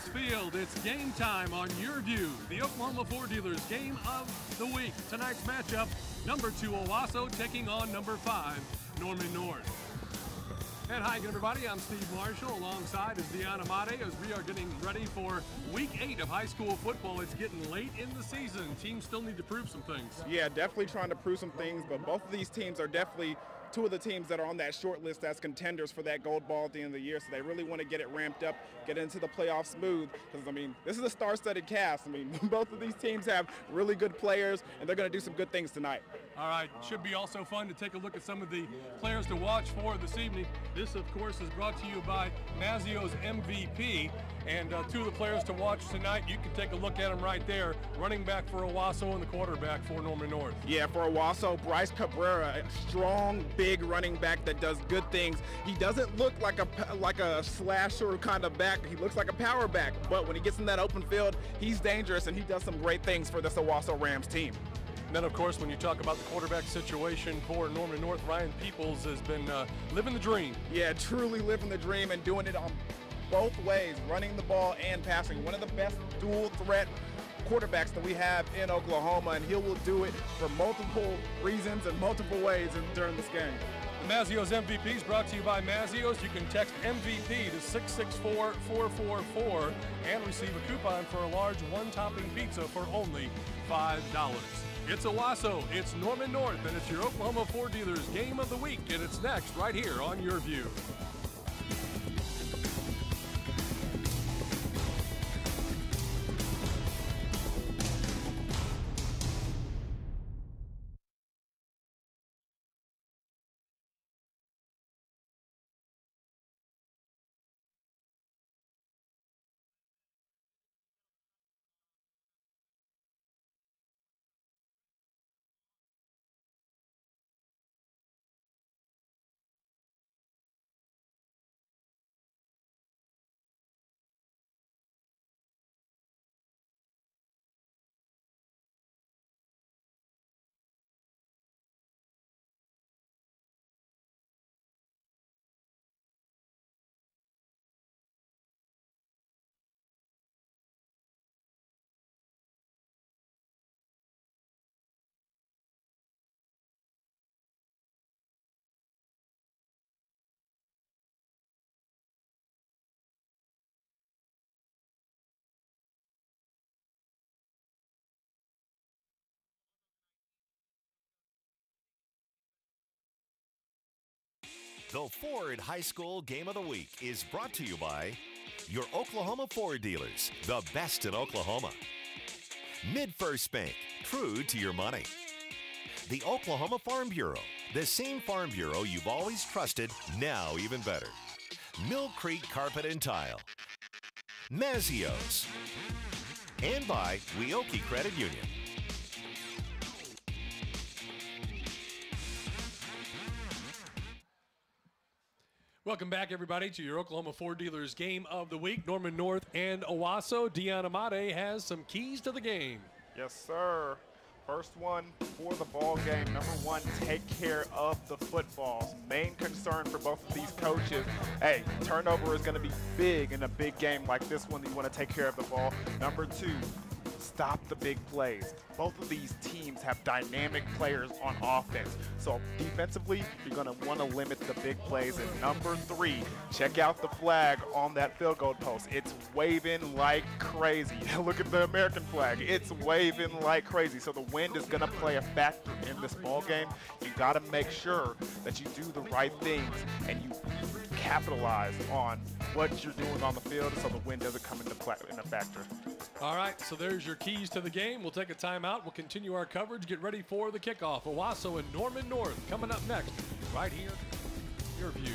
Field. It's game time on YurView, the Oklahoma Ford Dealers game of the week. Tonight's matchup, number 2 Owasso taking on number 5 Norman North. And hi everybody, I'm Steve Marshall, alongside is Deanna Amate as we are getting ready for week 8 of high school football. It's getting late in the season. Teams still need to prove some things. Yeah, definitely trying to prove some things, but both of these teams are definitely two of the teams that are on that short list as contenders for that gold ball at the end of the year. So they really want to get it ramped up, get into the playoffs smooth. Because, I mean, this is a star-studded cast. I mean, both of these teams have really good players, and they're going to do some good things tonight. All right, should be also fun to take a look at some of the players to watch for this evening. This, of course, is brought to you by Mazzio's MVP. And two of the players to watch tonight, you can take a look at them right there. Running back for Owasso and the quarterback for Norman North. Yeah, for Owasso, Bryce Cabrera, a strong, big running back that does good things. He doesn't look like a slasher kind of back. He looks like a power back. But when he gets in that open field, he's dangerous, and he does some great things for this Owasso Rams team. And then, of course, when you talk about the quarterback situation for Norman North, Ryan Peoples has been living the dream. Yeah, truly living the dream and doing it on both ways, running the ball and passing. One of the best dual threat quarterbacks that we have in Oklahoma, and he will do it for multiple reasons and multiple ways during this game. The Mazzio's MVP is brought to you by Mazzio's. You can text MVP to 664-444 and receive a coupon for a large one-topping pizza for only $5. It's Owasso, it's Norman North, and it's your Oklahoma Ford Dealers game of the week, and it's next right here on YurView. The Ford High School Game of the Week is brought to you by your Oklahoma Ford dealers, the best in Oklahoma. Mid-First Bank, true to your money. The Oklahoma Farm Bureau, the same Farm Bureau you've always trusted, now even better. Mill Creek Carpet and Tile. Mazzio's. And by Weoki Credit Union. Welcome back, everybody, to your Oklahoma Ford Dealers game of the week. Norman North and Owasso. Deanna Amate has some keys to the game. Yes, sir. First one for the ball game. Number 1, take care of the footballs. Main concern for both of these coaches. Hey, turnover is going to be big in a big game like this one. You want to take care of the ball. Number 2, stop the big plays. Both of these teams have dynamic players on offense. So defensively, you're going to want to limit the big plays. And number 3, check out the flag on that field goal post. It's waving like crazy. Look at the American flag. It's waving like crazy. So the wind is going to play a factor in this ball game. You got to make sure that you do the right things and you capitalize on what you're doing on the field so the wind doesn't come into a factor. All right, so there's your keys to the game. We'll take a timeout. We'll continue our coverage. Get ready for the kickoff. Owasso and Norman North coming up next right here, YurView.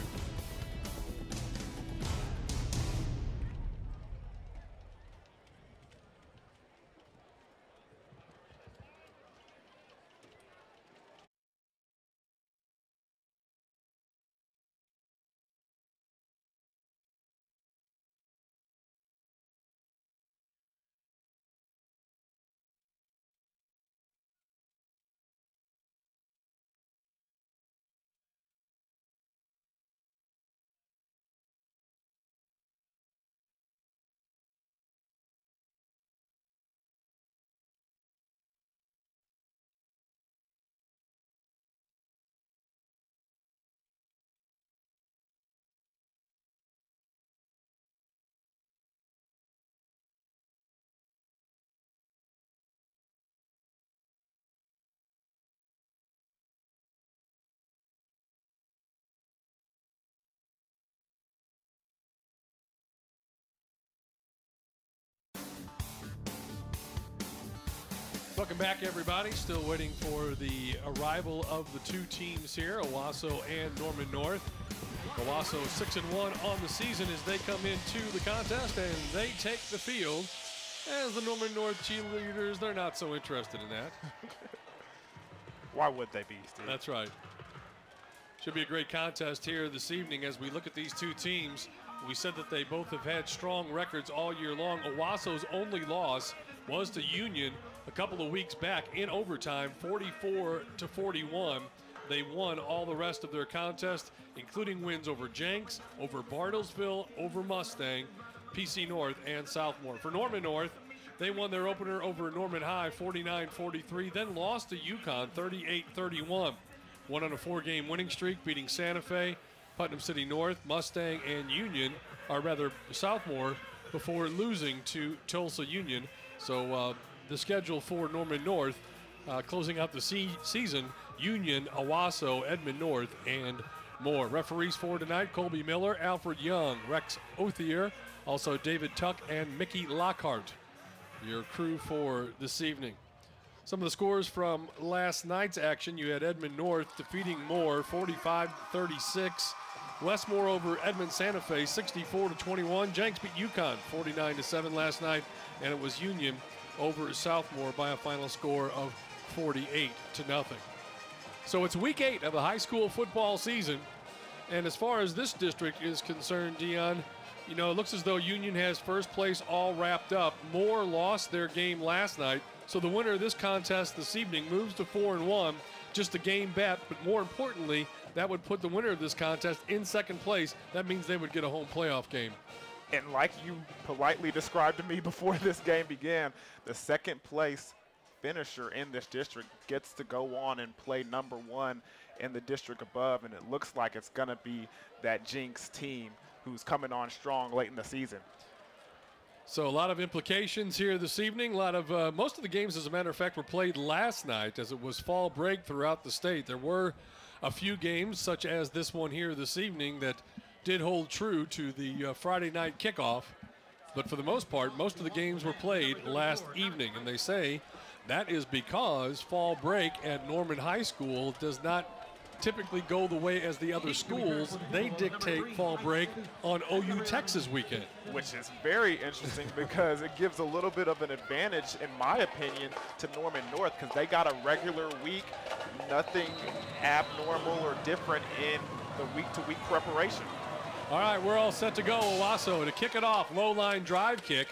Welcome back, everybody. Still waiting for the arrival of the two teams here, Owasso and Norman North. Owasso 6-1 on the season as they come into the contest, and they take the field. As the Norman North cheerleaders, they're not so interested in that. Why would they be, Steve? That's right. Should be a great contest here this evening as we look at these two teams. We said that they both have had strong records all year long. Owasso's only loss was to Union a couple of weeks back in overtime, 44-41. They won all the rest of their contest, including wins over Jenks, over Bartlesville, over Mustang, PC North, and Southmore. For Norman North, they won their opener over Norman High 49-43, then lost to UConn 38-31. Won on a 4-game winning streak, beating Santa Fe, Putnam City North, Mustang, and Union, or rather Southmore, before losing to Tulsa Union. So the schedule for Norman North, closing out the season, Union, Owasso, Edmond North, and more. Referees for tonight, Colby Miller, Alfred Young, Rex Othier, also David Tuck, and Mickey Lockhart. Your crew for this evening. Some of the scores from last night's action: you had Edmond North defeating Moore 45-36. Westmore over Edmond Santa Fe 64-21. Jenks beat UConn 49-7 last night, and it was Union over Southmore by a final score of 48-0. So it's week 8 of the high school football season, and as far as this district is concerned, Dion, you know, it looks as though Union has first place all wrapped up. Moore lost their game last night, so the winner of this contest this evening moves to 4-1, just a game bet, but more importantly, that would put the winner of this contest in second place. That means they would get a home playoff game. And like you politely described to me before this game began, the second place finisher in this district gets to go on and play number 1 in the district above, and it looks like it's going to be that Jenks team who's coming on strong late in the season. So a lot of implications here this evening. A lot of most of the games, as a matter of fact, were played last night as it was fall break throughout the state. There were a few games, such as this one here this evening, that did hold true to the Friday night kickoff. But for the most part, most of the games were played last evening. And they say that is because fall break at Norman High School does not typically go the way as the other schools. They dictate fall break on OU Texas weekend. Which is very interesting because it gives a little bit of an advantage, in my opinion, to Norman North because they got a regular week, nothing abnormal or different in the week-to-week preparation. All right, we're all set to go. Owasso to kick it off. Low line drive kick.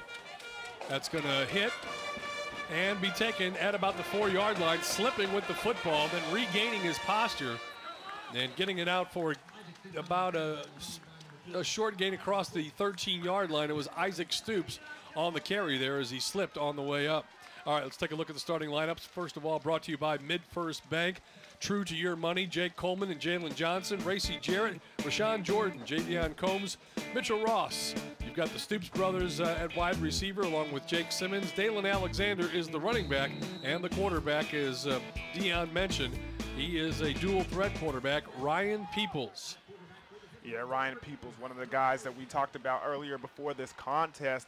That's going to hit and be taken at about the 4-yard line, slipping with the football, then regaining his posture and getting it out for about a short gain across the 13-yard line. It was Isaac Stoops on the carry there as he slipped on the way up. All right, let's take a look at the starting lineups. First of all, brought to you by Mid-First Bank. True to Your Money, Jake Coleman and Jalen Johnson, Racy Jarrett, Rashawn Jordan, Javion Combs, Mitchell Ross. You've got the Stoops brothers at wide receiver along with Jake Simmons. Dalen Alexander is the running back, and the quarterback, as Dion mentioned, he is a dual threat quarterback, Ryan Peoples. Yeah, Ryan Peoples, one of the guys that we talked about earlier before this contest.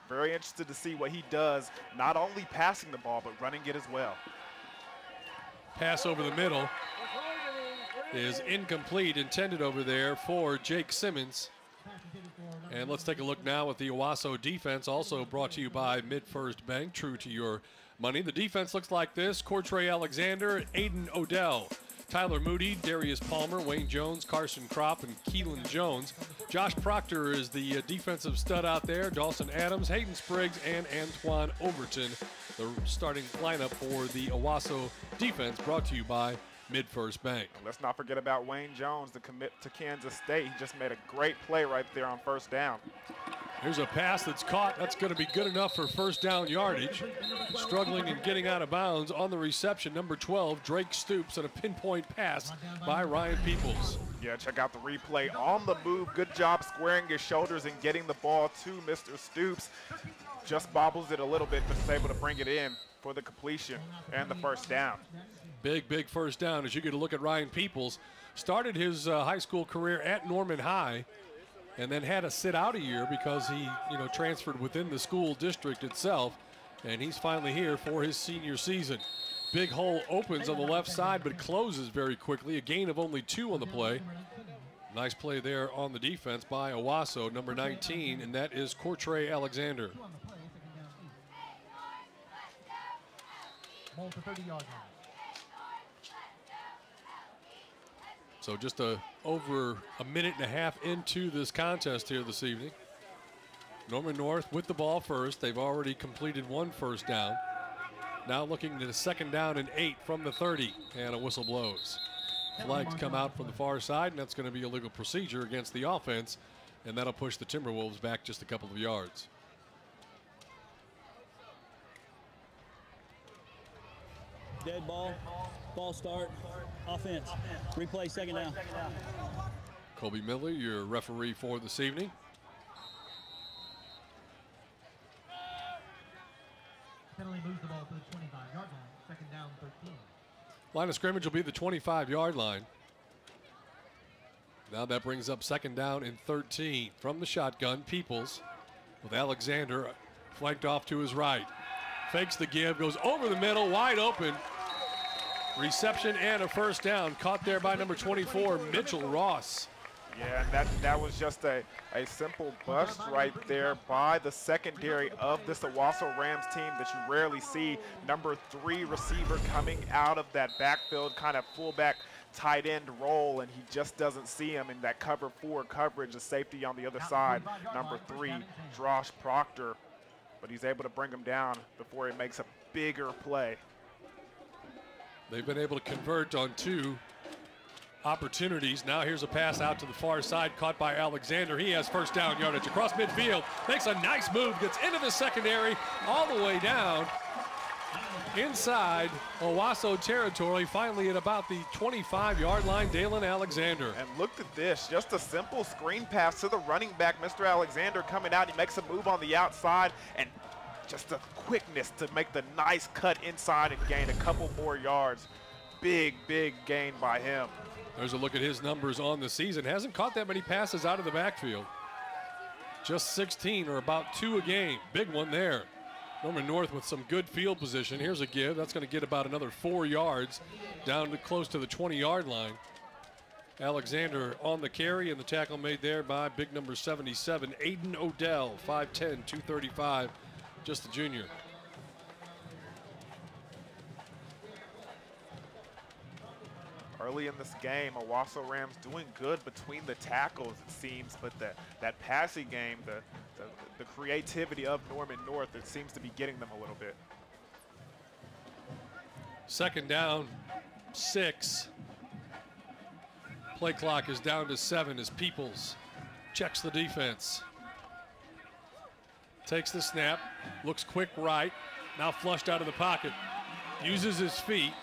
Very interested to see what he does, not only passing the ball, but running it as well. Pass over the middle is incomplete, intended over there for Jake Simmons. And let's take a look now at the Owasso defense, also brought to you by Mid-First Bank, True to Your Money. The defense looks like this: Cortray Alexander, Aiden Odell, Tyler Moody, Darius Palmer, Wayne Jones, Carson Kropp, and Keelan Jones. Josh Proctor is the defensive stud out there. Dawson Adams, Hayden Spriggs, and Antoine Overton, the starting lineup for the Owasso defense, brought to you by Mid-First Bank. Let's not forget about Wayne Jones, the commit to Kansas State. He just made a great play right there on first down. Here's a pass that's caught. That's going to be good enough for first down yardage. Struggling and getting out of bounds on the reception, number 12, Drake Stoops, and a pinpoint pass by Ryan Peoples. Yeah, check out the replay. On the move, good job squaring his shoulders and getting the ball to Mr. Stoops. Just bobbles it a little bit, but is able to bring it in for the completion and the first down. Big first down as you get a look at Ryan Peoples. Started his high school career at Norman High and then had to sit out a year because he transferred within the school district itself. and he's finally here for his senior season. Big hole opens on the left side, but closes very quickly. A gain of only 2 on the play. Nice play there on the defense by Owasso, number 19, and that is Cortre Alexander. So just over a minute and a half into this contest here this evening. Norman North with the ball first. They've already completed 1 first down. Now looking at a 2nd down and 8 from the 30, and a whistle blows. Flags come out from the far side, and that's going to be a legal procedure against the offense, and that'll push the Timberwolves back just a couple of yards. Dead ball, ball start, offense, replay 2nd down. Colby Miller, your referee for this evening. Penalty moves the ball to the 25-yard line, 2nd down, 13. Line of scrimmage will be the 25-yard line. Now that brings up 2nd down and 13 from the shotgun. Peoples with Alexander flanked off to his right. Fakes the give, goes over the middle, wide open. Reception and a 1st down. Caught there by number 24, Mitchell Ross. Yeah, and that was just a simple bust right there by the secondary of this Owasso Rams team that you rarely see. Number 3 receiver coming out of that backfield, kind of fullback tight end role, and he just doesn't see him in that cover 4 coverage. The safety on the other side, number 3, Josh Proctor. But he's able to bring him down before he makes a bigger play. They've been able to convert on 2 opportunities. Now here's a pass out to the far side, caught by Alexander. He has 1st down yardage across midfield. Makes a nice move, gets into the secondary, all the way down inside Owasso territory, finally at about the 25-yard line, Dalen Alexander. And look at this, just a simple screen pass to the running back, Mr. Alexander coming out. He makes a move on the outside, and just a quickness to make the nice cut inside and gain a couple more yards. Big, big gain by him. There's a look at his numbers on the season. Hasn't caught that many passes out of the backfield. Just 16, or about 2 a game. Big one there. Norman North with some good field position. Here's a give. That's going to get about another 4 yards down to close to the 20-yard line. Alexander on the carry, and the tackle made there by big number 77, Aiden Odell, 5'10", 235, just a junior. Early in this game, Owasso Rams doing good between the tackles, it seems, but that passing game, the creativity of Norman North, it seems to be getting them a little bit. 2nd down, 6. Play clock is down to 7 as Peoples checks the defense. Takes the snap, looks quick right, now flushed out of the pocket, uses his feet.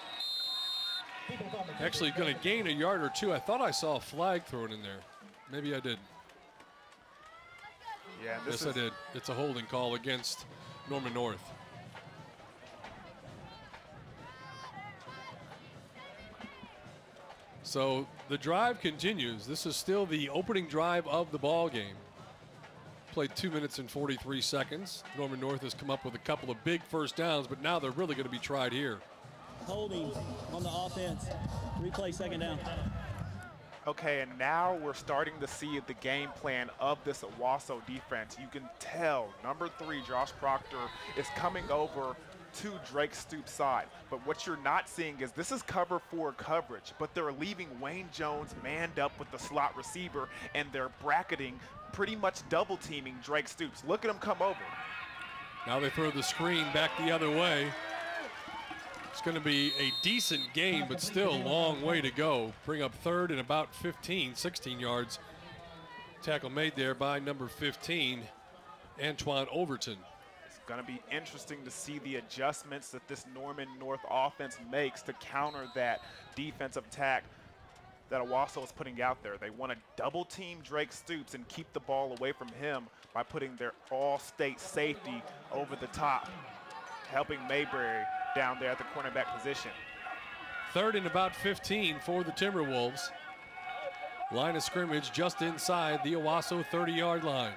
Actually going to gain a yard or 2. I thought I saw a flag thrown in there. Maybe I did. Yeah, yes, I did. It's a holding call against Norman North. So the drive continues. This is still the opening drive of the ball game. Played 2 minutes and 43 seconds. Norman North has come up with a couple of big 1st downs, but now they're really going to be tried here. Holding on the offense, replay 2nd down. Okay, and now we're starting to see the game plan of this Owasso defense. You can tell number 3, Josh Proctor, is coming over to Drake Stoops' side. But what you're not seeing is this is cover 4 coverage, but they're leaving Wayne Jones manned up with the slot receiver, and they're bracketing, pretty much double teaming Drake Stoops. Look at him come over. Now they throw the screen back the other way. It's going to be a decent game, but still a long way to go. Bring up 3rd and about 15, 16 yards. Tackle made there by number 15, Antoine Overton. It's going to be interesting to see the adjustments that this Norman North offense makes to counter that defensive attack that Owasso is putting out there. They want to double team Drake Stoops and keep the ball away from him by putting their all-state safety over the top, helping Mayberry down there at the cornerback position. 3rd and about 15 for the Timberwolves. Line of scrimmage just inside the Owasso 30-yard line.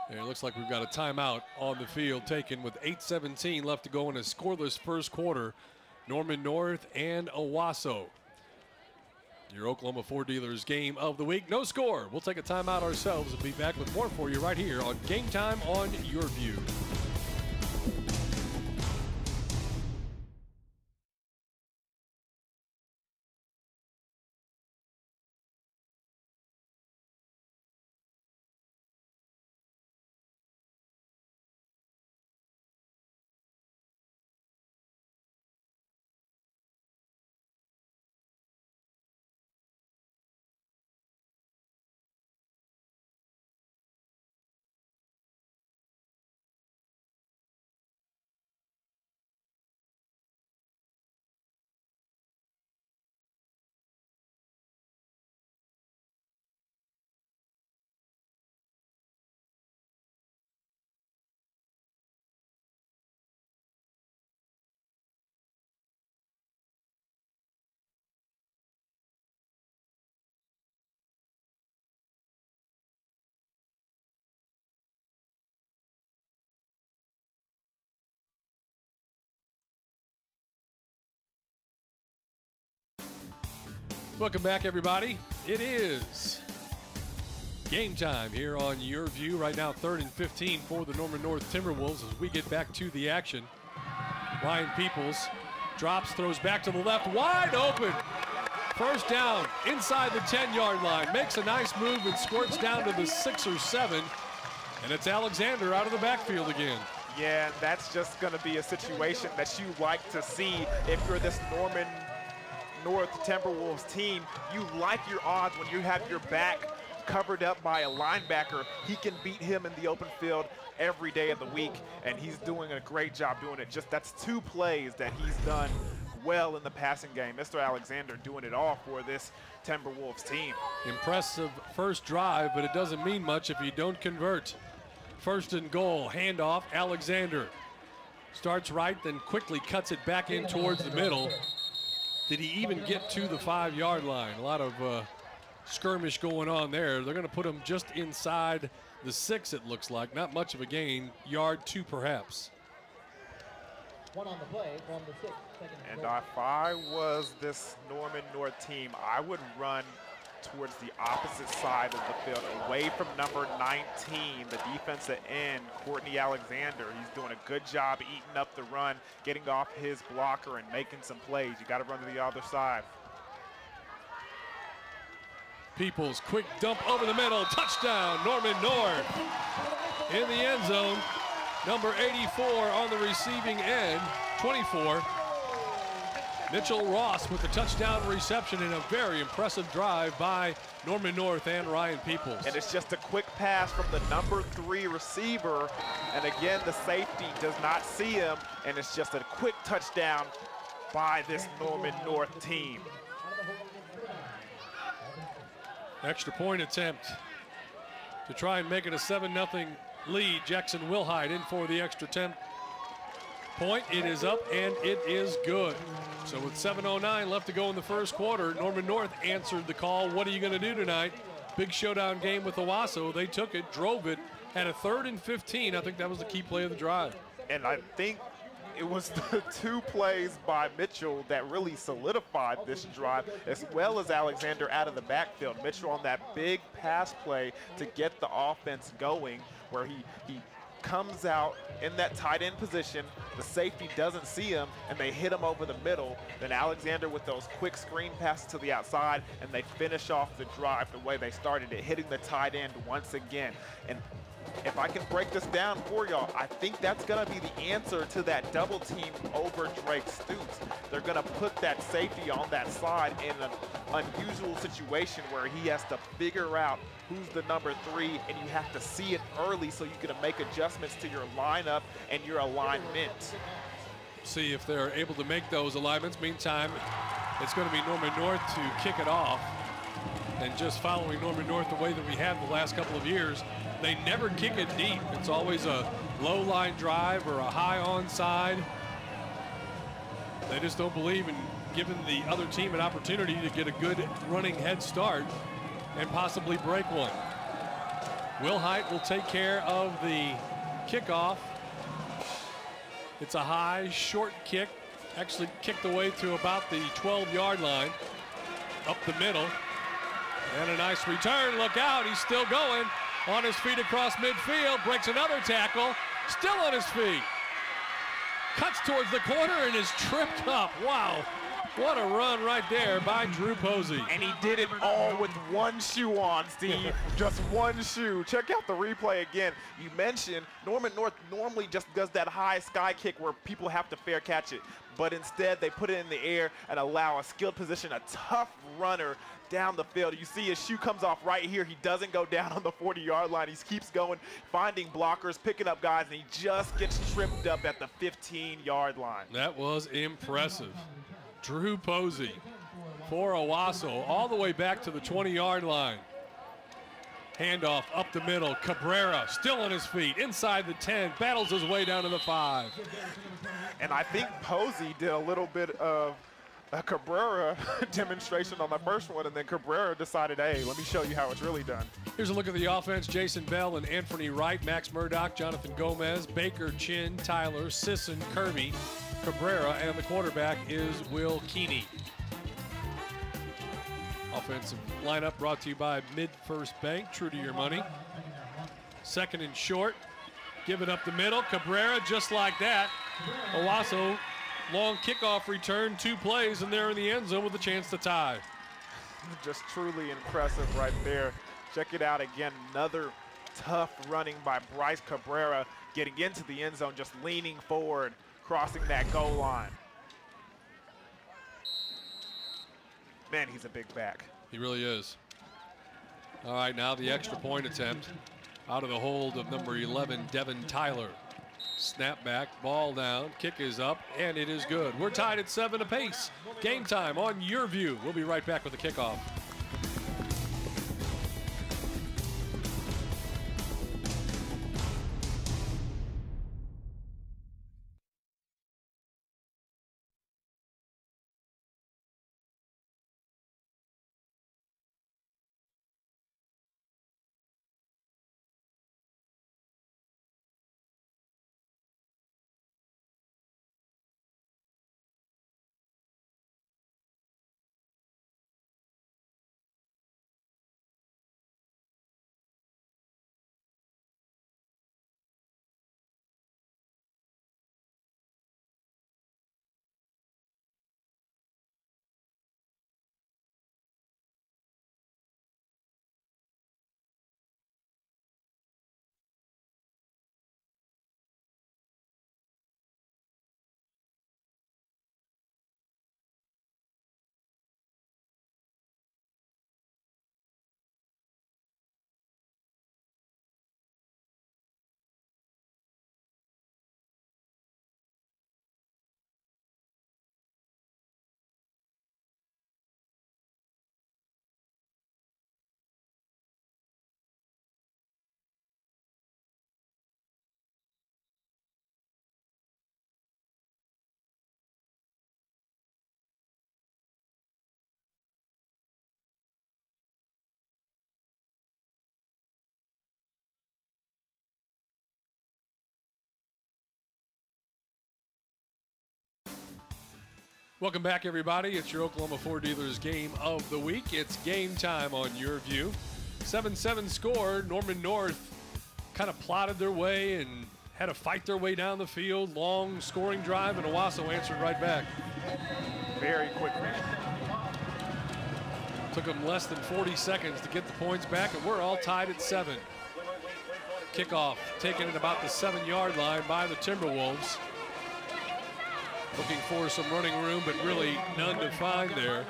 And it looks like we've got a timeout on the field taken with 8:17 left to go in a scoreless first quarter. Norman North and Owasso. Your Oklahoma Ford Dealers game of the week. No score. We'll take a timeout ourselves and be back with more for you right here on Game Time on YurView. Welcome back, everybody. It is game time here on YurView. Right now, 3rd and 15 for the Norman North Timberwolves as we get back to the action. Ryan Peoples drops, throws back to the left, wide open. First down inside the 10-yard line. Makes a nice move and squirts down to the 6 or 7. And it's Alexander out of the backfield again. Yeah, and that's just going to be a situation that you like to see if you're this Norman North Timberwolves team. You like your odds when you have your back covered up by a linebacker. He can beat him in the open field every day of the week, and he's doing a great job doing it. Just that's 2 plays that he's done well in the passing game. Mr. Alexander doing it all for this Timberwolves team. Impressive first drive, but it doesn't mean much if you don't convert. 1st and goal, handoff, Alexander. Starts right, then quickly cuts it back in towards the middle. Did he even get to the 5-yard line? A lot of skirmish going on there. They're going to put him just inside the 6, it looks like. Not much of a gain, yard 2 perhaps. 1 on the play from the 6. And if I was this Norman North team, I would run towards the opposite side of the field, away from number 19, the defensive end, Courtney Alexander. He's doing a good job eating up the run, getting off his blocker and making some plays. You got to run to the other side. Peoples, quick dump over the middle, touchdown, Norman North. In the end zone, number 84 on the receiving end, 24. Mitchell Ross with the touchdown reception in a very impressive drive by Norman North and Ryan Peoples. And it's just a quick pass from the number 3 receiver. And again, the safety does not see him. And it's just a quick touchdown by this Norman North team. Extra point attempt to try and make it a 7-0 lead. Jackson Wilhide in for the extra point. It is up and it is good. So with 7:09 left to go in the first quarter, Norman North answered the call. What are you going to do tonight? Big showdown game with Owasso. They took it, drove it, had a 3rd and 15. I think that was the key play of the drive. And I think it was the 2 plays by Mitchell that really solidified this drive, as well as Alexander out of the backfield. Mitchell on that big pass play to get the offense going, where he comes out in that tight end position, the safety doesn't see him, and they hit him over the middle. Then Alexander with those quick screen passes to the outside, and they finish off the drive the way they started it, hitting the tight end once again. And if I can break this down for y'all, I think that's going to be the answer to that double team over Drake Stutes. They're going to put that safety on that side in an unusual situation where he has to figure out who's the number 3, and you have to see it early so you can make adjustments to your lineup and your alignment. See if they're able to make those alignments. Meantime, it's going to be Norman North to kick it off. And just following Norman North the way that we have the last couple of years, they never kick it deep. It's always a low line drive or a high onside. They just don't believe in giving the other team an opportunity to get a good running head start and possibly break one. Will Height will take care of the kickoff. It's a high, short kick. Actually kicked away to about the 12-yard line. Up the middle. And a nice return. Look out, he's still going. On his feet across midfield. Breaks another tackle. Still on his feet. Cuts towards the corner and is tripped up. Wow. What a run right there by Drew Posey. And he did it all with one shoe on, Steve. Just one shoe. Check out the replay again. You mentioned Norman North normally just does that high sky kick where people have to fair catch it. But instead, they put it in the air and allow a skilled position, a tough runner down the field. You see his shoe comes off right here. He doesn't go down on the 40-yard line. He keeps going, finding blockers, picking up guys, and he just gets tripped up at the 15-yard line. That was impressive. Drew Posey for Owasso all the way back to the 20-yard line. Handoff up the middle. Cabrera still on his feet inside the 10, battles his way down to the 5. And I think Posey did a little bit of a Cabrera demonstration on the first one, and then Cabrera decided, hey, let me show you how it's really done. Here's a look at the offense. Jason Bell and Anthony Wright, Max Murdoch, Jonathan Gomez, Baker, Chin, Tyler, Sisson, Kirby, Cabrera, and the quarterback is Will Keeney. Offensive lineup brought to you by Mid-First Bank, true to your money. Second and short, give it up the middle. Cabrera just like that. Owasso, long kickoff return, 2 plays, and they're in the end zone with a chance to tie. Just truly impressive right there. Check it out again, another tough running by Bryce Cabrera, getting into the end zone, just leaning forward, crossing that goal line. Man, he's a big back. He really is. All right, now the extra point attempt out of the hold of number 11, Devin Tyler. Snap back, ball down, kick is up, and it is good. We're tied at 7 apiece. Game time on YurView. We'll be right back with the kickoff. Welcome back, everybody. It's your Oklahoma Ford Dealers game of the week. It's game time on YurView. 7-7 score. Norman North kind of plotted their way and had to fight their way down the field. Long scoring drive, and Owasso answered right back. Very quickly. Took them less than 40 seconds to get the points back, and we're all tied at 7. Kickoff taken at about the 7-yard line by the Timberwolves. Looking for some running room, but really none to find there.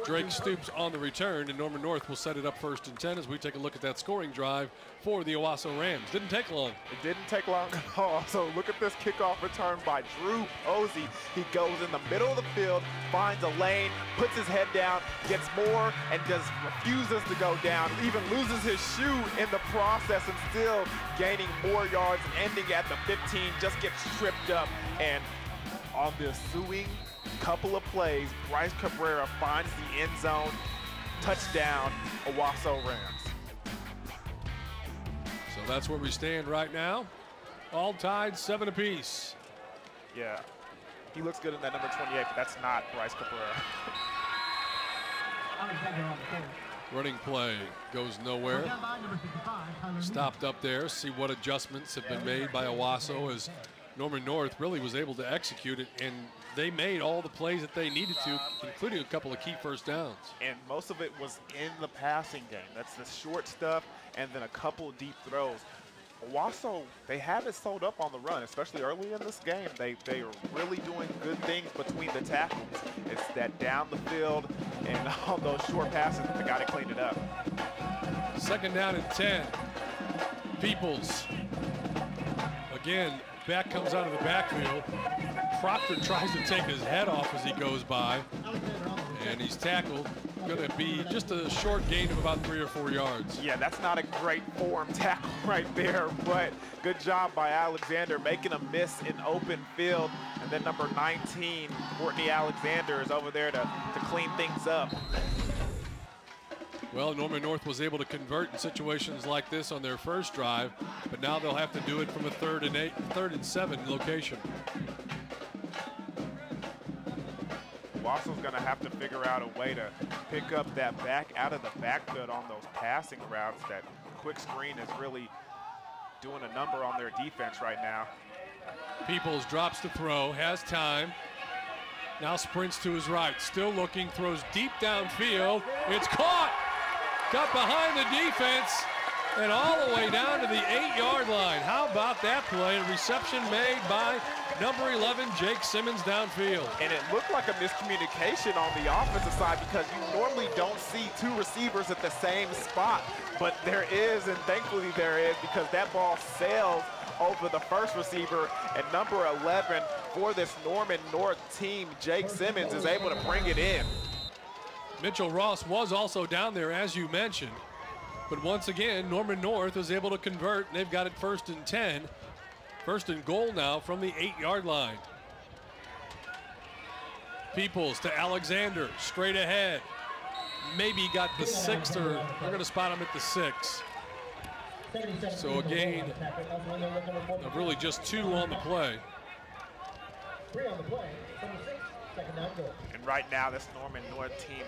Drake Stoops on the return, and Norman North will set it up 1st and 10 as we take a look at that scoring drive for the Owasso Rams. Didn't take long. It didn't take long at all. So look at this kickoff return by Drew Posey. He goes in the middle of the field, finds a lane, puts his head down, gets more, and just refuses to go down, even loses his shoe in the process and still gaining more yards and ending at the 15, just gets tripped up. And on the ensuing couple of plays, Bryce Cabrera finds the end zone. Touchdown, Owasso Rams. So that's where we stand right now. All tied 7 apiece. Yeah, he looks good in that number 28, but that's not Bryce Cabrera. Running play goes nowhere. Stopped up there. See what adjustments have been made by Owasso as Norman North really was able to execute it, and they made all the plays that they needed to, including a couple of key first downs. And most of it was in the passing game. That's the short stuff and then a couple deep throws. Owasso, they have it sold up on the run, especially early in this game. They are really doing good things between the tackles. It's that down the field and all those short passes that they got to clean it up. 2nd down and 10. Peoples. Again, back comes out of the backfield. Proctor tries to take his head off as he goes by, and he's tackled. Going to be just a short gain of about 3 or 4 yards. Yeah, that's not a great form tackle right there, but good job by Alexander making a miss in open field. And then number 19, Courtney Alexander, is over there to clean things up. Well, Norman North was able to convert in situations like this on their first drive, but now they'll have to do it from a 3rd and 7 location. Owasso's going to have to figure out a way to pick up that back out of the backfield on those passing routes. That quick screen is really doing a number on their defense right now. Peoples drops to throw, has time. Now sprints to his right, still looking, throws deep downfield. It's caught! Got behind the defense and all the way down to the 8-yard line. How about that play? A reception made by number 11, Jake Simmons, downfield. And it looked like a miscommunication on the offensive side because you normally don't see 2 receivers at the same spot. But there is, and thankfully there is, because that ball sails over the first receiver, and number 11 for this Norman North team, Jake Simmons, is able to bring it in. Mitchell Ross was also down there, as you mentioned. But once again, Norman North was able to convert, and they've got it 1st and 10. 1st and goal now from the 8-yard line. Peoples to Alexander, straight ahead. Maybe got the 6th, or they're going to spot him at the 6. So a gain of really just 2 on the play. 3 on the play from the 6, 2nd down goal. And right now, this Norman North team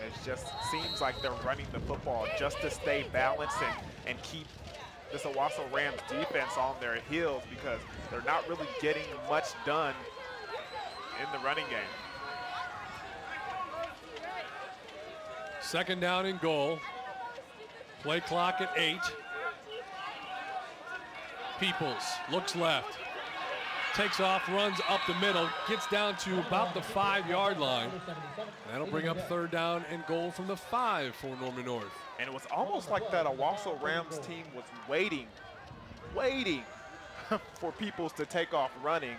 seems like they're running the football just to stay balanced and keep this Owasso Rams defense on their heels, because they're not really getting much done in the running game. 2nd down and goal. Play clock at 8. Peoples looks left. Takes off, runs up the middle, gets down to about the 5-yard line. That'll bring up 3rd down and goal from the 5 for Norman North. And it was almost like that Owasso Rams team was waiting for Peoples to take off running.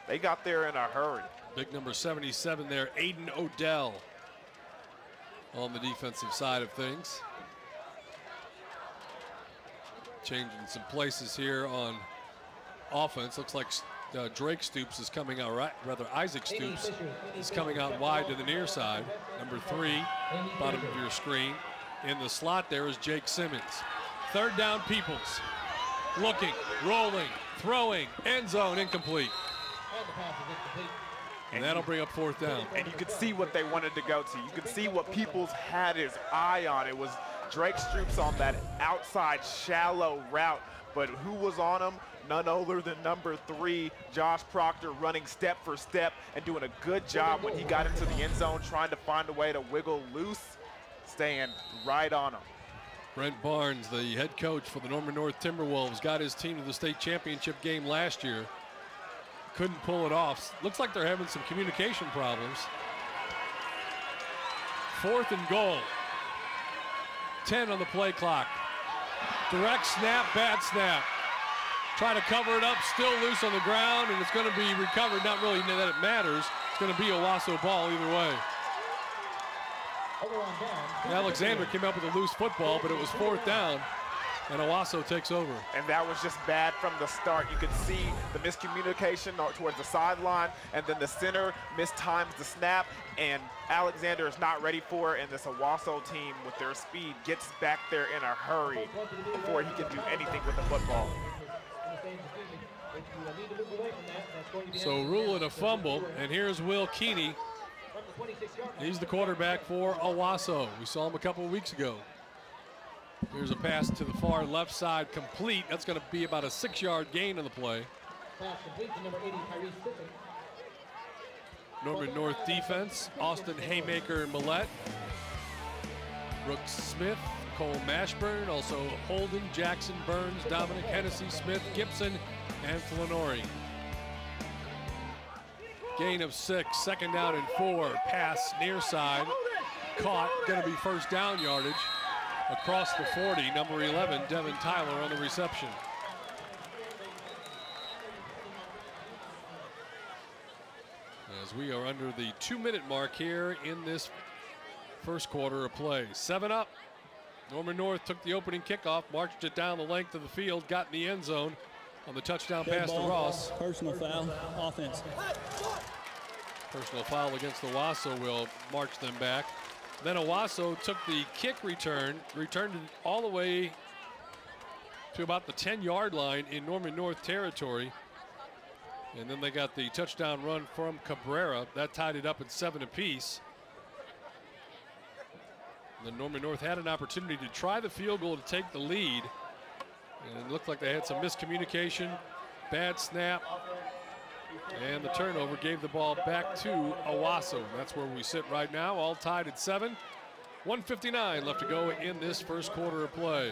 They got there in a hurry. Big number 77 there, Aiden Odell on the defensive side of things. Changing some places here on offense. Looks like Drake Stoops is coming out right, rather Isaac Stoops is coming out wide to the near side. Number 3, bottom of your screen. In the slot there is Jake Simmons. 3rd down, Peoples. Looking, rolling, throwing, end zone, incomplete. And that'll bring up 4th down. And you could see what they wanted to go to. You could see what Peoples had his eye on. It was Drake Stoops on that outside shallow route, but who was on him? None other than number 3, Josh Proctor, running step for step and doing a good job when he got into the end zone, trying to find a way to wiggle loose, staying right on him. Brent Barnes, the head coach for the Norman North Timberwolves, got his team to the state championship game last year. Couldn't pull it off. Looks like they're having some communication problems. 4th and goal. 10 on the play clock. Direct snap, bad snap. Try to cover it up, still loose on the ground, and it's going to be recovered. Not really that it matters. It's going to be a Owasso ball either way. Alexander came up with a loose football, but it was 4th down. And Owasso takes over. And that was just bad from the start. You could see the miscommunication towards the sideline, and then the center mistimes the snap, and Alexander is not ready for it, and this Owasso team with their speed gets back there in a hurry before he can do anything with the football. So rule it a fumble, and here's Will Keeney. He's the quarterback for Owasso. We saw him a couple of weeks ago. Here's a pass to the far left side, complete. That's going to be about a 6-yard gain on the play. Norman North defense, Austin Haymaker Millette, Brooks Smith, Cole Mashburn, also Holden, Jackson, Burns, Dominic, Hennessy, Smith, Gibson, and Flannery. Gain of 6, 2nd down and 4, pass near side, caught, going to be first down yardage. Across the 40, number 11, Devin Tyler on the reception. As we are under the 2-minute mark here in this first quarter of play. 7 up. Norman North took the opening kickoff, marched it down the length of the field, got in the end zone on the touchdown pass to Ross. Personal foul, offense. Personal foul against Owasso will march them back. Then Owasso took the kick return, returned it all the way to about the 10-yard line in Norman North territory. And then they got the touchdown run from Cabrera. That tied it up at 7 apiece. And then Norman North had an opportunity to try the field goal to take the lead. And it looked like they had some miscommunication, bad snap. And the turnover gave the ball back to Owasso. That's where we sit right now, all tied at 7. 1:59 left to go in this first quarter of play.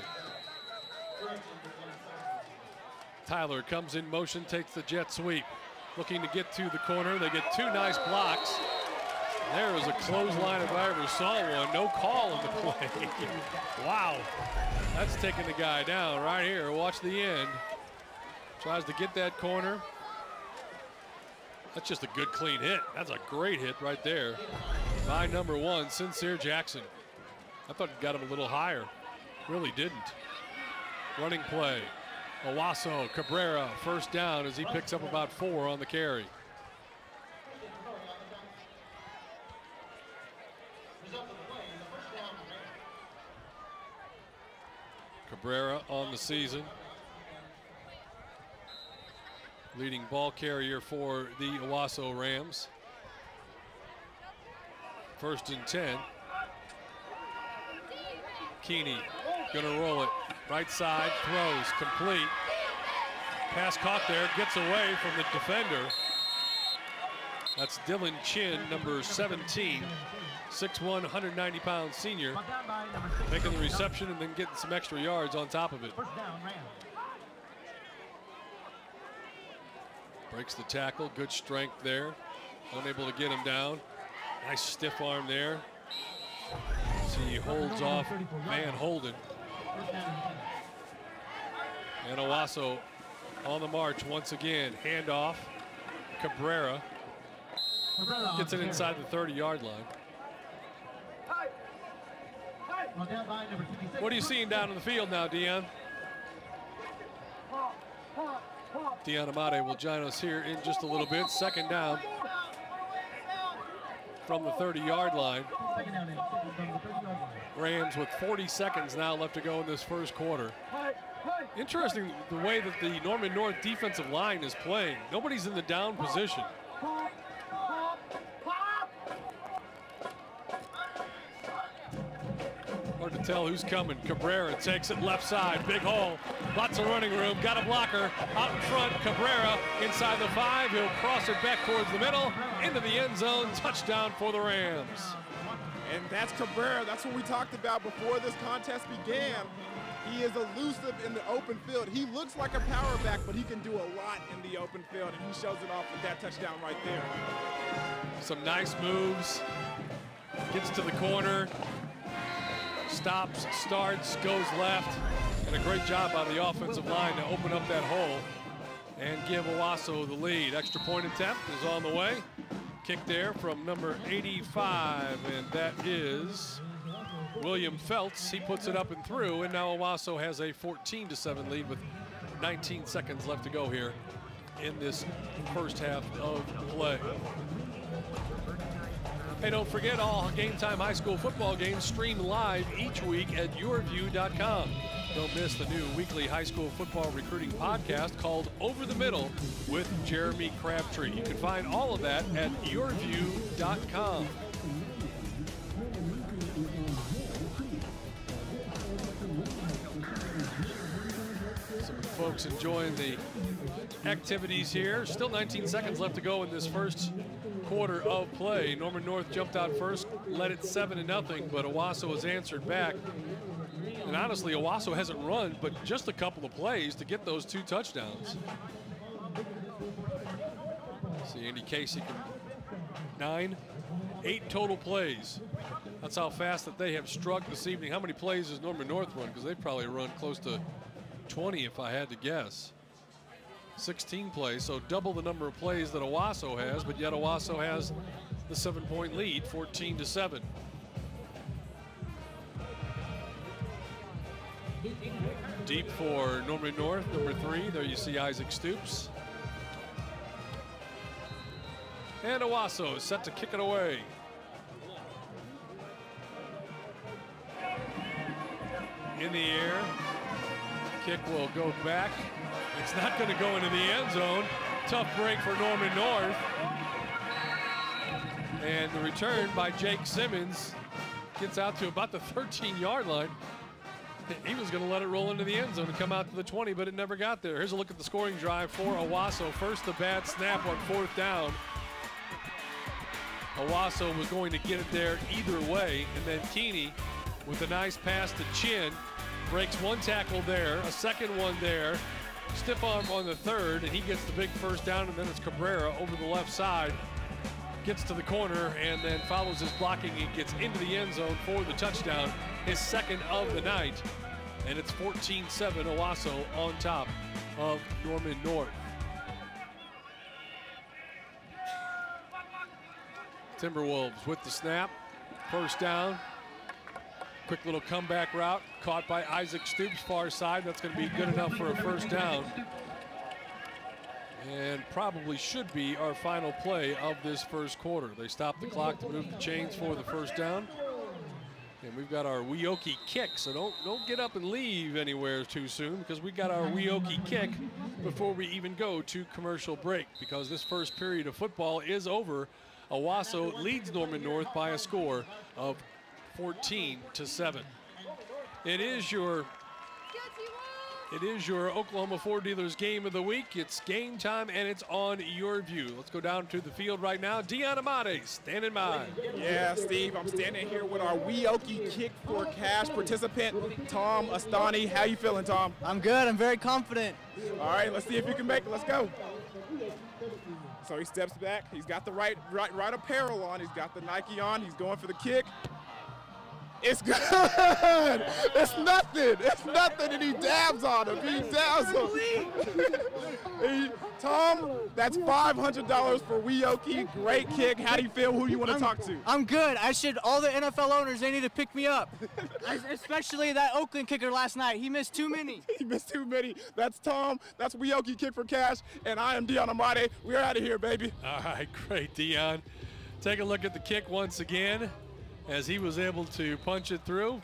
Tyler comes in motion, takes the jet sweep. Looking to get to the corner. They get 2 nice blocks. There was a clothesline if I ever saw one. No call on the play. Wow. That's taking the guy down right here. Watch the end. Tries to get that corner. That's just a good, clean hit. That's a great hit right there by number 1, Sincere Jackson. I thought he got him a little higher. Really didn't. Running play. Owasso, Cabrera, first down as he picks up about 4 on the carry. Cabrera on the season. Leading ball carrier for the Owasso Rams. 1st and 10. Keeney gonna roll it. Right side, throws, complete. Pass caught there, gets away from the defender. That's Dylan Chin, number 17. 6'1", 190-pound senior. Making the reception and then getting some extra yards on top of it. Breaks the tackle, good strength there. Unable to get him down. Nice stiff arm there. See, he holds off Van Holden. And Owasso on the march once again. Handoff. Cabrera gets it inside the 30-yard line. What are you seeing down in the field now, Dion? Dion Amade will join us here in just a little bit. 2nd down from the 30-yard line. Rams with 40 seconds now left to go in this first quarter. Interesting the way that the Norman North defensive line is playing. Nobody's in the down position. Hard to tell who's coming. Cabrera takes it left side, big hole, lots of running room, got a blocker out in front. Cabrera inside the 5, he'll cross it back towards the middle, into the end zone, touchdown for the Rams. And that's Cabrera. That's what we talked about before this contest began. He is elusive in the open field. He looks like a power back, but he can do a lot in the open field, and he shows it off with that touchdown right there. Some nice moves. Gets to the corner. Stops, starts, goes left. And a great job by the offensive line to open up that hole and give Owasso the lead. Extra point attempt is on the way. Kick there from number 85, and that is William Feltz, he puts it up and through, and now Owasso has a 14-7 lead with 19 seconds left to go here in this first half of play. Hey, don't forget, all Game Time High School football games stream live each week at YurView.com. Don't miss the new weekly high school football recruiting podcast called Over the Middle with Jeremy Crabtree. You can find all of that at YurView.com. Some folks enjoying the activities here. Still 19 seconds left to go in this first quarter of play. Norman North jumped out first, led it 7-0, but Owasso has answered back. And honestly, Owasso hasn't run but just a couple of plays to get those 2 touchdowns. See, Andy Casey can 8 total plays. That's how fast that they have struck this evening. How many plays does Norman North run? Because they've probably run close to 20 if I had to guess. 16 plays, so double the number of plays that Owasso has, but yet Owasso has the 7-point lead, 14-7. Deep for Norman North, number 3. There you see Isaac Stoops. And Owasso is set to kick it away. In the air. Kick will go back. It's not going to go into the end zone. Tough break for Norman North. And the return by Jake Simmons gets out to about the 13-yard line. He was going to let it roll into the end zone and come out to the 20, but it never got there. Here's a look at the scoring drive for Owasso. First, the bad snap on 4th down. Owasso was going to get it there either way, and then Keeney with a nice pass to Chin breaks 1 tackle there, a second one there, stiff arm on the 3rd, and he gets the big first down, and then it's Cabrera over the left side, gets to the corner, and then follows his blocking and gets into the end zone for the touchdown, his 2nd of the night, and it's 14-7 Owasso on top of Norman North. Timberwolves with the snap, first down. Quick little comeback route, caught by Isaac Stoops, far side. That's going to be good enough for a first down. And probably should be our final play of this first quarter. They stop the clock to move the chains for the first down. And we've got our Weoki kick, so don't get up and leave anywhere too soon, because we got our Weoki kick before we even go to commercial break, because this first period of football is over. Owasso leads Norman North by a score of 14-7. It is your Oklahoma Ford Dealers Game of the Week. It's game time, and it's on YurView. Let's go down to the field right now. Dion Amade, standing by. Yeah, Steve, I'm standing here with our Weoki Kick for Cash participant, Tom Astani. How you feeling, Tom? I'm good. I'm very confident. All right, let's see if you can make it. Let's go. So he steps back. He's got the right apparel on. He's got the Nike on. He's going for the kick. It's good. It's nothing. It's nothing, and he dabs on him. He dabs him. Tom, that's $500 for Weoki. Great kick. How do you feel? Who do you want to talk to? I'm good. All the NFL owners, they need to pick me up. Especially that Oakland kicker last night. He missed too many. He missed too many. That's Tom. That's Weoki Kick for Cash. And I am Dion Amade. We're out of here, baby. All right, great, Dion. Take a look at the kick once again, as he was able to punch it through.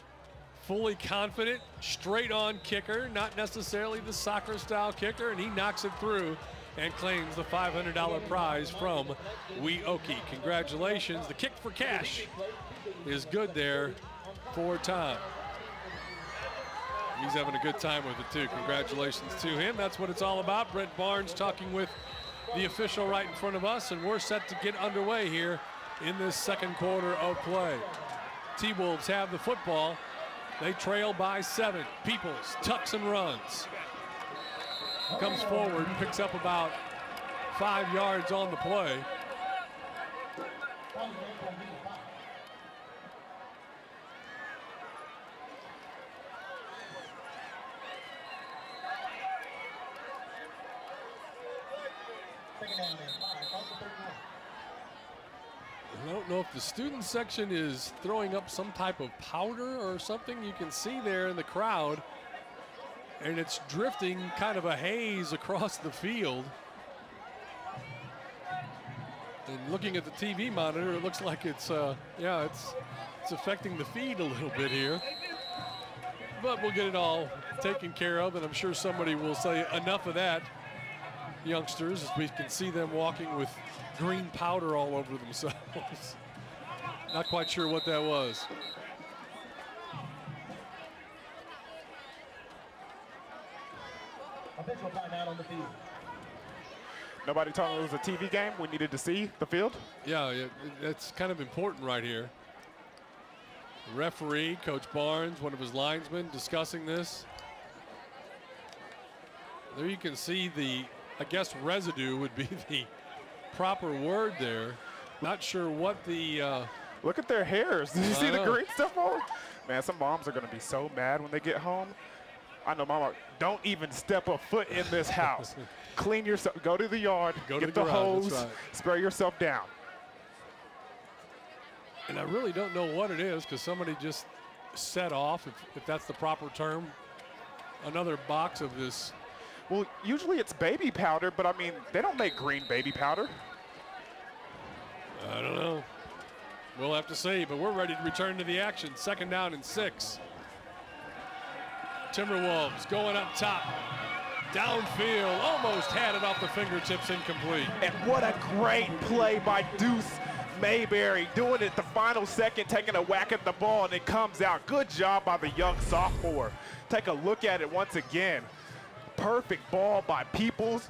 Fully confident, straight on kicker, not necessarily the soccer style kicker, and he knocks it through and claims the $500 prize from Weoki. Congratulations. The kick for cash is good there for Tom. He's having a good time with it too. Congratulations to him. That's what it's all about. Brett Barnes talking with the official right in front of us, and we're set to get underway here in this second quarter of play. T-Wolves have the football. They trail by 7. Peoples tucks and runs. Comes forward, picks up about 5 yards on the play. I don't know if the student section is throwing up some type of powder or something. You can see there in the crowd, and it's drifting kind of a haze across the field. And looking at the TV monitor, it looks like it's affecting the feed a little bit here. But we'll get it all taken care of, and I'm sure somebody will say enough of that, youngsters, as we can see them walking with green powder all over themselves. Not quite sure what that was. Official timeout on the field. Nobody told me it was a TV game. We needed to see the field. Yeah, it's kind of important right here. The referee, Coach Barnes, one of his linesmen, discussing this. There you can see the, I guess residue would be the proper word there. Not sure what the... Look at their hairs. Did you see the green stuff on? Man, some moms are going to be so mad when they get home. I know, Mama, don't even step a foot in this house. Clean yourself. Go to the yard. Get the hose. Right. Spray yourself down. And I really don't know what it is, because somebody just set off, if that's the proper term, another box of this. Well, usually it's baby powder, but I mean, they don't make green baby powder. I don't know. We'll have to see, but we're ready to return to the action. 2nd down and 6. Timberwolves going up top. Downfield, almost had it off the fingertips, incomplete. And what a great play by Deuce Mayberry, doing it the final second, taking a whack at the ball, and it comes out. Good job by the young sophomore. Take a look at it once again. Perfect ball by Peoples,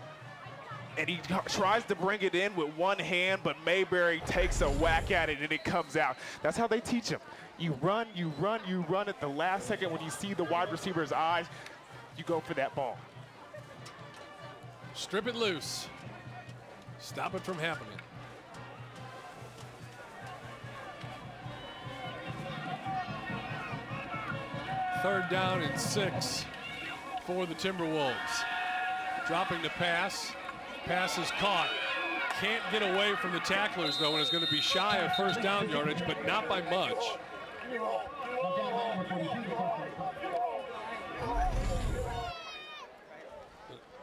and he tries to bring it in with one hand, but Mayberry takes a whack at it, and it comes out. That's how they teach him. You run, you run, you run at the last second. When you see the wide receiver's eyes, you go for that ball. Strip it loose. Stop it from happening. Third down and 6 for the Timberwolves. Dropping the pass. Pass is caught. Can't get away from the tacklers, though, and is going to be shy of first down yardage, but not by much.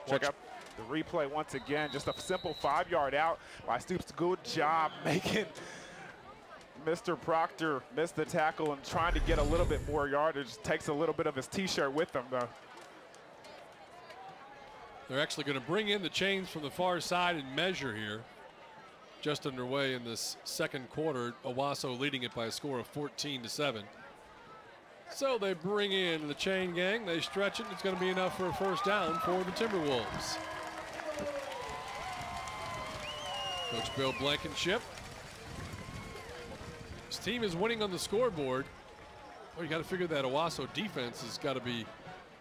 Check out the replay once again. Just a simple 5-yard out by Stoops. Good job making Mr. Proctor miss the tackle and trying to get a little bit more yardage. Takes a little bit of his T-shirt with him, though. They're actually going to bring in the chains from the far side and measure here. Just underway in this second quarter. Owasso leading it by a score of 14-7. So they bring in the chain gang. They stretch it. It's going to be enough for a first down for the Timberwolves. Coach Bill Blankenship. His team is winning on the scoreboard. Well, you got to figure that Owasso defense has got to be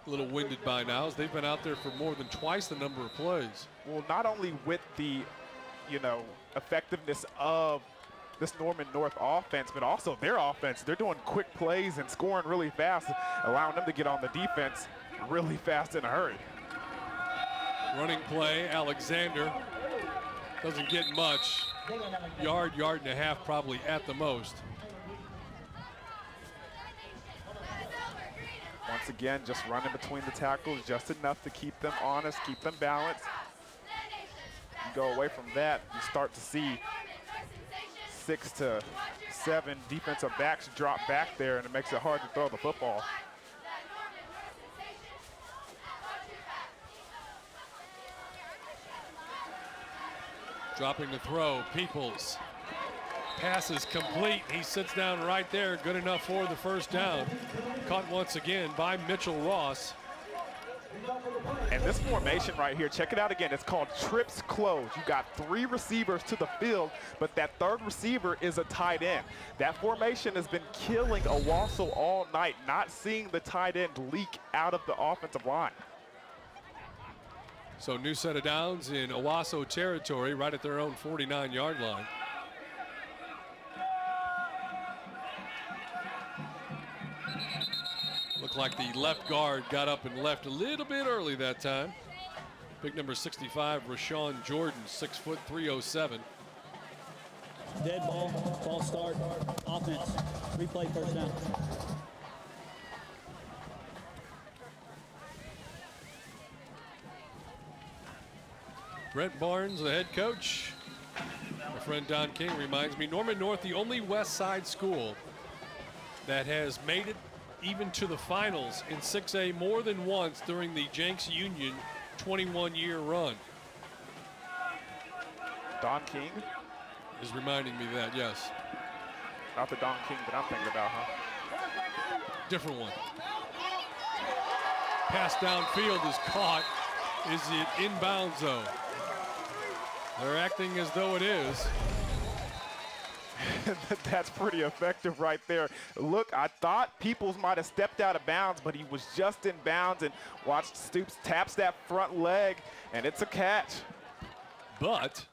a little winded by now, as they've been out there for more than twice the number of plays. Well, not only with the, effectiveness of this Norman North offense, but also their offense. They're doing quick plays and scoring really fast, allowing them to get on the defense really fast in a hurry. Running play, Alexander doesn't get much. Yard and a half probably at the most. Once again, just running between the tackles, just enough to keep them honest, keep them balanced. You go away from that, you start to see 6 to 7 defensive backs drop back there, and it makes it hard to throw the football. Dropping the throw, Peoples. Pass is complete. He sits down right there. Good enough for the first down. Caught once again by Mitchell Ross. And this formation right here, check it out again. It's called trips close. You got 3 receivers to the field, but that 3rd receiver is a tight end. That formation has been killing Owasso all night, not seeing the tight end leak out of the offensive line. So new set of downs in Owasso territory, right at their own 49-yard line. Looked like the left guard got up and left a little bit early that time. Big number 65, Rashawn Jordan, 6 foot 307. Dead ball, ball start, offense. Replay first down. Brent Barnes, the head coach. My friend Don King reminds me, Norman North, the only West Side school that has made it even to the finals in 6A more than once during the Jenks Union 21-year run. Don King? Is reminding me that, yes. Not the Don King that I'm thinking about, huh? Different one. Pass downfield is caught. Is it inbounds, though? They're acting as though it is. That's pretty effective right there. Look, I thought Peoples might have stepped out of bounds, but he was just in bounds, and watched Stoops taps that front leg, and it's a catch. But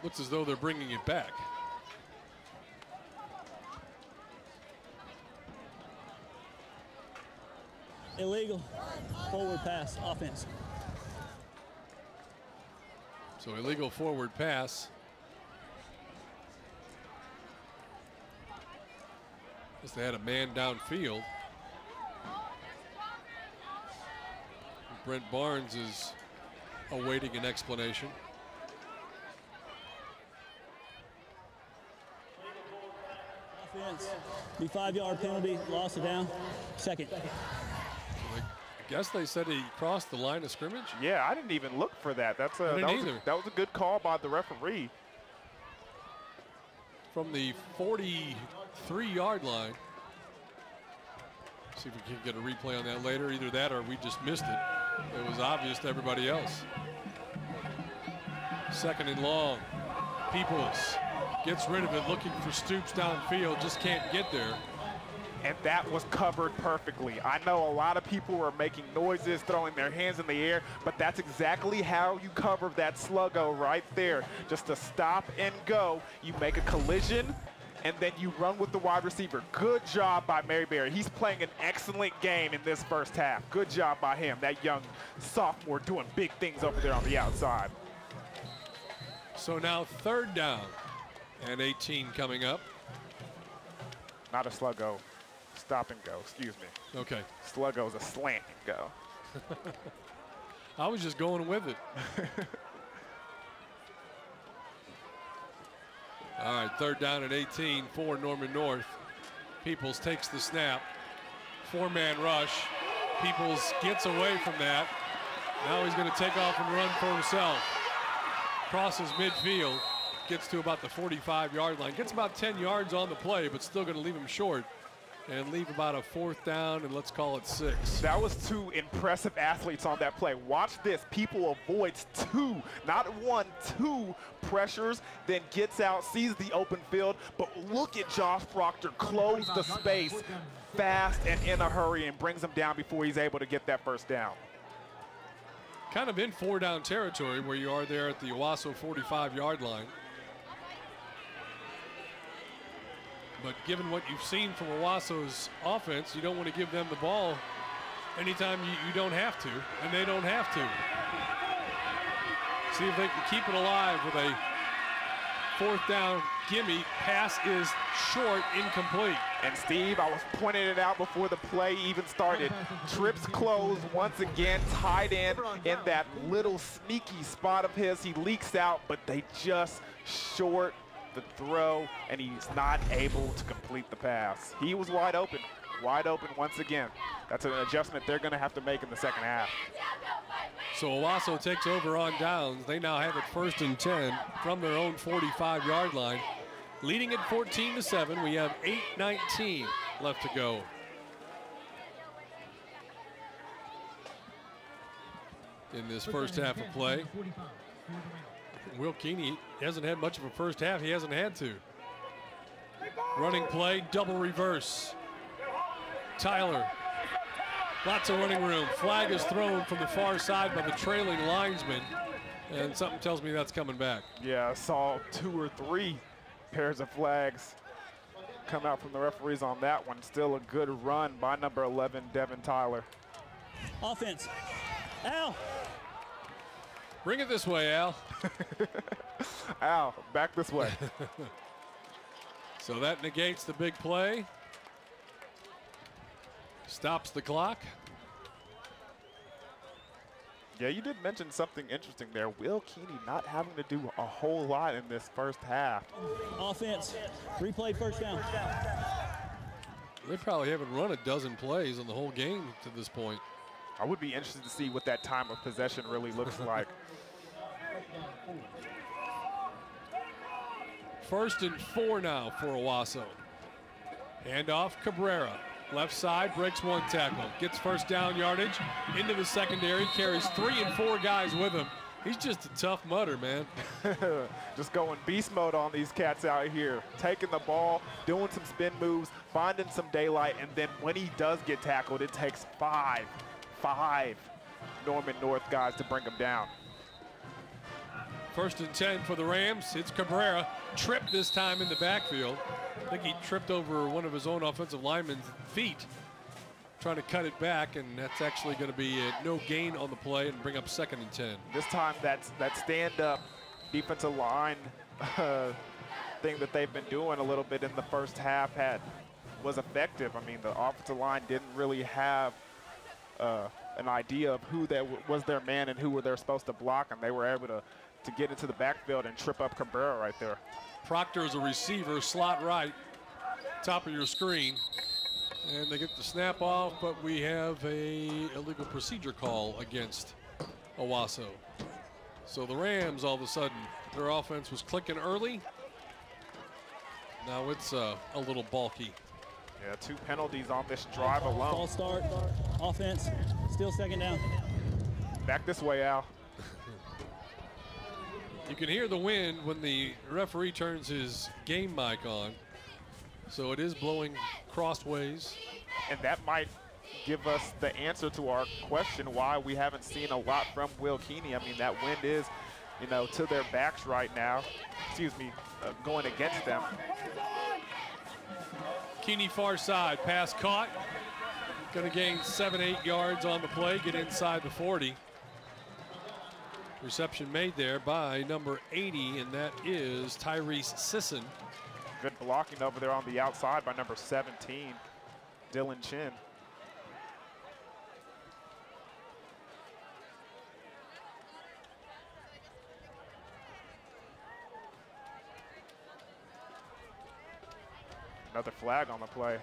looks as though they're bringing it back. Illegal. Forward pass, offense. So illegal forward pass. Guess they had a man downfield. Brent Barnes is awaiting an explanation. Offense. Be 5-yard penalty, loss of down. Second. I guess they said he crossed the line of scrimmage. Yeah, I didn't even look for that. That was a good call by the referee. From the 43-yard line. See if we can get a replay on that later. Either that or we just missed it. It was obvious to everybody else. Second and long. Peoples gets rid of it, looking for Stoops downfield, just can't get there. And that was covered perfectly. I know a lot of people were making noises, throwing their hands in the air, but that's exactly how you cover that sluggo right there. Just a stop and go. You make a collision, and then you run with the wide receiver. Good job by Mayberry. He's playing an excellent game in this first half. Good job by him, that young sophomore doing big things over there on the outside. So now third down and 18 coming up. Not a sluggo. Stop and go, excuse me. Okay. Sluggo's a slant and go. I was just going with it. All right, third down and 18 for Norman North. Peoples takes the snap. Four-man rush. Peoples gets away from that. Now he's going to take off and run for himself. Crosses midfield. Gets to about the 45-yard line. Gets about 10 yards on the play, but still going to leave him short. And leave about a fourth down, and let's call it 6. That was two impressive athletes on that play. Watch this. People avoids two, not one, two pressures, then gets out, sees the open field. But look at Josh Proctor close the space fast and in a hurry and brings him down before he's able to get that first down. Kind of in 4-down territory where you are there at the Owasso 45-yard line. But given what you've seen from Owasso's offense, you don't want to give them the ball anytime you don't have to, and they don't have to. See if they can keep it alive with a fourth down gimme. Pass is short, incomplete. And Steve, I was pointing it out before the play even started. Trips closed once again, tight end in that little sneaky spot of his. He leaks out, but they just short the throw, and he's not able to complete the pass. He was wide open once again. That's an adjustment they're going to have to make in the second half. So Owasso takes over on downs. They now have it 1st and 10 from their own 45-yard line, leading it 14-7. We have 8:19 left to go. In this first half of play. Will Keeney hasn't had much of a first half. He hasn't had to. Running play, double reverse. Tyler, lots of running room. Flag is thrown from the far side by the trailing linesman, and something tells me that's coming back. Yeah, I saw 2 or 3 pairs of flags come out from the referees on that one. Still a good run by number 11, Devin Tyler. Offense. Ow! Bring it this way, Al. Al, back this way. So that negates the big play. Stops the clock. Yeah, you did mention something interesting there. Will Keeney not having to do a whole lot in this first half. Offense, replay first down. They probably haven't run a dozen plays in the whole game to this point. I would be interested to see what that time of possession really looks like. 1st and 4 now for Owasso. Handoff, Cabrera. Left side, breaks one tackle. Gets first down yardage into the secondary. Carries 3 and 4 guys with him. He's just a tough mutter, man. Just going beast mode on these cats out here. Taking the ball, doing some spin moves, finding some daylight, and then when he does get tackled, it takes five Norman North guys to bring him down. 1st and 10 for the Rams. It's Cabrera. Tripped this time in the backfield. I think he tripped over one of his own offensive linemen's feet, trying to cut it back, and that's actually going to be no gain on the play and bring up 2nd and 10. This time that stand-up defensive line thing that they've been doing a little bit in the first half was effective. I mean, the offensive line didn't really have an idea of who was their man and who they're supposed to block, and they were able to get into the backfield and trip up Cabrera right there. Proctor is a receiver, slot right, top of your screen. And they get the snap off, but we have a illegal procedure call against Owasso. So the Rams, all of a sudden, their offense was clicking early. Now it's a little bulky. Yeah, 2 penalties on this drive alone. Ball start, offense, still 2nd down. Back this way, Al. You can hear the wind when the referee turns his game mic on. So it is blowing crossways. And that might give us the answer to our question why we haven't seen a lot from Will Keeney. I mean, that wind is, to their backs right now. Excuse me, going against them. Keeney far side, pass caught. Going to gain 7-8 yards on the play, get inside the 40. Reception made there by number 80, and that is Tyrese Sisson. Good blocking over there on the outside by number 17, Dylan Chin. Another flag on the play.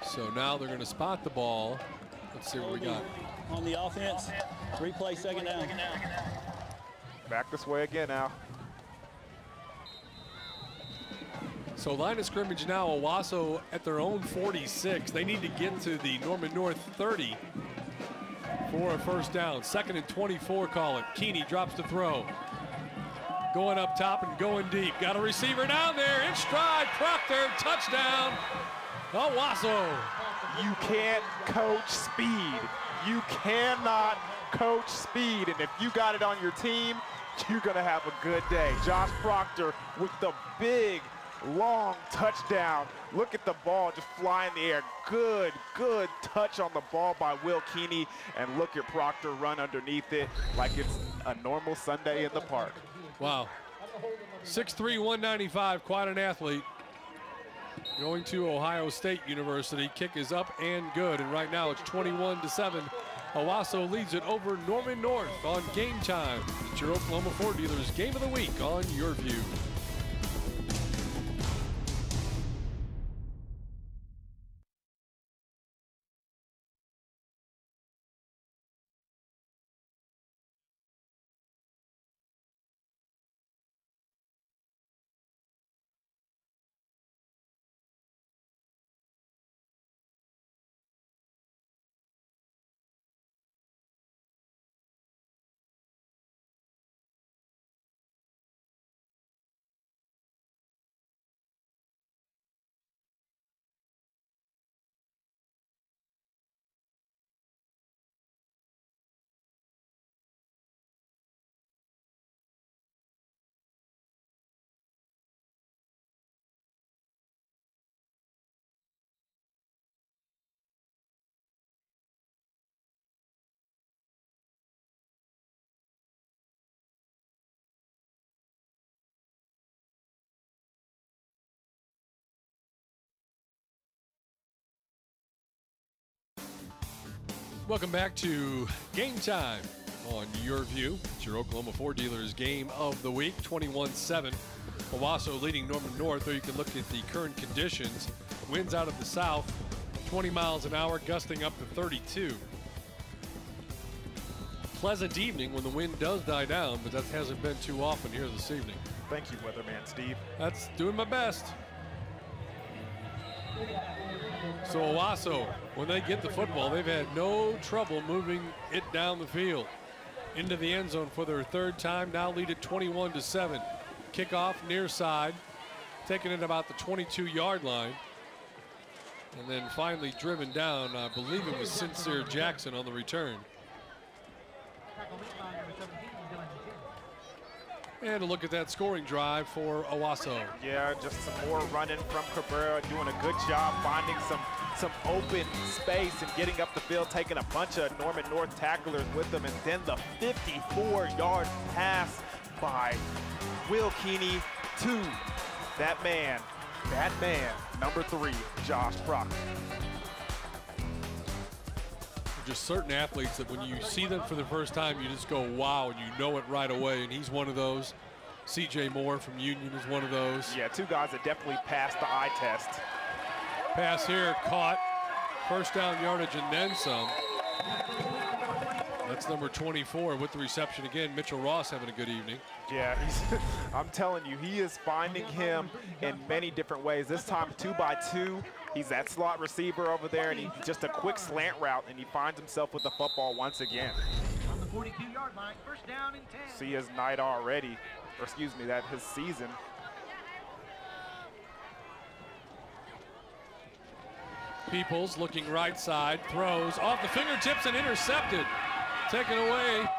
So now they're going to spot the ball. Let's see what we got. On the offense, replay 2nd down. Back this way again now. So line of scrimmage now, Owasso at their own 46. They need to get to the Norman North 30 for a first down. 2nd and 24, call it. Keeney drops the throw. Going up top and going deep. Got a receiver down there in stride. Proctor, touchdown. Owasso. You can't coach speed. You cannot coach speed. And if you got it on your team, you're going to have a good day. Josh Proctor with the big, long touchdown. Look at the ball just fly in the air. Good touch on the ball by Will Keeney. And look at Proctor run underneath it like it's a normal Sunday in the park. Wow. 6'3", 195, quite an athlete. Going to Ohio State University. Kick is up and good. And right now it's 21-7. Owasso leads it over Norman North on Game Time. It's your Oklahoma Ford Dealers Game of the Week on YurView. Welcome back to Game Time on YurView. It's your Oklahoma Ford Dealers Game of the Week, 21-7. Owasso leading Norman North, or you can look at the current conditions. Winds out of the south, 20 miles an hour, gusting up to 32. Pleasant evening when the wind does die down, but that hasn't been too often here this evening. Thank you, Weatherman Steve. That's doing my best. So Owasso, when they get the football, they've had no trouble moving it down the field into the end zone for their third time. Now lead at 21-7. Kickoff near side, taking it about the 22-yard line. And then finally driven down, I believe it was Sincere Jackson on the return. And a look at that scoring drive for Owasso. Yeah, just some more running from Cabrera, doing a good job finding some open space and getting up the field, taking a bunch of Norman North tacklers with them, and then the 54-yard pass by Will Keeney to that man, number 3, Josh Proctor. Just certain athletes that when you see them for the first time, you just go, wow, and you know it right away, and he's one of those. C.J. Moore from Union is one of those. Yeah, 2 guys that definitely passed the eye test. Pass here, caught. First down yardage and then some. That's number 24 with the reception again. Mitchell Ross having a good evening. Yeah, I'm telling you, he is finding him in many different ways. This time 2-by-2. He's that slot receiver over there, and he's just a quick slant route, and he finds himself with the football once again. On the 42-yard line, first down and 10. See his night already, or excuse me, that his season. Peoples looking right side, throws off the fingertips and intercepted. Taken away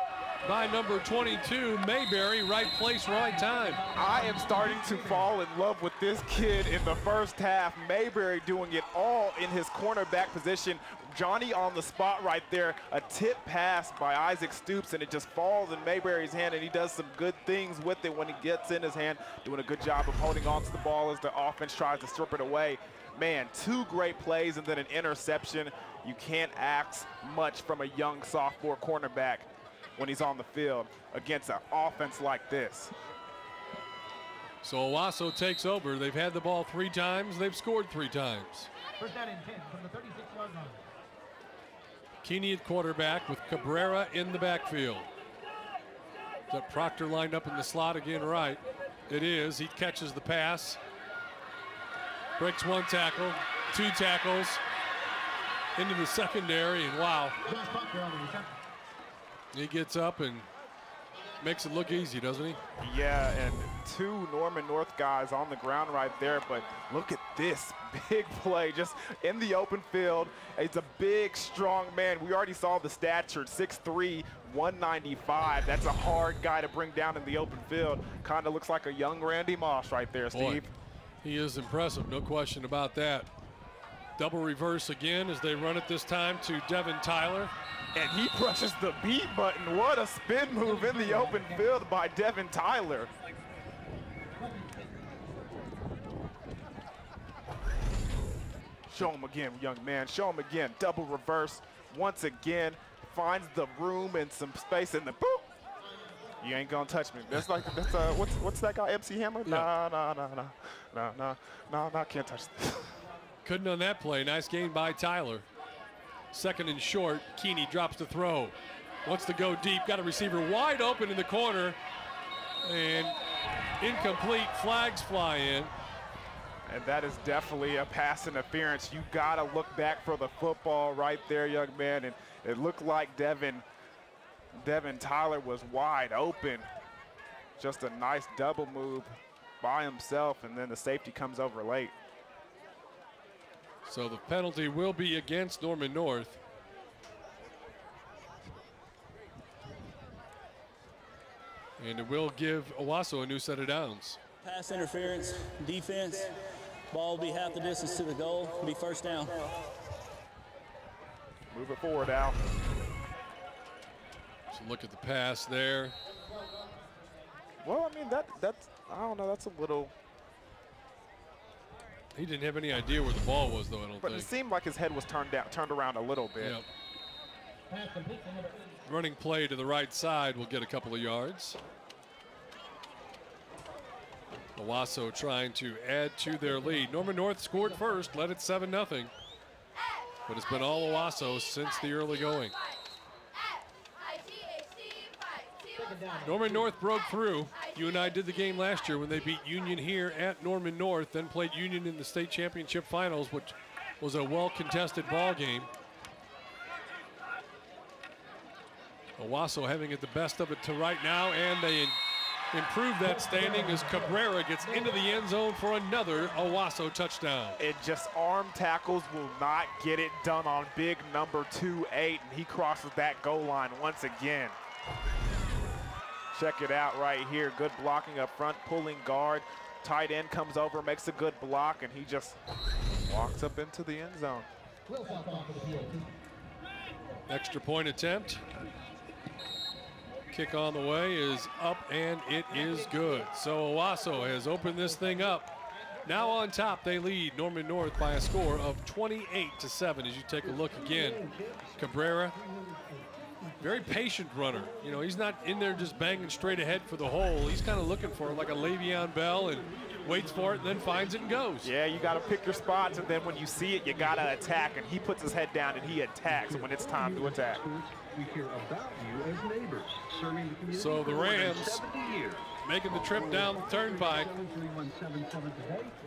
by number 22, Mayberry, right place, right time. I am starting to fall in love with this kid in the first half. Mayberry doing it all in his cornerback position. Johnny on the spot right there. A tip pass by Isaac Stoops, and it just falls in Mayberry's hand, and he does some good things with it when it gets in his hand. Doing a good job of holding on to the ball as the offense tries to strip it away. Man, 2 great plays and then an interception. You can't ask much from a young sophomore cornerback when he's on the field against an offense like this. So Owasso takes over. They've had the ball 3 times. They've scored 3 times. First down and 10 from the 36-yard line. Keeney at quarterback with Cabrera in the backfield. Is that Proctor lined up in the slot again? Right. It is. He catches the pass. Breaks 1 tackle, 2 tackles into the secondary, and wow. He gets up and makes it look easy, doesn't he? Yeah, and 2 Norman North guys on the ground right there, but look at this big play just in the open field. It's a big, strong man. We already saw the stature, 6'3", 195. That's a hard guy to bring down in the open field. Kind of looks like a young Randy Moss right there, Steve. Boy, he is impressive, no question about that. Double reverse again as they run it this time to Devin Tyler. And he presses the B button. What a spin move in the open field by Devin Tyler. Show him again, young man. Show him again. Double reverse once again. Finds the room and some space in the boop. You ain't gonna touch me. That's like, that's what's that guy, MC Hammer? Yeah. No, can't touch this. Couldn't on that play. Nice gain by Tyler. Second and short. Keeney drops the throw. Wants to go deep. Got a receiver wide open in the corner. And incomplete. Flags fly in. And that is definitely a pass interference. You gotta look back for the football right there, young man. And it looked like Devin Tyler was wide open. Just a nice double move by himself, and then the safety comes over late. So the penalty will be against Norman North. And it will give Owasso a new set of downs. Pass interference, defense. Ball will be half the distance to the goal. It'll be first down. Move it forward, Al. So look at the pass there. Well, I mean, that's I don't know, that's a little. He didn't have any idea where the ball was, though, I don't think. But it seemed like his head was turned around a little bit. Yep. Running play to the right side will get a couple of yards. Owasso trying to add to their lead. Norman North scored first, led it 7-0. But it's been all Owasso since the early going. Norman North broke through. You and I did the game last year when they beat Union here at Norman North, then played Union in the state championship finals, which was a well-contested ball game. Owasso having it the best of it to right now, and they improve that standing as Cabrera gets into the end zone for another Owasso touchdown. It just arm tackles will not get it done on big number 2-8, and he crosses that goal line once again. Check it out right here. Good blocking up front, pulling guard. Tight end comes over, makes a good block, and he just walks up into the end zone. Extra point attempt. Kick on the way is up, and it is good. So Owasso has opened this thing up. Now on top, they lead Norman North by a score of 28-7. As you take a look again, Cabrera, very patient runner. You know, he's not in there just banging straight ahead for the hole. He's kind of looking for like a Le'Veon Bell and waits for it and then finds it and goes. Yeah, you got to pick your spots, and then when you see it, you got to attack. And he puts his head down and he attacks when it's time to attack. We care about you as neighbors, serving the community. So the Rams making the trip down the turnpike,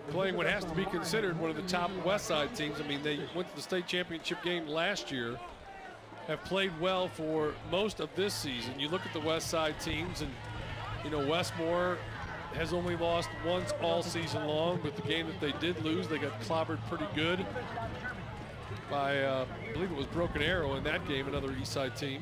playing what has to be considered one of the top West Side teams. I mean, they went to the state championship game last year, have played well for most of this season. You look at the West Side teams, and you know, Westmore has only lost once all season long, but the game that they did lose, they got clobbered pretty good by, I believe it was Broken Arrow in that game, another East Side team.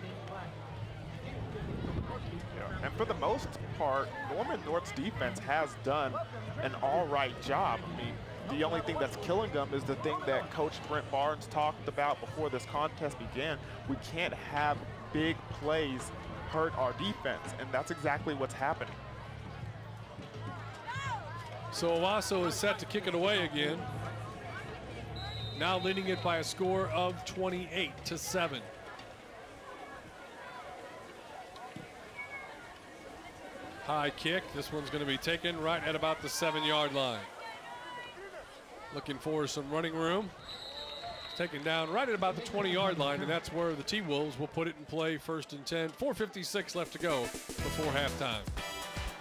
Yeah. And for the most part, Norman North's defense has done an all right job. I mean, the only thing that's killing them is the thing that Coach Brent Barnes talked about before this contest began. We can't have big plays hurt our defense, and that's exactly what's happening. So Owasso is set to kick it away again. Now leading it by a score of 28-7. High kick. This one's going to be taken right at about the 7-yard line. Looking for some running room. Taken down right at about the 20-yard line, and that's where the T-Wolves will put it in play. 1st and 10. 4:56 left to go before halftime.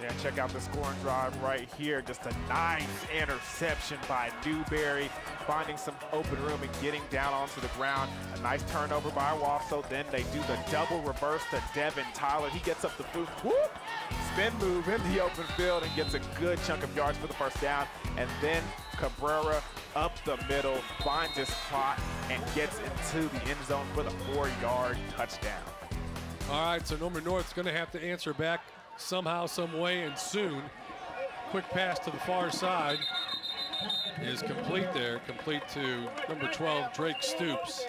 Yeah, check out the scoring drive right here. Just a nice interception by Newberry, finding some open room and getting down onto the ground. A nice turnover by Owasso. Then they do the double reverse to Devin Tyler. He gets up the boot, whoop, spin move in the open field and gets a good chunk of yards for the first down. And then Cabrera up the middle, finds his spot, and gets into the end zone for the 4-yard touchdown. All right, so Norman North's going to have to answer back somehow, some way, and soon. Quick pass to the far side is complete there, complete to number 12, Drake Stoops.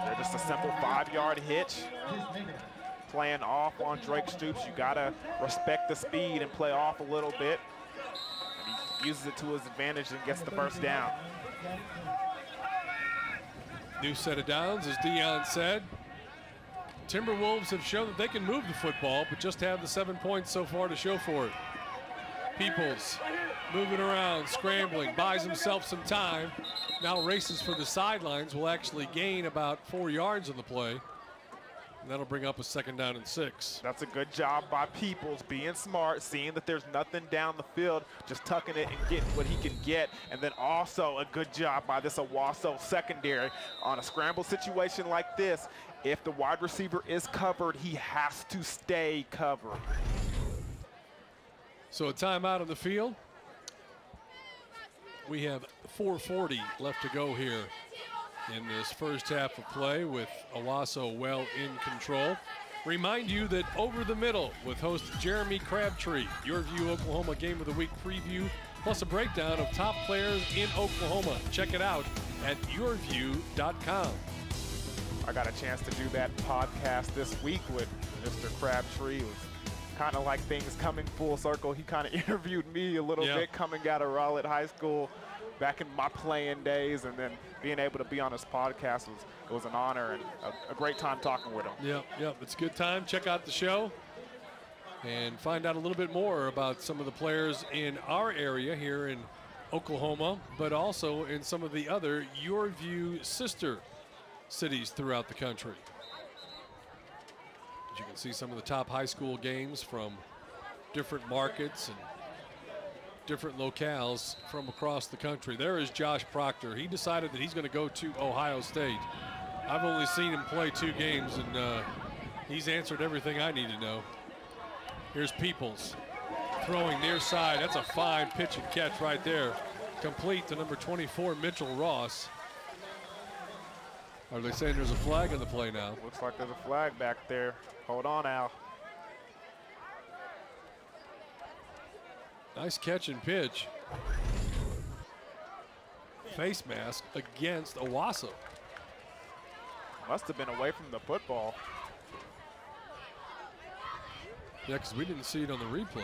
They're just a simple 5-yard hitch. Playing off on Drake Stoops, you gotta respect the speed and play off a little bit. And he uses it to his advantage and gets the first down. New set of downs, as Dion said. Timberwolves have shown that they can move the football, but just have the 7 points so far to show for it. Peoples moving around, scrambling, buys himself some time. Now races for the sidelines, will actually gain about 4 yards on the play. And that'll bring up a 2nd down and 6. That's a good job by Peoples, being smart, seeing that there's nothing down the field, just tucking it and getting what he can get. And then also a good job by this Owasso secondary on a scramble situation like this. If the wide receiver is covered, he has to stay covered. So a timeout on the field. We have 4:40 left to go here in this first half of play with Owasso well in control. Remind you that Over the Middle with host Jeremy Crabtree, YurView Oklahoma Game of the Week preview, plus a breakdown of top players in Oklahoma. Check it out at YurView.com. I got a chance to do that podcast this week with Mr. Crabtree. It was kind of like things coming full circle. He kind of interviewed me a little bit coming out of Rowlett High School. back in my playing days, and then being able to be on this podcast was an honor and a great time talking with him. Yep, it's a good time. Check out the show and find out a little bit more about some of the players in our area here in Oklahoma, but also in some of the other YurView sister cities throughout the country. As you can see some of the top high school games from different markets and different locales from across the country. There is Josh Proctor. He decided that he's going to go to Ohio State. I've only seen him play 2 games, and he's answered everything I need to know. Here's Peoples throwing near side. That's a fine pitch and catch right there. Complete to number 24, Mitchell Ross. Are they saying there's a flag in the play now? Looks like there's a flag back there. Hold on, Al. Nice catch and pitch. Face mask against Owasso. Must have been away from the football. Yeah, because we didn't see it on the replay.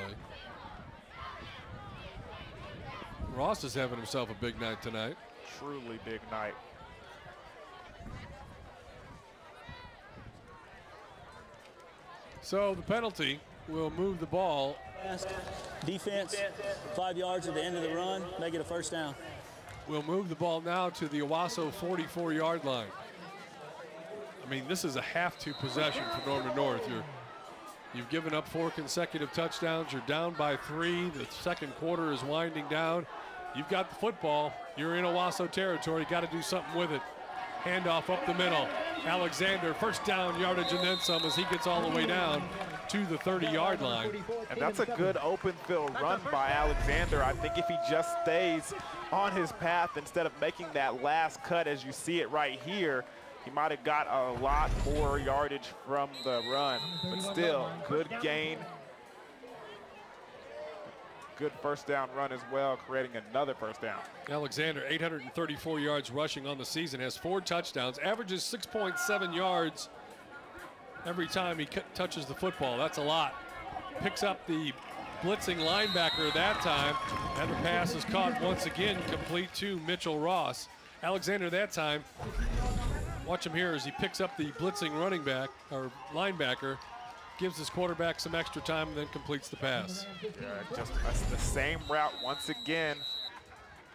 Ross is having himself a big night tonight. Truly big night. So the penalty will move the ball. Defense, 5 yards at the end of the run, make it a first down. We'll move the ball now to the Owasso 44-yard line. I mean, this is a have-to possession for Norman North. You've given up 4 consecutive touchdowns. You're down by 3. The second quarter is winding down. You've got the football. You're in Owasso territory. Got to do something with it. Handoff up the middle. Alexander, first down yardage and then some as he gets all the way down to the 30-yard line. And that's a good open field run by Alexander. I think if he just stays on his path instead of making that last cut as you see it right here, he might have got a lot more yardage from the run. But still, good gain. Good first down run as well, creating another first down. Alexander, 834 yards rushing on the season, has 4 touchdowns, averages 6.7 yards every time he touches the football. That's a lot. Picks up the blitzing linebacker that time, and the pass is caught once again, complete to Mitchell Ross. Alexander that time, watch him here as he picks up the blitzing running back or linebacker, gives his quarterback some extra time and then completes the pass. Yeah, just the same route once again.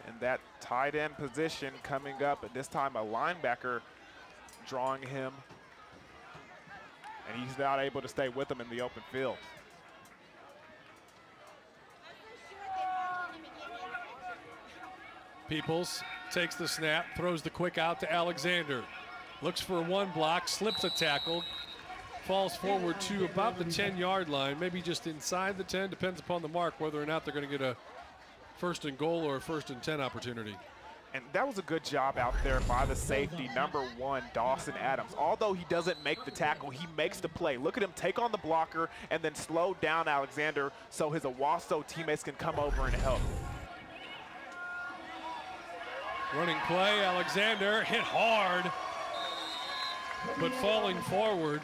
And that tight end position coming up, at this time a linebacker drawing him. And he's not able to stay with him in the open field. Peoples takes the snap, throws the quick out to Alexander. Looks for one block, slips a tackle, falls forward to about the 10-yard line, maybe just inside the 10, depends upon the mark whether or not they're going to get a first and goal or a first and 10 opportunity. And that was a good job out there by the safety, number 1, Dawson Adams. Although he doesn't make the tackle, he makes the play. Look at him take on the blocker and then slow down Alexander so his Owasso teammates can come over and help. Running play, Alexander hit hard, but falling forward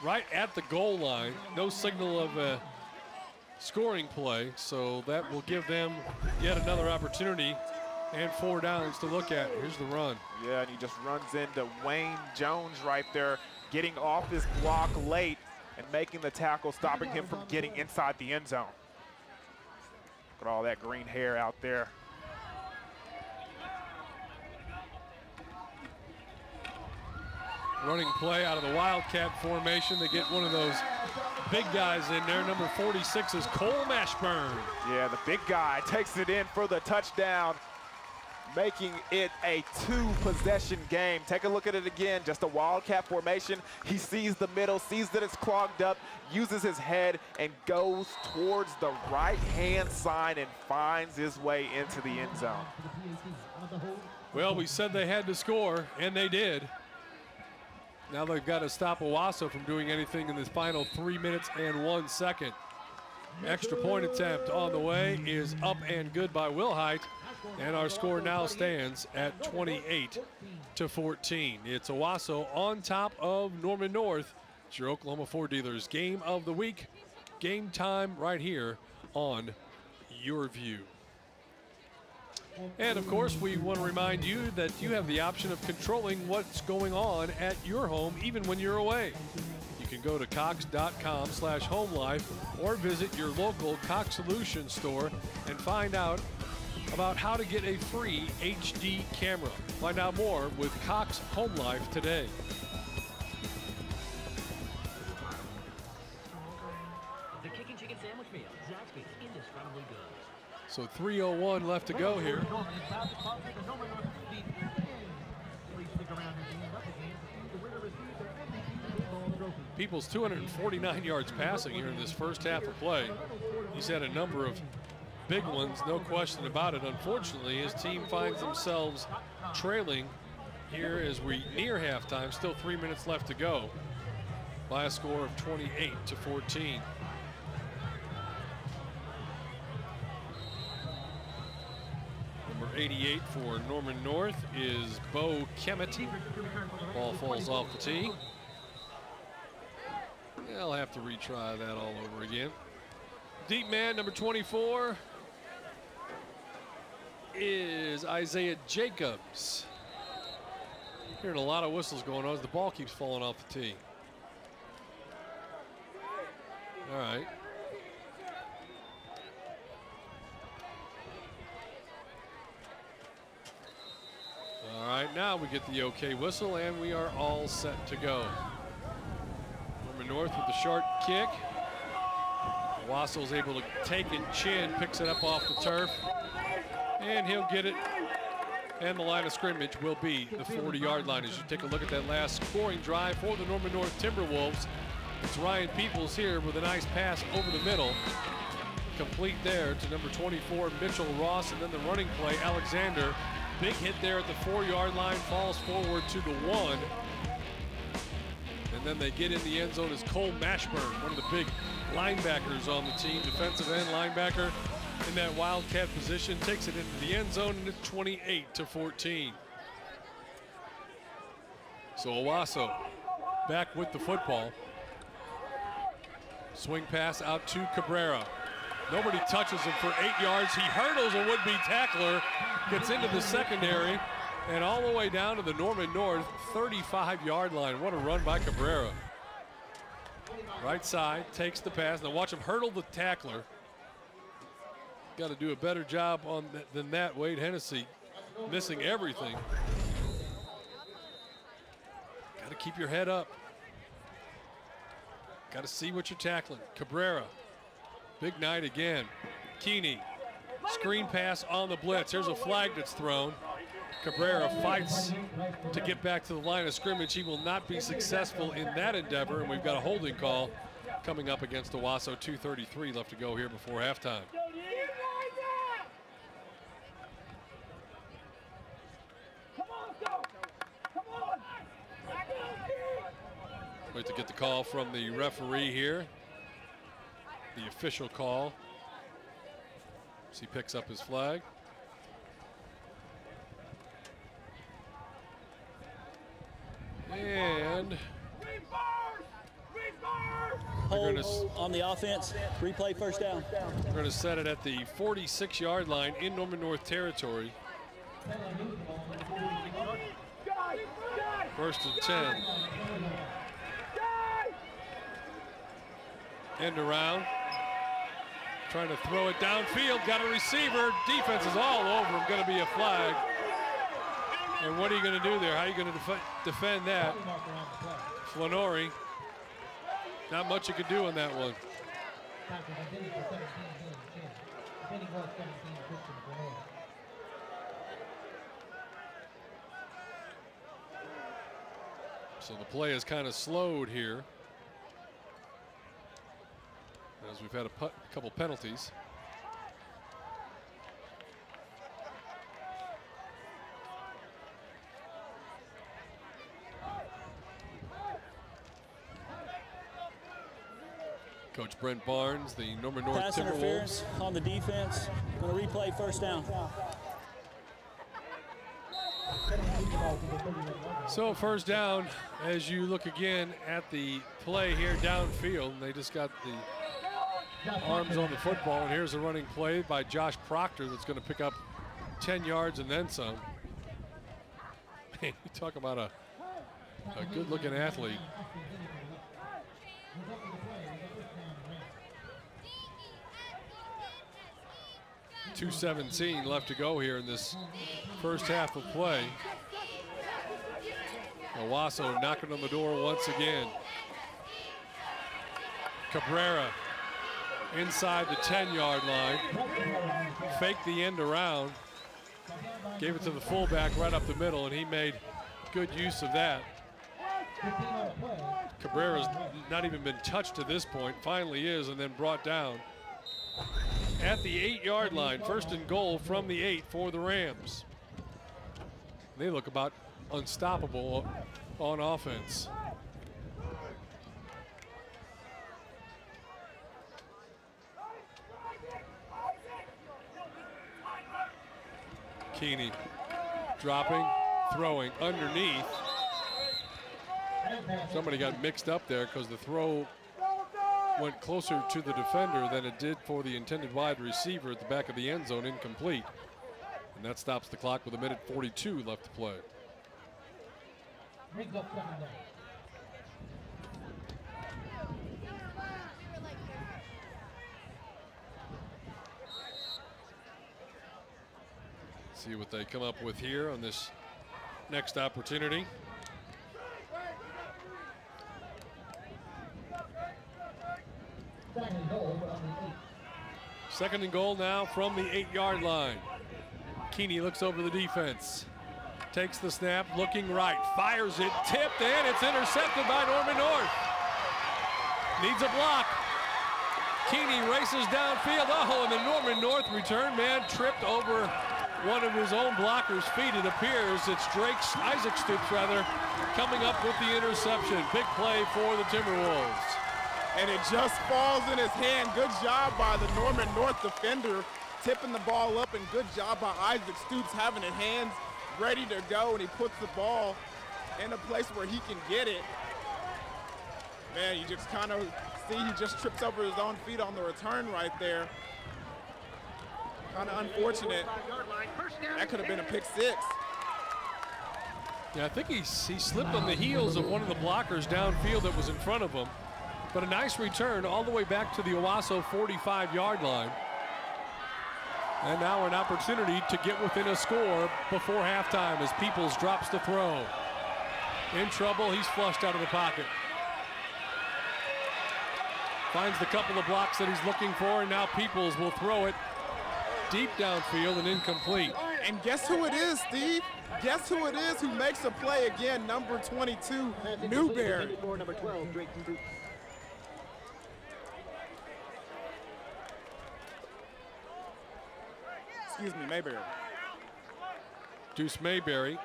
right at the goal line. No signal of a scoring play, so that will give them yet another opportunity and 4 downs to look at. Here's the run. Yeah, and he just runs into Wayne Jones right there, getting off his block late and making the tackle, stopping him from getting inside the end zone. Look at all that green hair out there. Running play out of the Wildcat formation. They get one of those big guys in there. Number 46 is Cole Mashburn. Yeah, the big guy takes it in for the touchdown, making it a 2-possession game. Take a look at it again, just a Wildcat formation. He sees the middle, sees that it's clogged up, uses his head, and goes towards the right-hand side and finds his way into the end zone. Well, we said they had to score, and they did. Now they've got to stop Owasso from doing anything in this final 3 minutes and 1 second. Extra point attempt on the way is up and good by Wilhite, and our score now stands at 28-14. It's Owasso on top of Norman North. It's your Oklahoma Ford Dealers Game of the Week. Game time right here on YurView. And of course, we want to remind you that you have the option of controlling what's going on at your home, even when you're away. You can go to cox.com/homelife or visit your local Cox Solutions store and find out about how to get a free HD camera. Find out more with Cox Home Life today. The Kicking Chicken Sandwich Meal, Zaxby's, indescribably good. So 3:01 left to go here. Peoples 249 yards passing here in this first half of play. He's had a number of big ones, no question about it. Unfortunately, his team finds themselves trailing here as we near halftime. Still 3 minutes left to go by a score of 28-14. Number 88 for Norman North is Bo Kemet. Ball falls off the tee. I'll have to retry that all over again. Deep man, number 24, is Isaiah Jacobs. Hearing a lot of whistles going on as the ball keeps falling off the tee. All right. All right, now we get the okay whistle, and we are all set to go. Norman North with the short kick. Owasso's able to take it, chin, picks it up off the turf, and he'll get it. And the line of scrimmage will be the 40-yard line. As you take a look at that last scoring drive for the Norman North Timberwolves, it's Ryan Peoples here with a nice pass over the middle. Complete there to number 24, Mitchell Ross, and then the running play, Alexander. Big hit there at the 4-yard line, falls forward to the 1. And then they get in the end zone as Cole Mashburn, one of the big linebackers on the team, defensive end linebacker in that wildcat position, takes it into the end zone, and it's 28-14. So Owasso back with the football. Swing pass out to Cabrera. Nobody touches him for 8 yards. He hurdles a would-be tackler, gets into the secondary, and all the way down to the Norman North 35-yard line. What a run by Cabrera. Right side, takes the pass. Now watch him hurdle the tackler. Got to do a better job on than that. Wade Hennessy missing everything. Got to keep your head up. Got to see what you're tackling. Cabrera, big night again. Keeney, screen pass on the blitz. Here's a flag that's thrown. Cabrera fights to get back to the line of scrimmage. He will not be successful in that endeavor, and we've got a holding call coming up against Owasso. 2:33 left to go here before halftime. Wait to get the call from the referee here. The official call. As he picks up his flag. And hold on the offense. Replay first down. We're going to set it at the 46-yard line in Norman North territory. First and 10. End around. Trying to throw it downfield. Got a receiver. Defense is all over him. Going to be a flag. And what are you going to do there? How are you going to defend that? Flanori. Not much you could do on that one. So the play is kind of slowed here, as we've had a couple penalties. Coach Brent Barnes, the Norman North Pass Timberwolves. interference on the defense. Going to replay first down. So first down, as you look again at the play here downfield, they just got the arms on the football, and here's a running play by Josh Proctor that's going to pick up 10 yards and then some. Man, you talk about a good-looking athlete. .217 left to go here in this first half of play. Owasso knocking on the door once again. Cabrera inside the 10-yard line. Faked the end around. Gave it to the fullback right up the middle, and he made good use of that. Cabrera's not even been touched to this point. Finally is, and then brought down at the 8-yard line. First and goal from the 8 for the Rams. They look about unstoppable on offense. Keeney dropping, throwing underneath. Somebody got mixed up there because the throw went closer to the defender than it did for the intended wide receiver at the back of the end zone, incomplete. And that stops the clock with 1:42 left to play. See what they come up with here on this next opportunity. Second and goal now from the 8-yard line. Keeney looks over the defense. Takes the snap, looking right, fires it, tipped, and it's intercepted by Norman North. Needs a block. Keeney races downfield. Oh, and the Norman North return man tripped over one of his own blockers' feet. It appears it's Isaac Stoops coming up with the interception. Big play for the Timberwolves. And it just falls in his hand. Good job by the Norman North defender, tipping the ball up, and good job by Isaac Stoops having his hands ready to go, and he puts the ball in a place where he can get it. Man, you just kind of see he just trips over his own feet on the return right there. Kind of unfortunate. That could have been a pick six. Yeah, I think he slipped on the heels of one of the blockers downfield that was in front of him. But a nice return all the way back to the Owasso 45-yard line. And now an opportunity to get within a score before halftime as Peoples drops the throw. In trouble, he's flushed out of the pocket. Finds the couple of blocks that he's looking for, and now Peoples will throw it deep downfield and incomplete. And guess who it is, Steve? Guess who it is who makes a play again? Number 22, Newberry. Excuse me, Mayberry. Deuce Mayberry,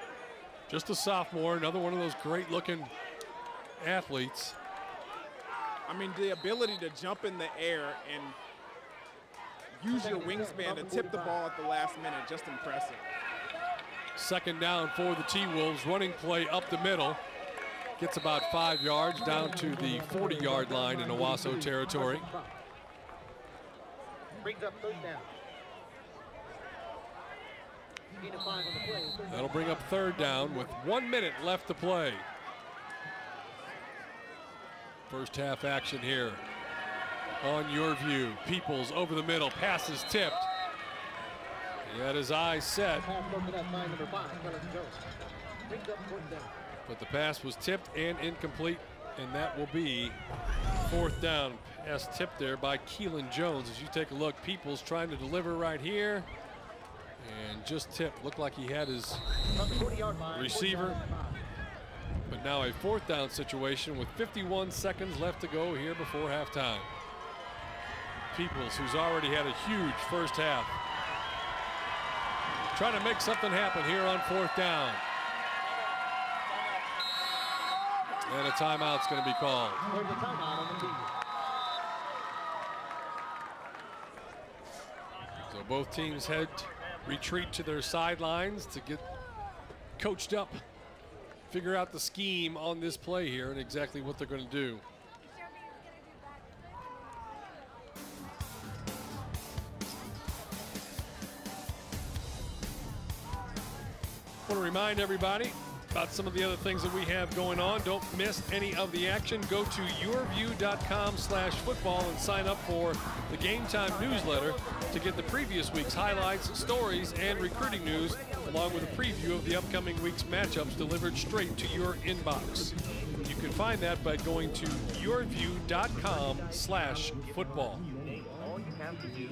just a sophomore, another one of those great-looking athletes. I mean, the ability to jump in the air and use your wingspan to tip the ball at the last minute, just impressive. Second down for the T-Wolves, running play up the middle. Gets about 5 yards down to the 40-yard line in Owasso territory. Brings up third down. That'll bring up third down with 1 minute left to play. First half action here on YurView. Peoples over the middle, pass is tipped. He had his eyes set. But the pass was tipped and incomplete, and that will be fourth down. Pass tipped there by Keelan Jones. As you take a look, Peoples trying to deliver right here. And just tipped. Looked like he had his receiver. But now a fourth down situation with 51 seconds left to go here before halftime. Peoples, who's already had a huge first half, trying to make something happen here on fourth down. And a timeout's going to be called. So both teams retreat to their sidelines to get coached up, figure out the scheme on this play here and exactly what they're going to do. Want to remind everybody about some of the other things that we have going on. Don't miss any of the action. Go to yourview.com/football and sign up for the Game Time newsletter to get the previous week's highlights, stories, and recruiting news, along with a preview of the upcoming week's matchups delivered straight to your inbox. You can find that by going to yourview.com/football. All you have to do is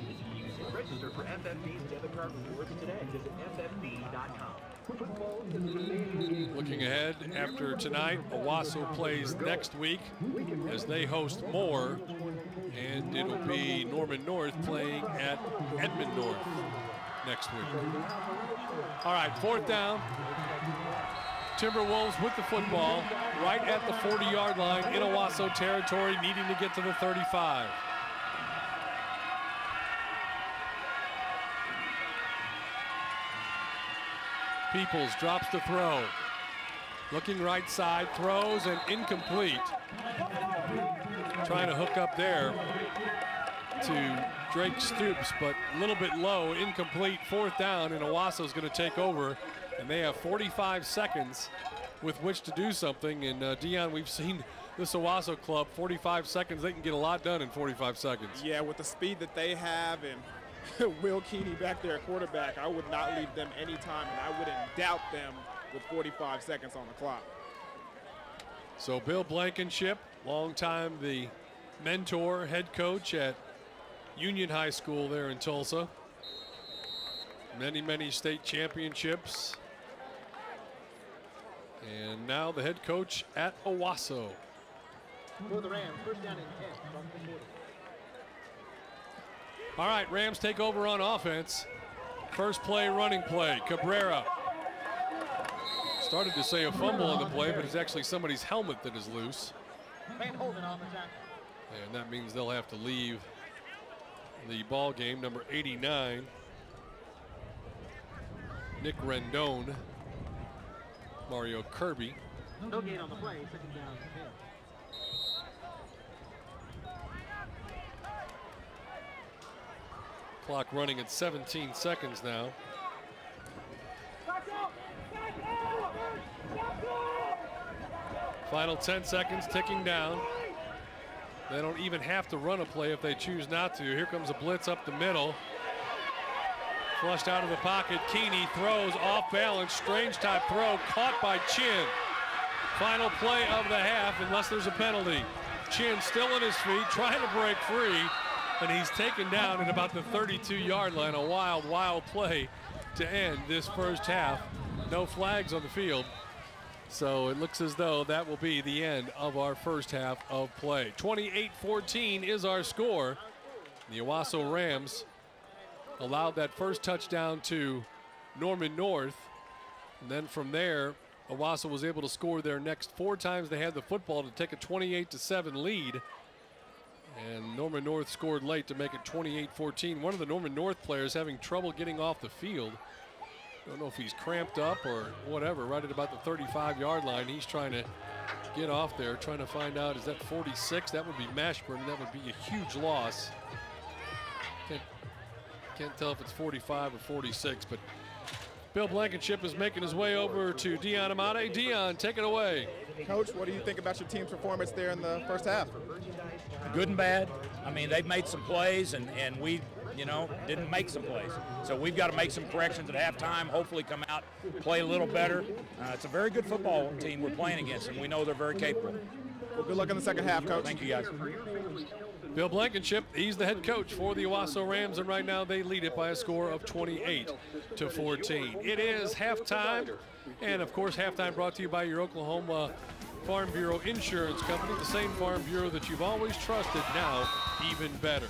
register for FFB's debit card rewards today. Visit ffb.com. Looking ahead after tonight, Owasso plays next week as they host Moore, and it'll be Norman North playing at Edmond North next week. All right, 4th down. Timberwolves with the football right at the 40-yard line in Owasso territory, needing to get to the 35. Peoples drops the throw. Looking right side, throws and incomplete. Trying to hook up there to Drake Stoops, but a little bit low, incomplete. 4th down, and Owasso's going to take over, and they have 45 seconds with which to do something. And Dion, we've seen this Owasso club, 45 seconds, they can get a lot done in 45 seconds. Yeah, with the speed that they have and Will Keeney back there at quarterback, I would not leave them any time, and I wouldn't doubt them with 45 seconds on the clock. So Bill Blankenship, long time the mentor, head coach at Union High School there in Tulsa. Many state championships. And now the head coach at Owasso. For the Rams, 1st down and 10 from the 40. All right, Rams take over on offense. First play, running play, Cabrera. Started to say a fumble on the play, but it's actually somebody's helmet that is loose. Van Holden on the tackle. And that means they'll have to leave the ball game. Number 89, Nick Rendon, Mario Kirby. No gain on the play, 2nd down and 10. Clock running at 17 seconds now. Final 10 seconds ticking down. They don't even have to run a play if they choose not to. Here comes a blitz up the middle. Flushed out of the pocket. Keeney throws off balance. Strange type throw caught by Chin. Final play of the half unless there's a penalty. Chin still on his feet trying to break free. And he's taken down at about the 32-yard line. A wild play to end this first half. No flags on the field. So it looks as though that will be the end of our first half of play. 28-14 is our score. The Owasso Rams allowed that first touchdown to Norman North. And then from there, Owasso was able to score their next 4 times they had the football to take a 28-7 lead. And Norman North scored late to make it 28-14. One of the Norman North players having trouble getting off the field. Don't know if he's cramped up or whatever. Right at about the 35-yard line, he's trying to get off there, trying to find out, is that 46? That would be Mashburn, and that would be a huge loss. Can't tell if it's 45 or 46, but Bill Blankenship is making his way over to Dion Amade. Dion, take it away. Coach, what do you think about your team's performance there in the first half? Good and bad. I mean, they've made some plays, and we, didn't make some plays. So we've got to make some corrections at halftime, hopefully come out, play a little better. It's a very good football team we're playing against, and we know they're very capable. Well, good luck in the second half, Coach. Thank you, guys. Bill Blankenship, he's the head coach for the Owasso Rams, and right now they lead it by a score of 28-14. It is halftime, and of course halftime brought to you by your Oklahoma Farm Bureau Insurance Company, the same Farm Bureau that you've always trusted, now even better.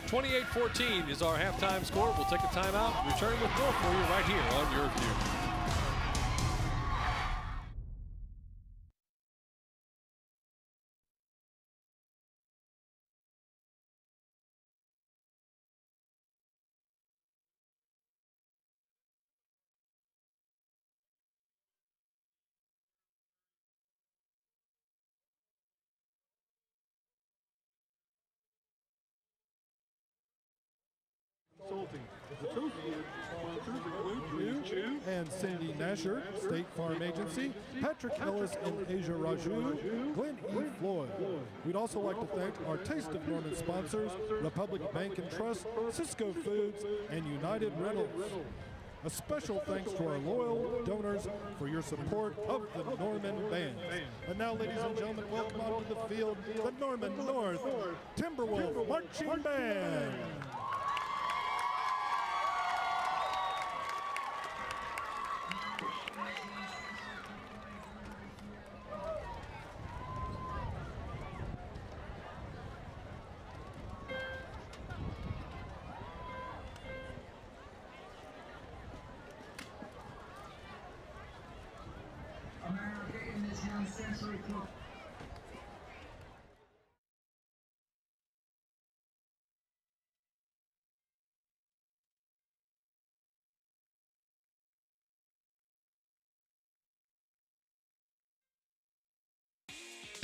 28-14 is our halftime score. We'll take a timeout, return with more for you right here on YurView. and Cindy Nasher, State Farm Agency, Patrick Ellis and Asia Raju, Glenn E. Floyd. We'd also like to thank our Taste of Norman sponsors, Republic Bank and Trust, Cisco Foods, and United Rentals. A special thanks to our loyal donors for your support of the Norman Band. And now, ladies and gentlemen, welcome onto the field, the Norman North Timberwolf Marching Band.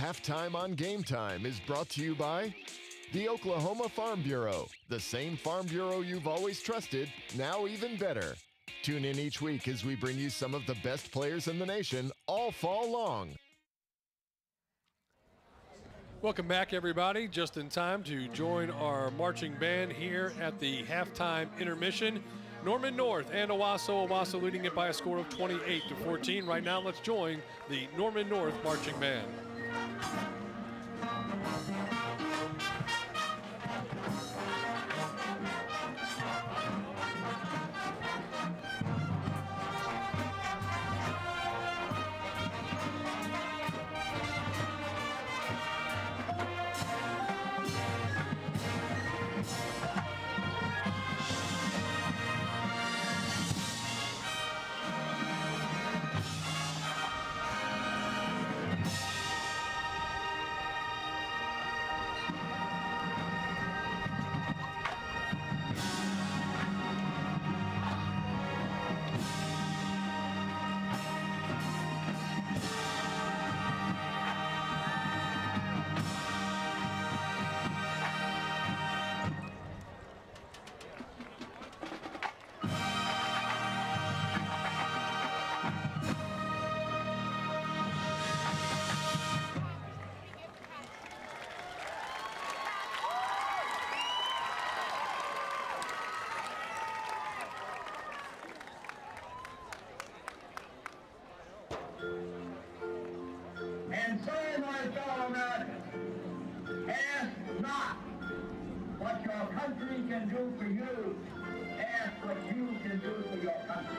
Halftime on Game Time is brought to you by the Oklahoma Farm Bureau, the same Farm Bureau you've always trusted, now even better. Tune in each week as we bring you some of the best players in the nation all fall long. Welcome back, everybody. Just in time to join our marching band here at the halftime intermission. Norman North and Owasso leading it by a score of 28-14. Right now, let's join the Norman North marching band. And so, my fellow Americans, ask not what your country can do for you, ask what you can do for your country.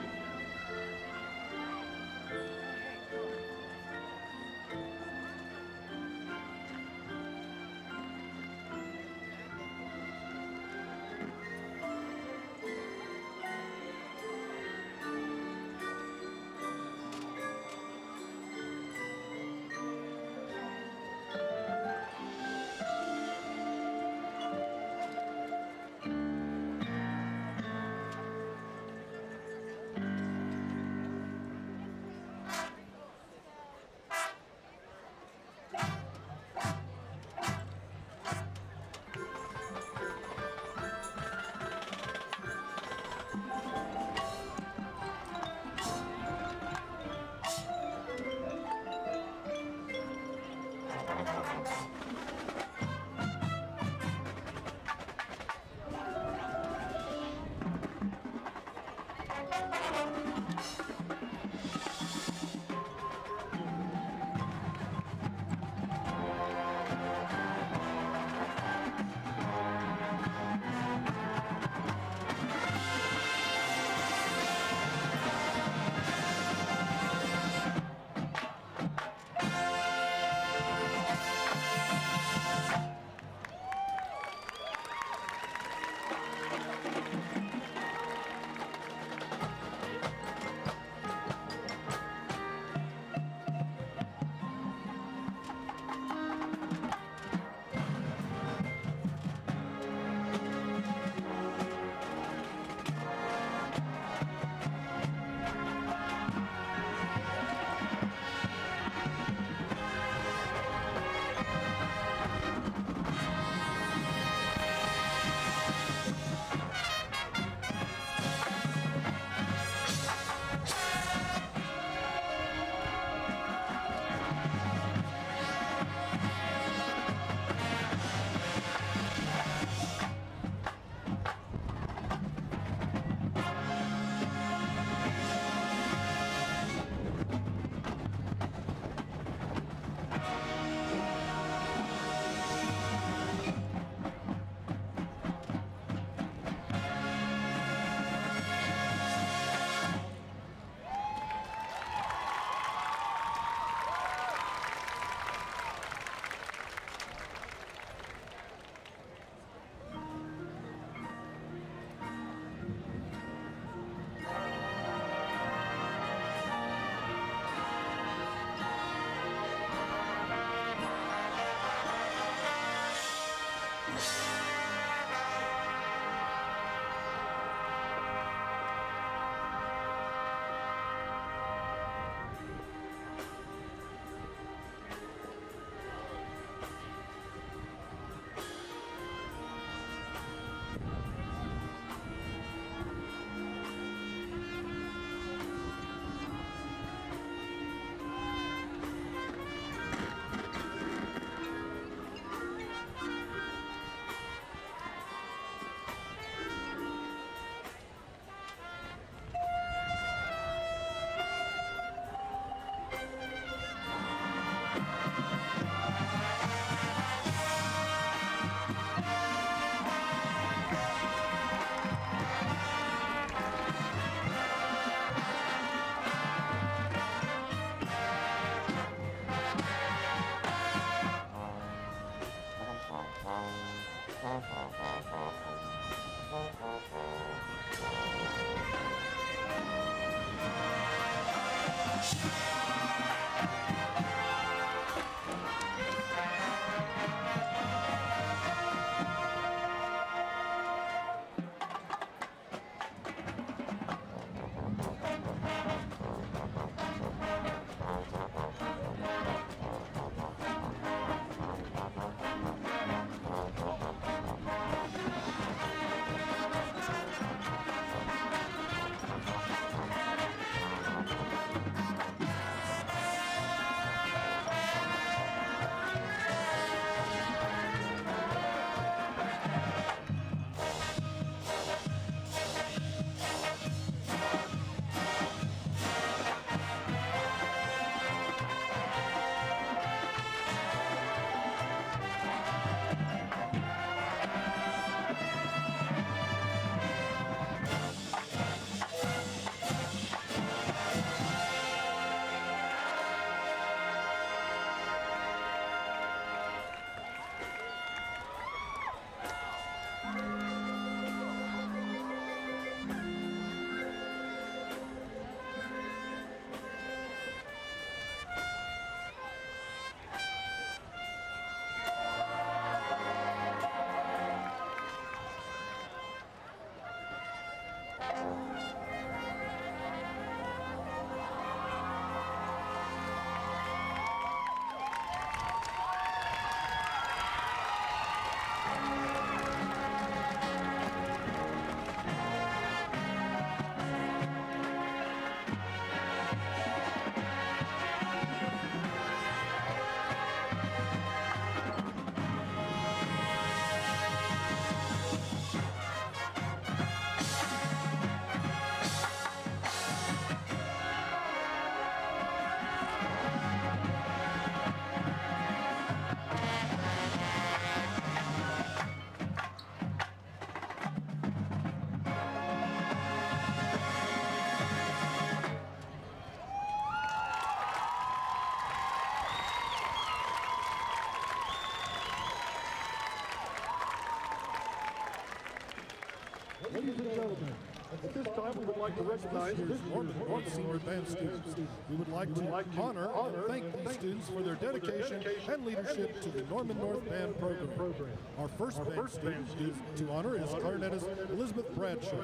Ladies and gentlemen, at this time we would like to recognize this Norman North senior band students. We would like to honor and thank these students for their dedication and leadership to the Norman North Band program. Our first band student to honor is clarinetist Elizabeth Bradshaw.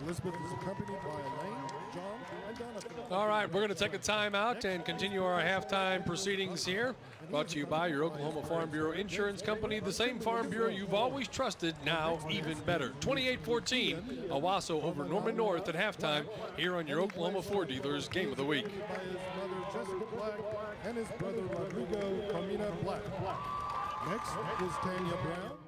Elizabeth is accompanied by Elaine, John, and Jonathan. All right, we're going to take a timeout and continue our halftime proceedings here. Brought to you by your Oklahoma Farm Bureau Insurance Company, the same Farm Bureau you've always trusted, now even better. 28-14, Owasso over Norman North at halftime here on your Oklahoma Ford Dealers Game of the Week. By his mother Jessica Black and his brother Rodrigo Carmina Black. Next is Tanya Brown.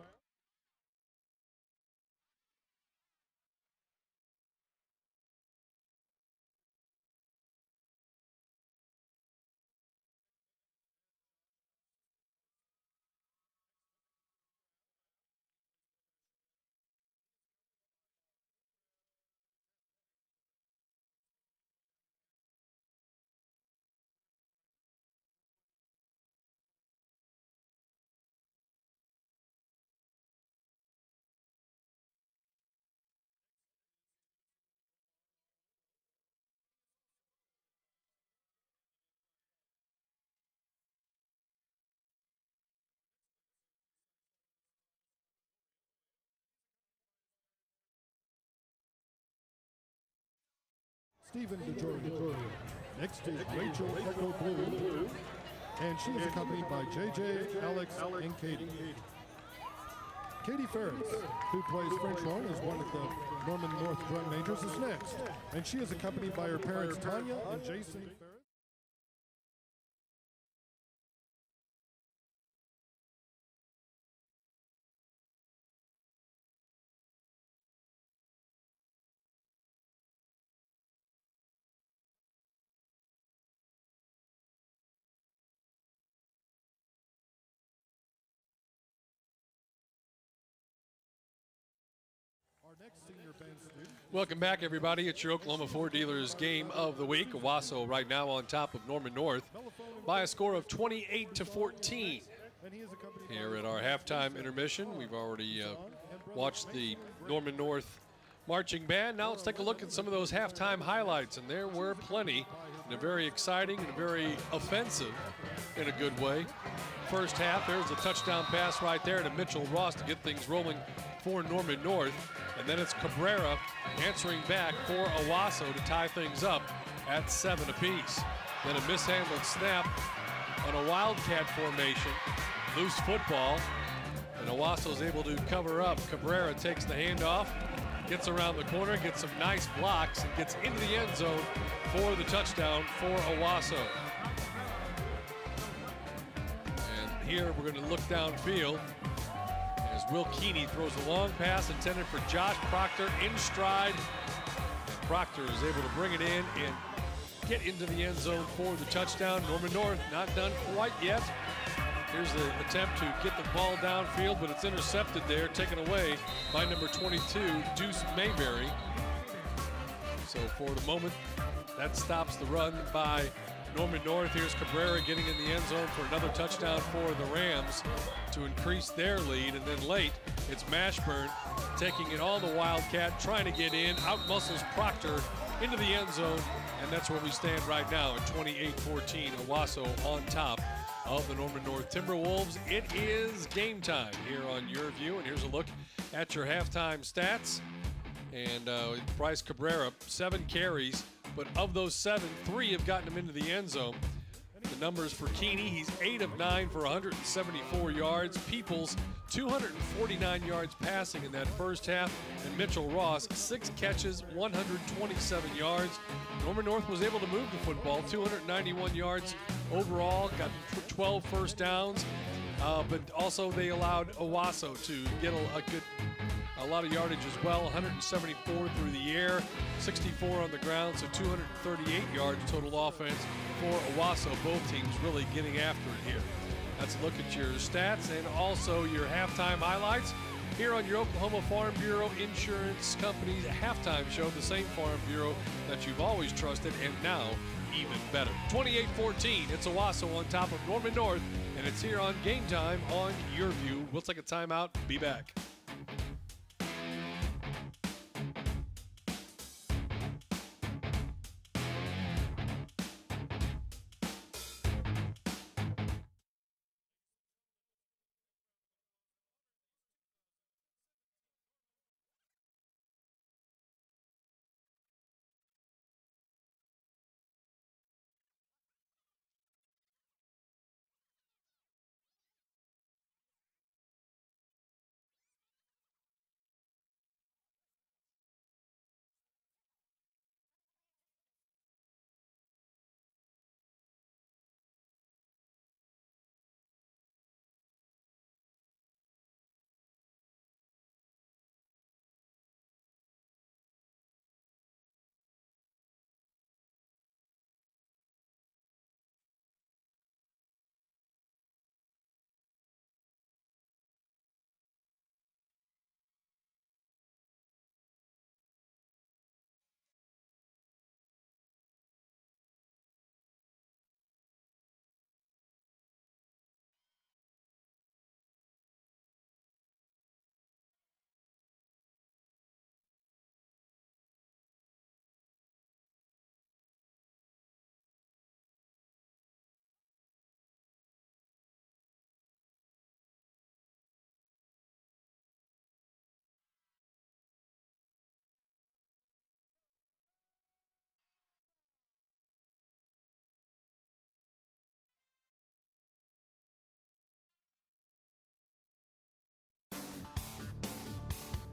Stephen DeJoria. Next is Rachel Echo Blue, and she is accompanied by JJ, Alex, and Katie. Katie Ferris, who plays French horn as one of the Norman North drum majors, is next, and she is accompanied by her parents Tanya and Jason Ferris. Next senior band student. Welcome back, everybody. It's your Oklahoma Ford Dealers Game of the Week. Owasso right now on top of Norman North by a score of 28-14. Here at our halftime intermission, we've already watched the Norman North marching band. Now let's take a look at some of those halftime highlights, and there were plenty, and a very exciting and very offensive in a good way. First half, there's a touchdown pass right there to Mitchell Ross to get things rolling for Norman North, and then it's Cabrera answering back for Owasso to tie things up at 7 apiece. Then a mishandled snap on a Wildcat formation, loose football, and Owasso is able to cover up. Cabrera takes the handoff, gets around the corner, gets some nice blocks, and gets into the end zone for the touchdown for Owasso. And here we're going to look downfield as Will Keeney throws a long pass intended for Josh Proctor in stride. And Proctor is able to bring it in and get into the end zone for the touchdown. Norman North not done quite yet. Here's the attempt to get the ball downfield, but it's intercepted there, taken away by number 22, Deuce Mayberry. So for the moment, that stops the run by Norman North. Here's Cabrera getting in the end zone for another touchdown for the Rams to increase their lead. And then late, it's Mashburn taking it on the Wildcat, trying to get in, outmuscles Proctor into the end zone, and that's where we stand right now at 28-14, Owasso on top of the Norman North Timberwolves. It is game time here on YurView, and here's a look at your halftime stats. And Bryce Cabrera, 7 carries, but of those 7, 3 have gotten him into the end zone. The numbers for Keeney, he's 8 of 9 for 174 yards. Peoples, 249 yards passing in that first half. And Mitchell Ross, 6 catches, 127 yards. Norman North was able to move the football, 291 yards overall, got 12 first downs. But also they allowed Owasso to get a lot of yardage as well, 174 through the air, 64 on the ground, so 238 yards total offense for Owasso. Both teams really getting after it here. That's a look at your stats and also your halftime highlights here on your Oklahoma Farm Bureau Insurance Company's halftime show, the same Farm Bureau that you've always trusted and now even better. 28-14, it's Owasso on top of Norman North, and it's here on Game Time on YurView. We'll take a timeout, be back.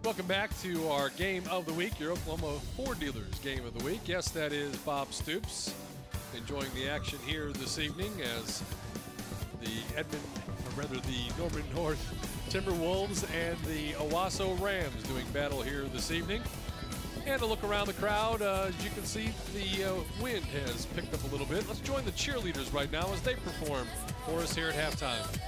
Welcome back to our Game of the Week, your Oklahoma Ford Dealers Game of the Week. Yes, that is Bob Stoops enjoying the action here this evening as the Norman North Timberwolves and the Owasso Rams doing battle here this evening. And a look around the crowd, as you can see, the wind has picked up a little bit. Let's join the cheerleaders right now as they perform for us here at halftime.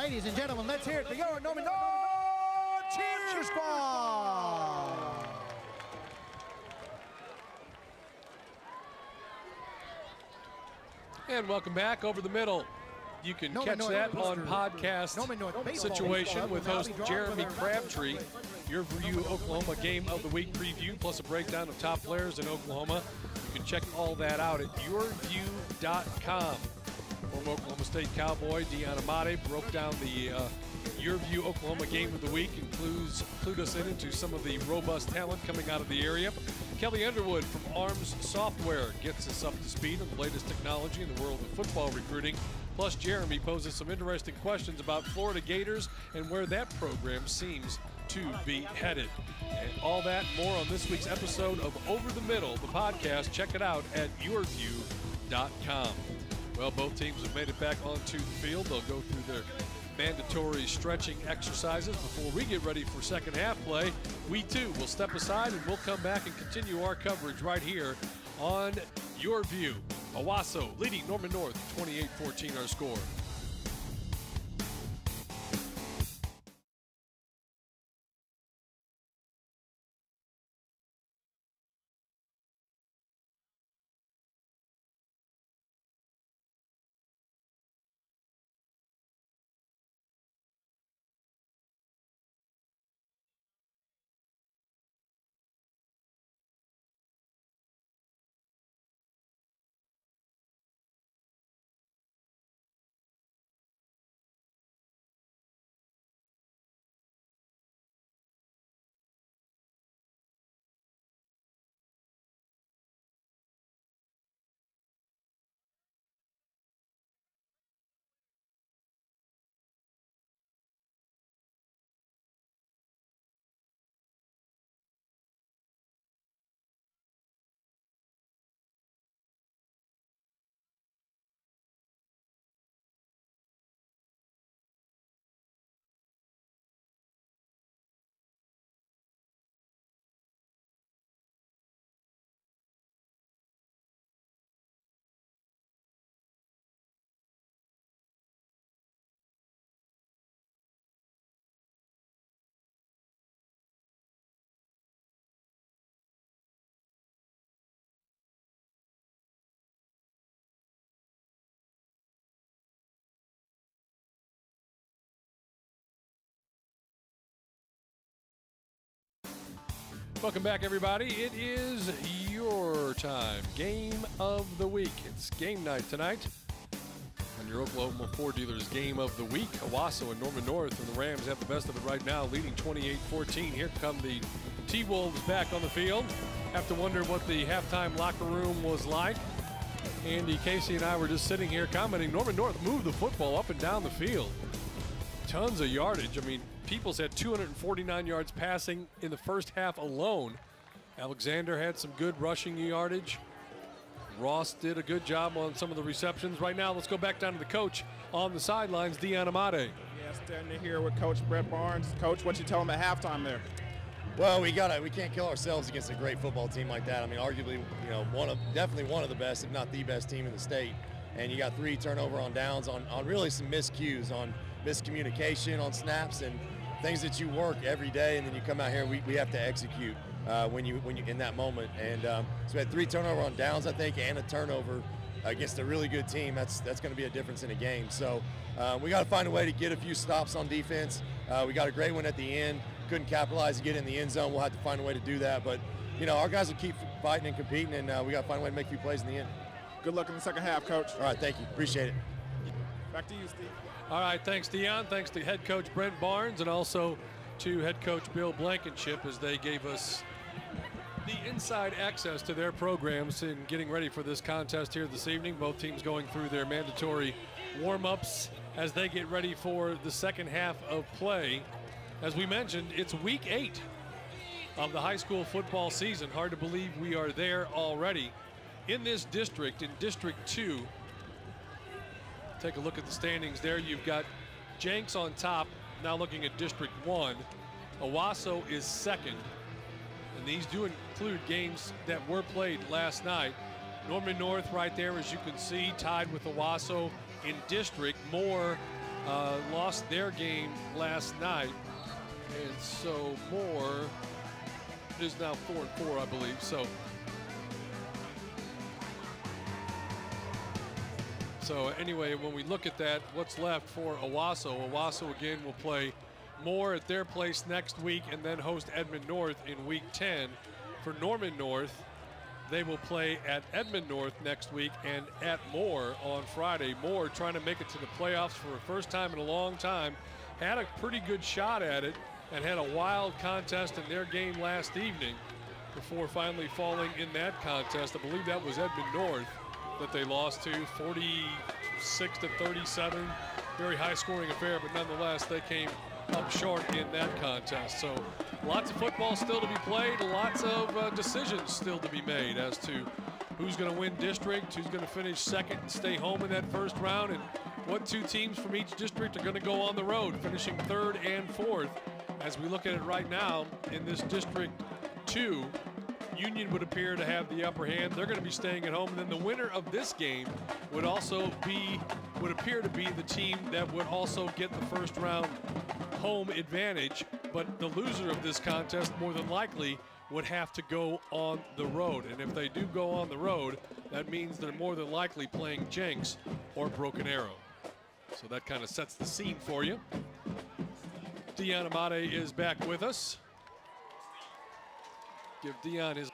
Ladies and gentlemen, let's hear it for your Norman North Cheer Squad. And welcome back over the middle. You can catch that on podcast situation with host Jeremy Crabtree. YurView Oklahoma Game of the Week preview, plus a breakdown of top players in Oklahoma. You can check all that out at YurView.com. Former Oklahoma State Cowboy Deon Amate broke down the YurView Oklahoma Game of the Week, clued us into some of the robust talent coming out of the area. Kelly Underwood from Arms Software gets us up to speed on the latest technology in the world of football recruiting. Plus, Jeremy poses some interesting questions about Florida Gators and where that program seems to be headed. And all that and more on this week's episode of Over the Middle, the podcast. Check it out at YurView.com. Well, both teams have made it back onto the field. They'll go through their mandatory stretching exercises before we get ready for second half play. We too will step aside and we'll come back and continue our coverage right here on YurView. Owasso leading Norman North 28-14 our score. Welcome back, everybody. It is your time. Game of the week. It's game night tonight on your Oklahoma Ford Dealers Game of the Week. Owasso and Norman North, and the Rams have the best of it right now, leading 28-14. Here come the T-Wolves back on the field. Have to wonder what the halftime locker room was like. Andy, Casey, and I were just sitting here commenting. Norman North moved the football up and down the field. Tons of yardage. I mean, Peoples had 249 yards passing in the first half alone. Alexander had some good rushing yardage. Ross did a good job on some of the receptions. Right now, let's go back down to the coach on the sidelines, Deon Amate. Yeah, standing here with Coach Brett Barnes. Coach, what you tell him at halftime there? Well, we can't kill ourselves against a great football team like that. I mean, arguably, definitely one of the best, if not the best team in the state. And you got 3 turnover on downs on really some miscues, on miscommunication, on snaps, and things that you work every day, and then you come out here, we have to execute when you in that moment. And so we had 3 turnover on downs, I think, and a turnover against a really good team. That's going to be a difference in a game. So we got to find a way to get a few stops on defense. We got a great one at the end. Couldn't capitalize to get in the end zone. We'll have to find a way to do that. But our guys will keep fighting and competing, and we got to find a way to make a few plays in the end. Good luck in the second half, Coach. All right, thank you. Appreciate it. Back to you, Steve. All right, thanks, Deon. Thanks to head coach Brent Barnes and also to head coach Bill Blankenship as they gave us the inside access to their programs in getting ready for this contest here this evening. Both teams going through their mandatory warm-ups as they get ready for the second half of play. As we mentioned, it's week 8 of the high school football season. Hard to believe we are there already. In this district, in District 2, take a look at the standings there. You've got Jenks on top, now looking at District 1. Owasso is second. And these do include games that were played last night. Norman North right there, as you can see, tied with Owasso in district. More lost their game last night, and so Moore is now 4-4, I believe. So anyway, when we look at that, what's left for Owasso? Owasso again will play Moore at their place next week and then host Edmond North in week 10. For Norman North, they will play at Edmond North next week and at Moore on Friday. Moore trying to make it to the playoffs for the first time in a long time. Had a pretty good shot at it and had a wild contest in their game last evening before finally falling in that contest. I believe that was Edmond North that they lost to, 46-37. Very high-scoring affair, but nonetheless, they came up short in that contest. So lots of football still to be played, lots of decisions still to be made as to who's going to win district, who's going to finish second and stay home in that first round, and what two teams from each district are going to go on the road, finishing third and fourth. As we look at it right now, in this District 2, Union would appear to have the upper hand. They're going to be staying at home, and then the winner of this game would appear to be the team that would also get the first round home advantage. But the loser of this contest more than likely would have to go on the road. And if they do go on the road, that means they're more than likely playing Jenks or Broken Arrow. So that kind of sets the scene for you. Dion Amade is back with us. Give Dion his,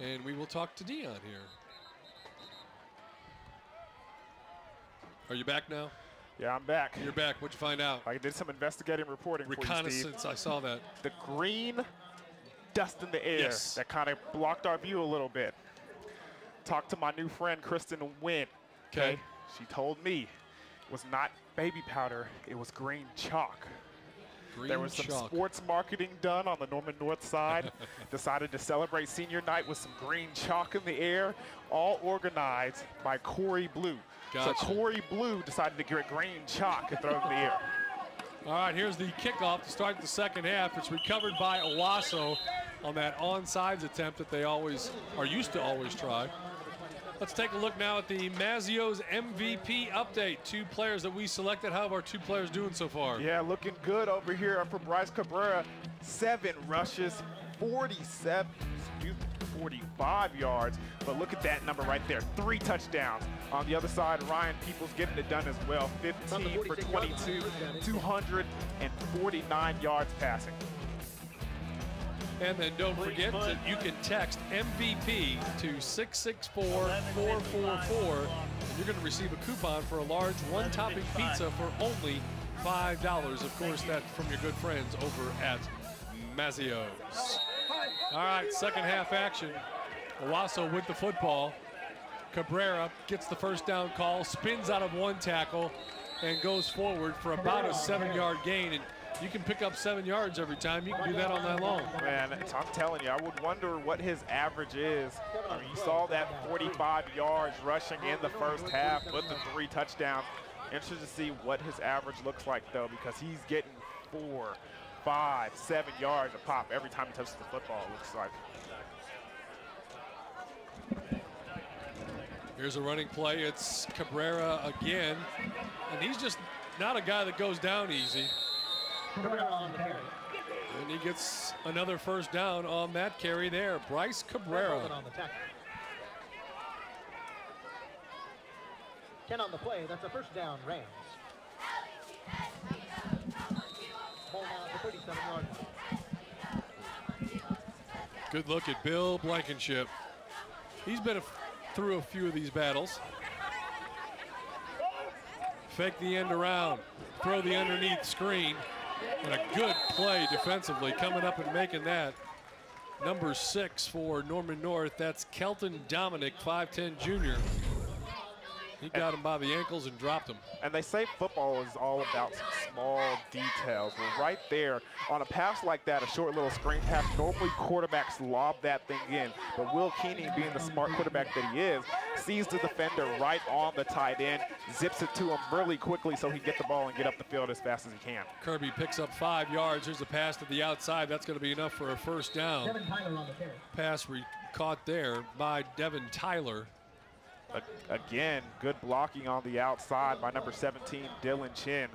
and we will talk to Dion here. Are you back now? Yeah, I'm back. You're back. What'd you find out? I did some investigative reporting. Reconnaissance, I saw that. The green dust in the air that kind of blocked our view a little bit. Talked to my new friend, Kristen Wynn. Okay. She told me it was not baby powder, it was green chalk. There was some sports marketing done on the Norman North side. Decided to celebrate senior night with some green chalk in the air, all organized by Corey Blue. Gotcha. So Corey Blue decided to get green chalk and throw it in the air. All right, here's the kickoff to start the second half. It's recovered by Owasso on that onside attempt that they always are used to always try. Let's take a look now at the Mazzio's MVP update. Two players that we selected. How are our two players doing so far? Yeah, looking good over here for Bryce Cabrera. 7 rushes, 45 yards. But look at that number right there, 3 touchdowns. On the other side, Ryan Peoples getting it done as well. 15 for 22, 249 yards passing. And then don't forget that you can text MVP to 664-444, and you're going to receive a coupon for a large one-topping pizza for only $5. Of course, that's from your good friends over at Mazzio's. All right, second half action. Owasso with the football. Cabrera gets the first down call, spins out of one tackle, and goes forward for about a 7-yard gain. And you can pick up 7 yards every time. You can do that all night long. Man, I'm telling you, I would wonder what his average is. I mean, you saw that 45 yards rushing in the first half with the 3 touchdowns. Interested to see what his average looks like, though, because he's getting 4, 5, 7 yards a pop every time he touches the football, it looks like. Here's a running play. It's Cabrera again, and he's just not a guy that goes down easy. And he gets another first down on that carry there. Bryce Cabrera. 10 on the play. That's a first down, Rams. Ball now at the 37-yard line. Good look at Bill Blankenship. He's been through a few of these battles. Fake the end around, throw the underneath screen, and a good play defensively coming up and making that. Number 6 for Norman North, that's Kelton Dominic, 5'10" junior. He got him by the ankles and dropped him. And they say football is all about some small details. Well, right there, on a pass like that, a short little screen pass, normally quarterbacks lob that thing in. But Will Keeney, being the smart quarterback that he is, sees the defender right on the tight end, zips it to him really quickly so he can get the ball and get up the field as fast as he can. Kirby picks up 5 yards. Here's a pass to the outside. That's going to be enough for a first down. Devin Tyler on the carry. Pass caught there by Devin Tyler. Again, good blocking on the outside by number 17, Dylan Chin.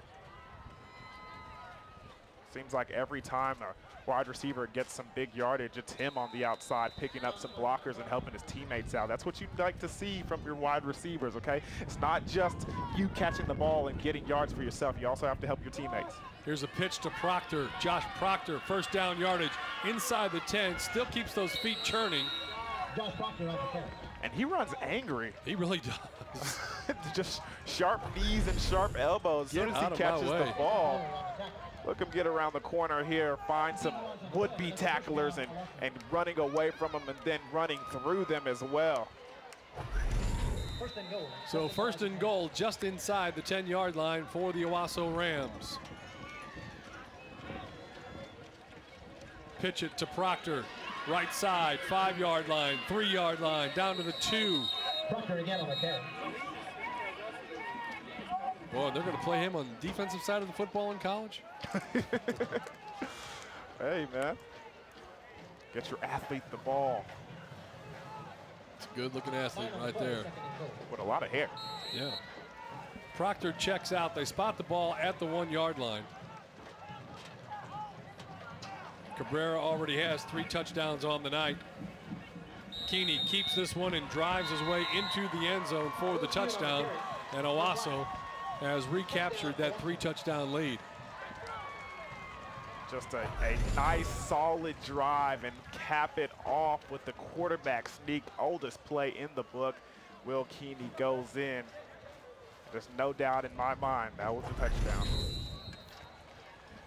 Seems like every time a wide receiver gets some big yardage, it's him on the outside picking up some blockers and helping his teammates out. That's what you'd like to see from your wide receivers, okay? It's not just you catching the ball and getting yards for yourself. You also have to help your teammates. Here's a pitch to Proctor. Josh Proctor, first down yardage inside the 10, still keeps those feet churning. Josh Proctor on the 10. And he runs angry. He really does. Just sharp knees and sharp elbows as soon as he catches the ball. Look him get around the corner here, find some would-be tacklers and running away from them and then running through them as well. First and goal. So first and goal just inside the 10-yard line for the Owasso Rams. Pitch it to Proctor, right side, 5-yard line, 3-yard line, down to the 2. Proctor again on the carry. Boy, they're going to play him on the defensive side of the football in college. Hey, man. Get your athlete the ball. It's a good-looking athlete right there. With a lot of hair. Yeah. Proctor checks out. They spot the ball at the 1-yard line. Cabrera already has 3 touchdowns on the night. Keeney keeps this one and drives his way into the end zone for the touchdown. And Owasso has recaptured that 3-touchdown lead. Just a nice, solid drive and cap it off with the quarterback sneak. Oldest play in the book. Will Keeney goes in. There's no doubt in my mind that was a touchdown.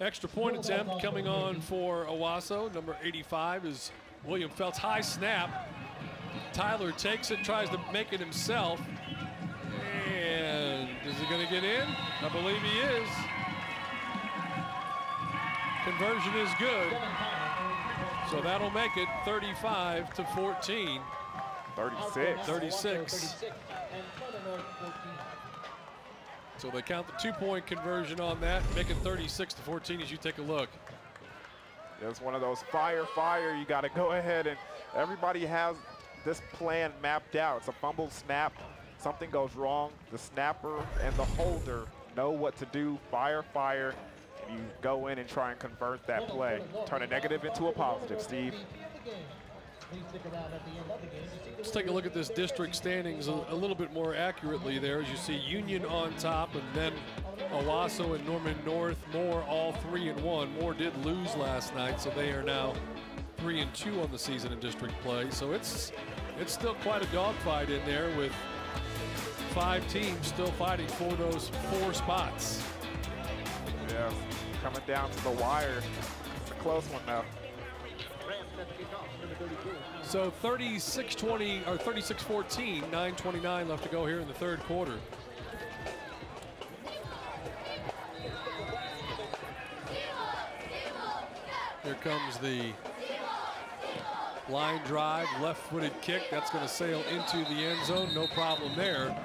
Extra point attempt coming on for Owasso. Number 85 is William Feltz. High snap. Tyler takes it, tries to make it himself. And is he going to get in? I believe he is. Conversion is good. So that'll make it 35-14. 36. 36. So they count the 2-point conversion on that, make it 36-14 as you take a look. It's one of those fire. You got to go ahead and everybody has this plan mapped out. It's a fumble snap. Something goes wrong. The snapper and the holder know what to do. Fire. And you go in and try and convert that play. Turn a negative into a positive, Steve. Let's take a look at this district standings a little bit more accurately there. As you see Union on top and then Owasso and Norman North. Moore all 3-1. Moore did lose last night, so they are now 3-2 on the season in district play. So it's still quite a dogfight in there with 5 teams still fighting for those 4 spots. Yeah, coming down to the wire. It's a close one now. So 36-20 or 36-14, 9:29 left to go here in the 3rd quarter. Here comes the line drive, left-footed kick. That's going to sail into the end zone. No problem there.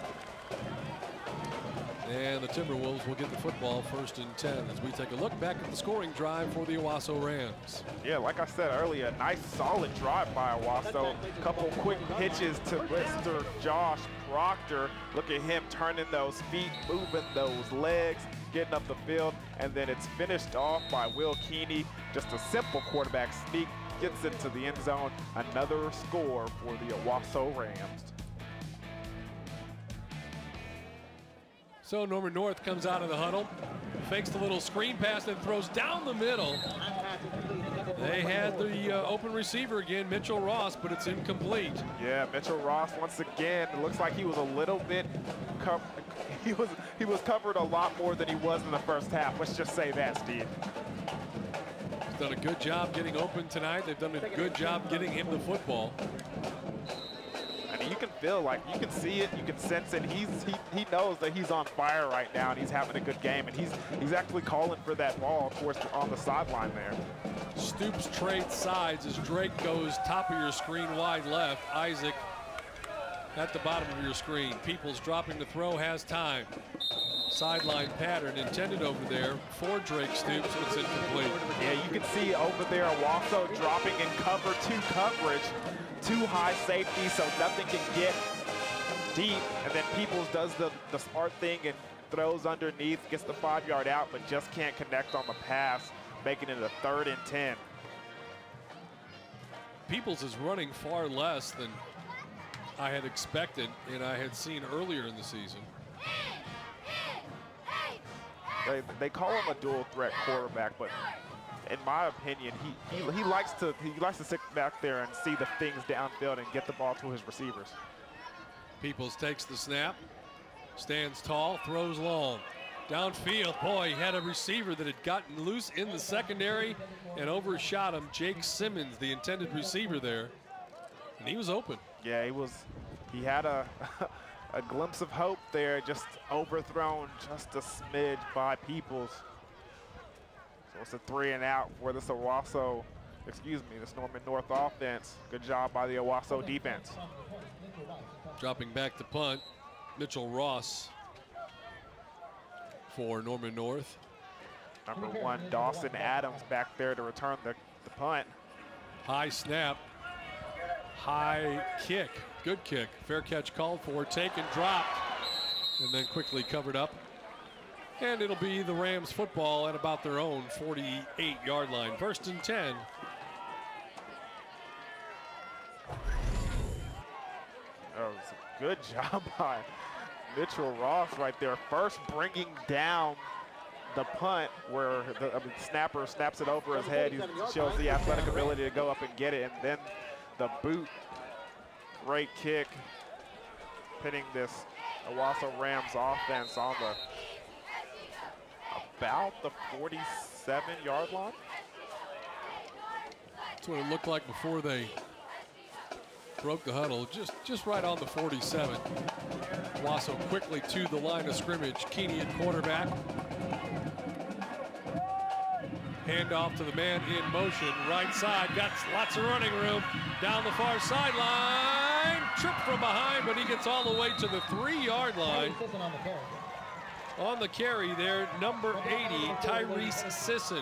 And the Timberwolves will get the football 1st and 10 as we take a look back at the scoring drive for the Owasso Rams. Yeah, like I said earlier, nice solid drive by Owasso. Couple quick pitches to Mr. Josh Proctor. Look at him turning those feet, moving those legs, getting up the field, and then it's finished off by Will Keeney. Just a simple quarterback sneak, gets into the end zone. Another score for the Owasso Rams. So Norman North comes out of the huddle, fakes the little screen pass and throws down the middle. They had the open receiver again, Mitchell Ross, but it's incomplete. Yeah, Mitchell Ross once again. It looks like he was a little bit he was covered a lot more than he was in the first half. Let's just say that, Steve. He's done a good job getting open tonight. They've done a good job getting him the football. I mean, you can feel like, you can see it, you can sense it. He knows that he's on fire right now and he's having a good game, and he's actually calling for that ball, of course, on the sideline there. Stoops trades sides as Drake goes top of your screen, wide left. Isaac at the bottom of your screen. Peoples dropping to throw, has time. Sideline pattern intended over there for Drake Stoops, and it's incomplete. Yeah, you can see over there Owasso dropping in cover 2 coverage. 2 high safety, so nothing can get deep, and then Peoples does the smart thing and throws underneath, gets the 5-yard out, but just can't connect on the pass, making it a 3rd and 10. Peoples is running far less than I had expected and I had seen earlier in the season. They call him a dual threat quarterback, but in my opinion, he likes to sit back there and see the things downfield and get the ball to his receivers. Peoples takes the snap, stands tall, throws long. Downfield, boy, he had a receiver that had gotten loose in the secondary and overshot him. Jake Simmons, the intended receiver there, and he was open. Yeah, he had a a glimpse of hope there, just overthrown just a smidge by Peoples. So it's a 3 and out for this this Norman North offense. Good job by the Owasso defense. Dropping back to punt, Mitchell Ross for Norman North. Number 1, Dawson Adams back there to return the punt. High snap, high kick, good kick. Fair catch called for, taken, dropped, and then quickly covered up. And it'll be the Rams football at about their own 48-yard line. 1st and 10. That was a good job by Mitchell Ross right there. First bringing down the punt where the snapper snaps it over his head. He shows the athletic ability to go up and get it. And then the boot, great kick, pitting this Owasso Rams offense on about the 47-yard line. That's what it looked like before they broke the huddle, just right on the 47. Owasso quickly to the line of scrimmage. Keeney at quarterback. Handoff to the man in motion. Right side, got lots of running room. Down the far sideline. Trip from behind, but he gets all the way to the 3-yard line. On the carry there, number 80, Tyrese Sisson.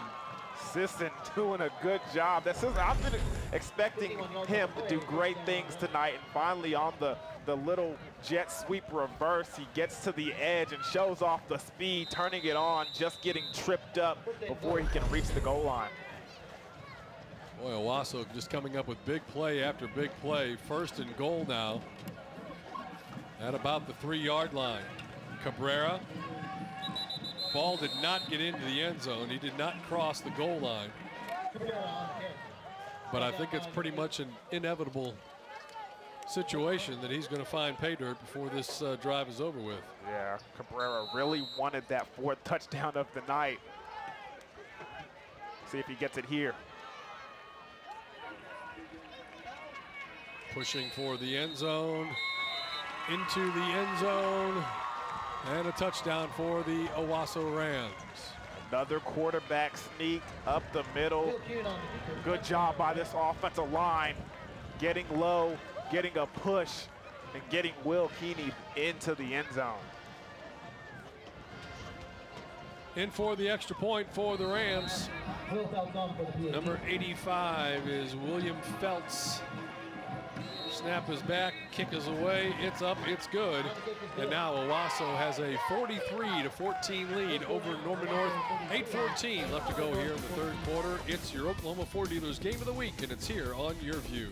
Sisson doing a good job. I've been expecting him to do great things tonight, and finally on the little jet sweep reverse, he gets to the edge and shows off the speed, turning it on, just getting tripped up before he can reach the goal line. Boy, Owasso just coming up with big play after big play. 1st and goal now at about the 3-yard line. Cabrera. Ball did not get into the end zone. He did not cross the goal line. But I think it's pretty much an inevitable situation that he's going to find pay dirt before this drive is over with. Yeah, Cabrera really wanted that 4th touchdown of the night. See if he gets it here. Pushing for the end zone, into the end zone, and a touchdown for the Owasso Rams. Another quarterback sneak up the middle. Good job by this offensive line, getting low, getting a push, and getting Will Keeney into the end zone. In for the extra point for the Rams. Number 85 is William Feltz. Snap is back, kick is away, it's up, it's good. And now Owasso has a 43-14 lead over Norman North. 8:14 left to go here in the 3rd quarter. It's your Oklahoma Ford Dealers Game of the Week, and it's here on YurView.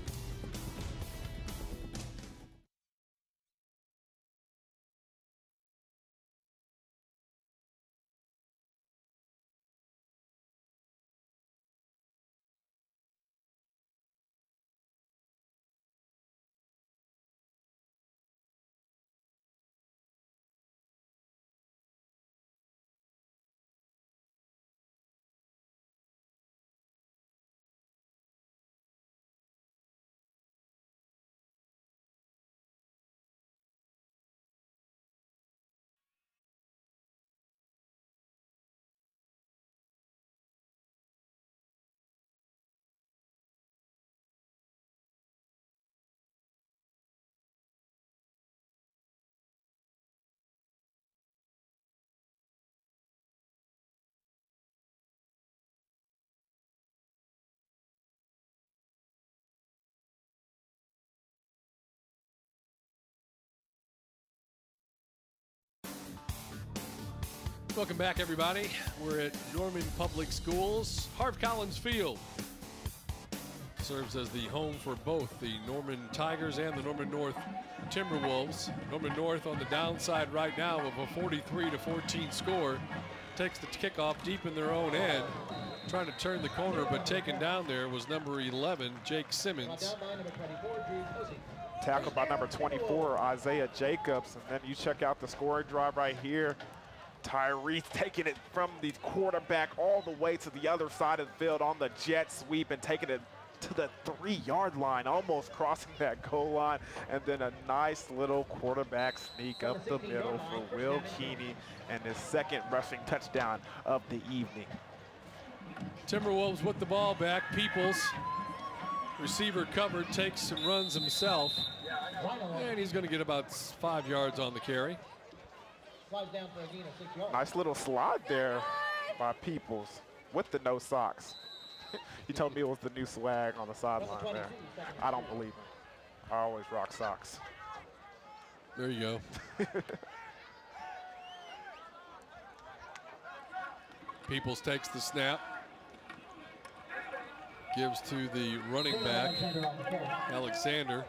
Welcome back, everybody. We're at Norman Public Schools. Harv Collins Field serves as the home for both the Norman Tigers and the Norman North Timberwolves. Norman North on the downside right now of a 43-14 score. Takes the kickoff deep in their own end. Trying to turn the corner, but taken down there was number 11, Jake Simmons. Tackled by number 24, Isaiah Jacobs. And then you check out the scoring drive right here. Tyrese taking it from the quarterback all the way to the other side of the field on the jet sweep and taking it to the 3-yard line, almost crossing that goal line. And then a nice little quarterback sneak up the middle for Will Keeney and his second rushing touchdown of the evening. Timberwolves with the ball back. Peoples, receiver covered, takes and runs himself. And he's going to get about 5 yards on the carry. Nice little slide there by Peoples with the no socks. He told me it was the new swag on the sideline there. I don't believe him. I always rock socks. There you go. Peoples takes the snap. Gives to the running back, Alexander.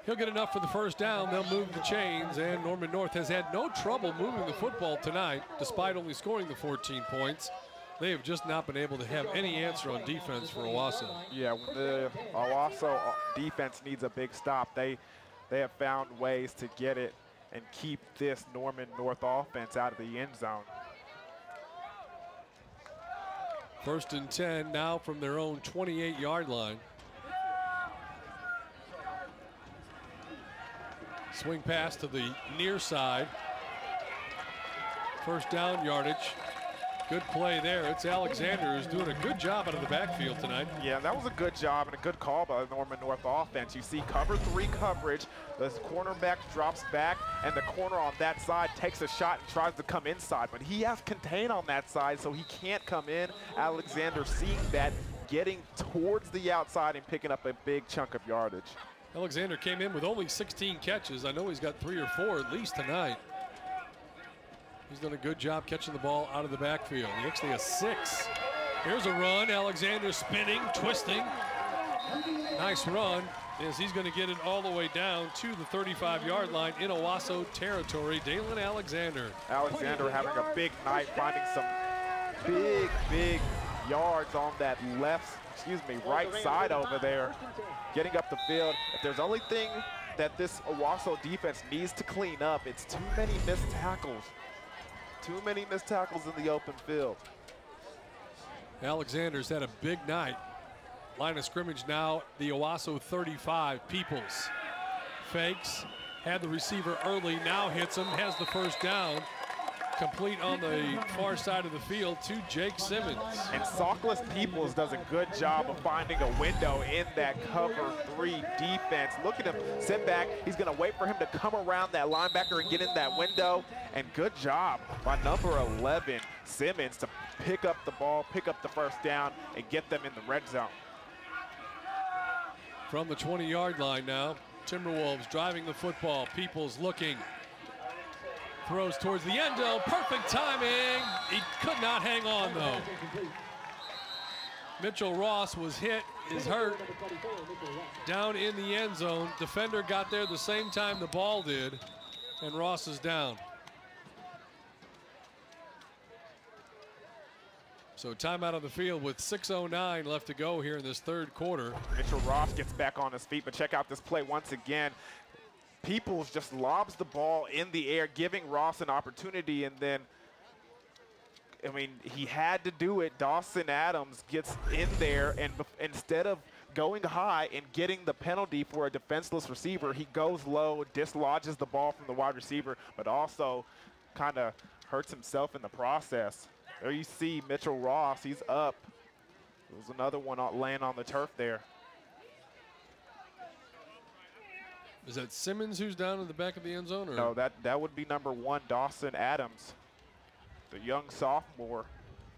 He'll get enough for the first down. They'll move the chains, and Norman North has had no trouble moving the football tonight, despite only scoring the 14 points. They have just not been able to have any answer on defense for Owasso. Yeah, the Owasso defense needs a big stop. They have found ways to get it and keep this Norman North offense out of the end zone. 1st and 10 now from their own 28-yard line. Swing pass to the near side. First down yardage. Good play there. It's Alexander who's doing a good job out of the backfield tonight. Yeah, that was a good job and a good call by the Norman North offense. You see cover 3 coverage. The cornerback drops back, and the corner on that side takes a shot and tries to come inside. But he has contain on that side, so he can't come in. Alexander seeing that, getting towards the outside and picking up a big chunk of yardage. Alexander came in with only 16 catches. I know he's got 3 or 4 at least tonight. He's done a good job catching the ball out of the backfield. Actually a 6. Here's a run. Alexander spinning, twisting. Nice run as he's going to get it all the way down to the 35-yard line in Owasso territory. Dalen Alexander. Alexander having a big night, finding some big yards on that right side over there. Getting up the field. If there's only thing that this Owasso defense needs to clean up, it's too many missed tackles. Too many missed tackles in the open field. Alexander's had a big night. Line of scrimmage now, the Owasso 35. Peoples fakes, had the receiver early, now hits him, has the first down. Complete on the far side of the field to Jake Simmons. And Sockless Peoples does a good job of finding a window in that cover 3 defense. Look at him sit back. He's going to wait for him to come around that linebacker and get in that window. And good job by number 11, Simmons, to pick up the ball, pick up the first down, and get them in the red zone. From the 20-yard line now, Timberwolves driving the football. Peoples looking. Throws towards the end zone, perfect timing. He could not hang on though. Mitchell Ross was hit, is hurt, down in the end zone. Defender got there the same time the ball did, and Ross is down. So timeout on the field with 6:09 left to go here in this 3rd quarter. Mitchell Ross gets back on his feet, but check out this play once again. Peoples just lobs the ball in the air, giving Ross an opportunity, and then, I mean, he had to do it. Dawson Adams gets in there, and instead of going high and getting the penalty for a defenseless receiver, he goes low, dislodges the ball from the wide receiver, but also kind of hurts himself in the process. There you see Mitchell Ross, he's up. There was another one laying on the turf there. Is that Simmons who's down in the back of the end zone? Or? No, that would be number 1, Dawson Adams, the young sophomore,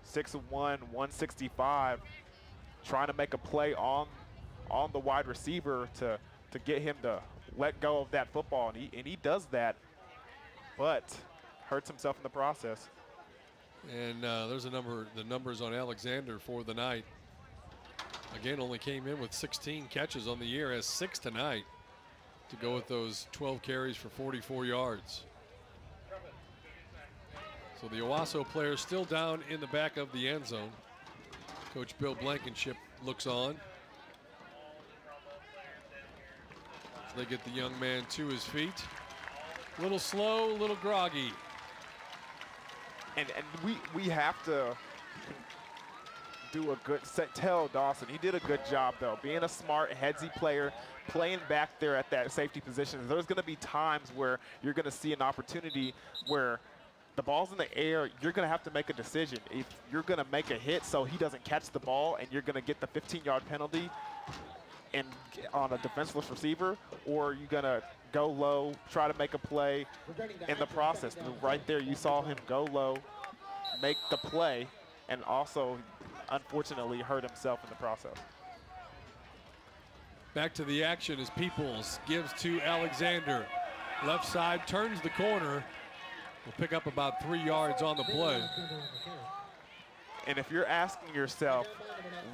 6'1", 165, trying to make a play on the wide receiver to get him to let go of that football, and he does that. But hurts himself in the process. And there's the numbers on Alexander for the night. Again, only came in with 16 catches on the year, has 6 tonight to go with those 12 carries for 44 yards. So the Owasso players still down in the back of the end zone. Coach Bill Blankenship looks on as they get the young man to his feet. A little slow, a little groggy. And we have to do a good tell Dawson. He did a good job, though, being a smart, headsy player, playing back there at that safety position. There's going to be times where you're going to see an opportunity where the ball's in the air, you're going to have to make a decision. If you're going to make a hit so he doesn't catch the ball and you're going to get the 15-yard penalty and on a defenseless receiver, or you're going to go low, try to make a play in the process. Right there, you saw him go low, make the play, and also, unfortunately, hurt himself in the process. Back to the action as Peoples gives to Alexander. Left side, turns the corner. Will pick up about 3 yards on the play. And if you're asking yourself,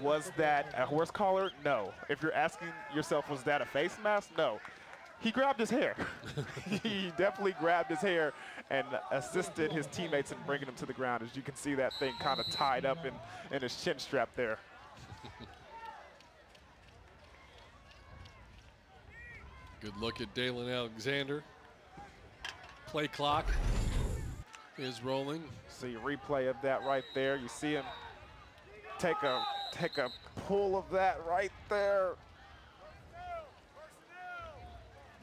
was that a horse collar? No. If you're asking yourself, was that a face mask? No. He grabbed his hair. He definitely grabbed his hair and assisted his teammates in bringing him to the ground. As you can see, that thing kind of tied up in his chin strap there. Good look at Dalen Alexander. Play clock is rolling. See a replay of that right there. You see him take a pull of that right there.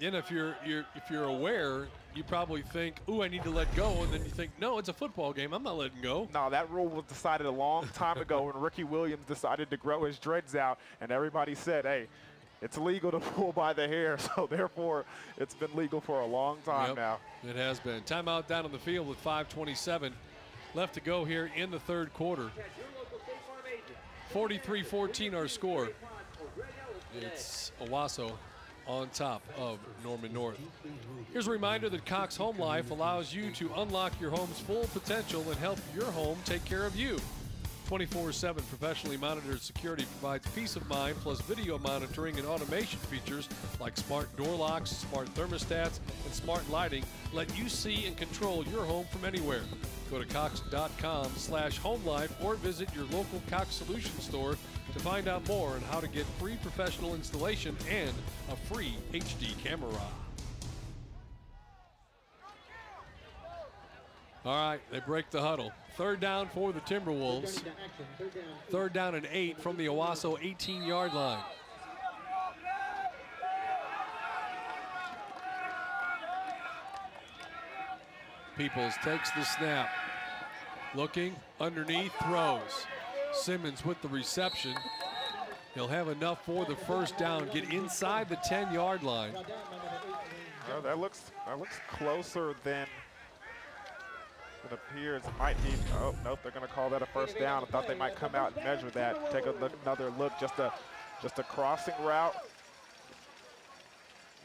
And if you're aware, you probably think, "Ooh, I need to let go," and then you think, "No, it's a football game. I'm not letting go." No, that rule was decided a long time ago when Ricky Williams decided to grow his dreads out, and everybody said, "Hey, it's illegal to pull by the hair," so therefore it's been legal for a long time now. It has been. Timeout down on the field with 5:27 left to go here in the third quarter. 43-14 our score. It's Owasso on top of Norman North. Here's a reminder that Cox Home Life allows you to unlock your home's full potential and help your home take care of you. 24/7 professionally monitored security provides peace of mind, plus video monitoring and automation features like smart door locks, smart thermostats, and smart lighting let you see and control your home from anywhere. Go to cox.com/homelife or visit your local Cox Solution store to find out more on how to get free professional installation and a free HD camera. All right, they break the huddle. Third down for the Timberwolves. Third down and 8 from the Owasso 18-yard line. Peoples takes the snap. Looking, underneath, throws. Simmons with the reception. He'll have enough for the first down. Get inside the 10-yard line. Oh, that looks closer than it appears. It might be. Oh nope, they're going to call that a first down. I thought they might come out and measure that. Take another look. Just a crossing route.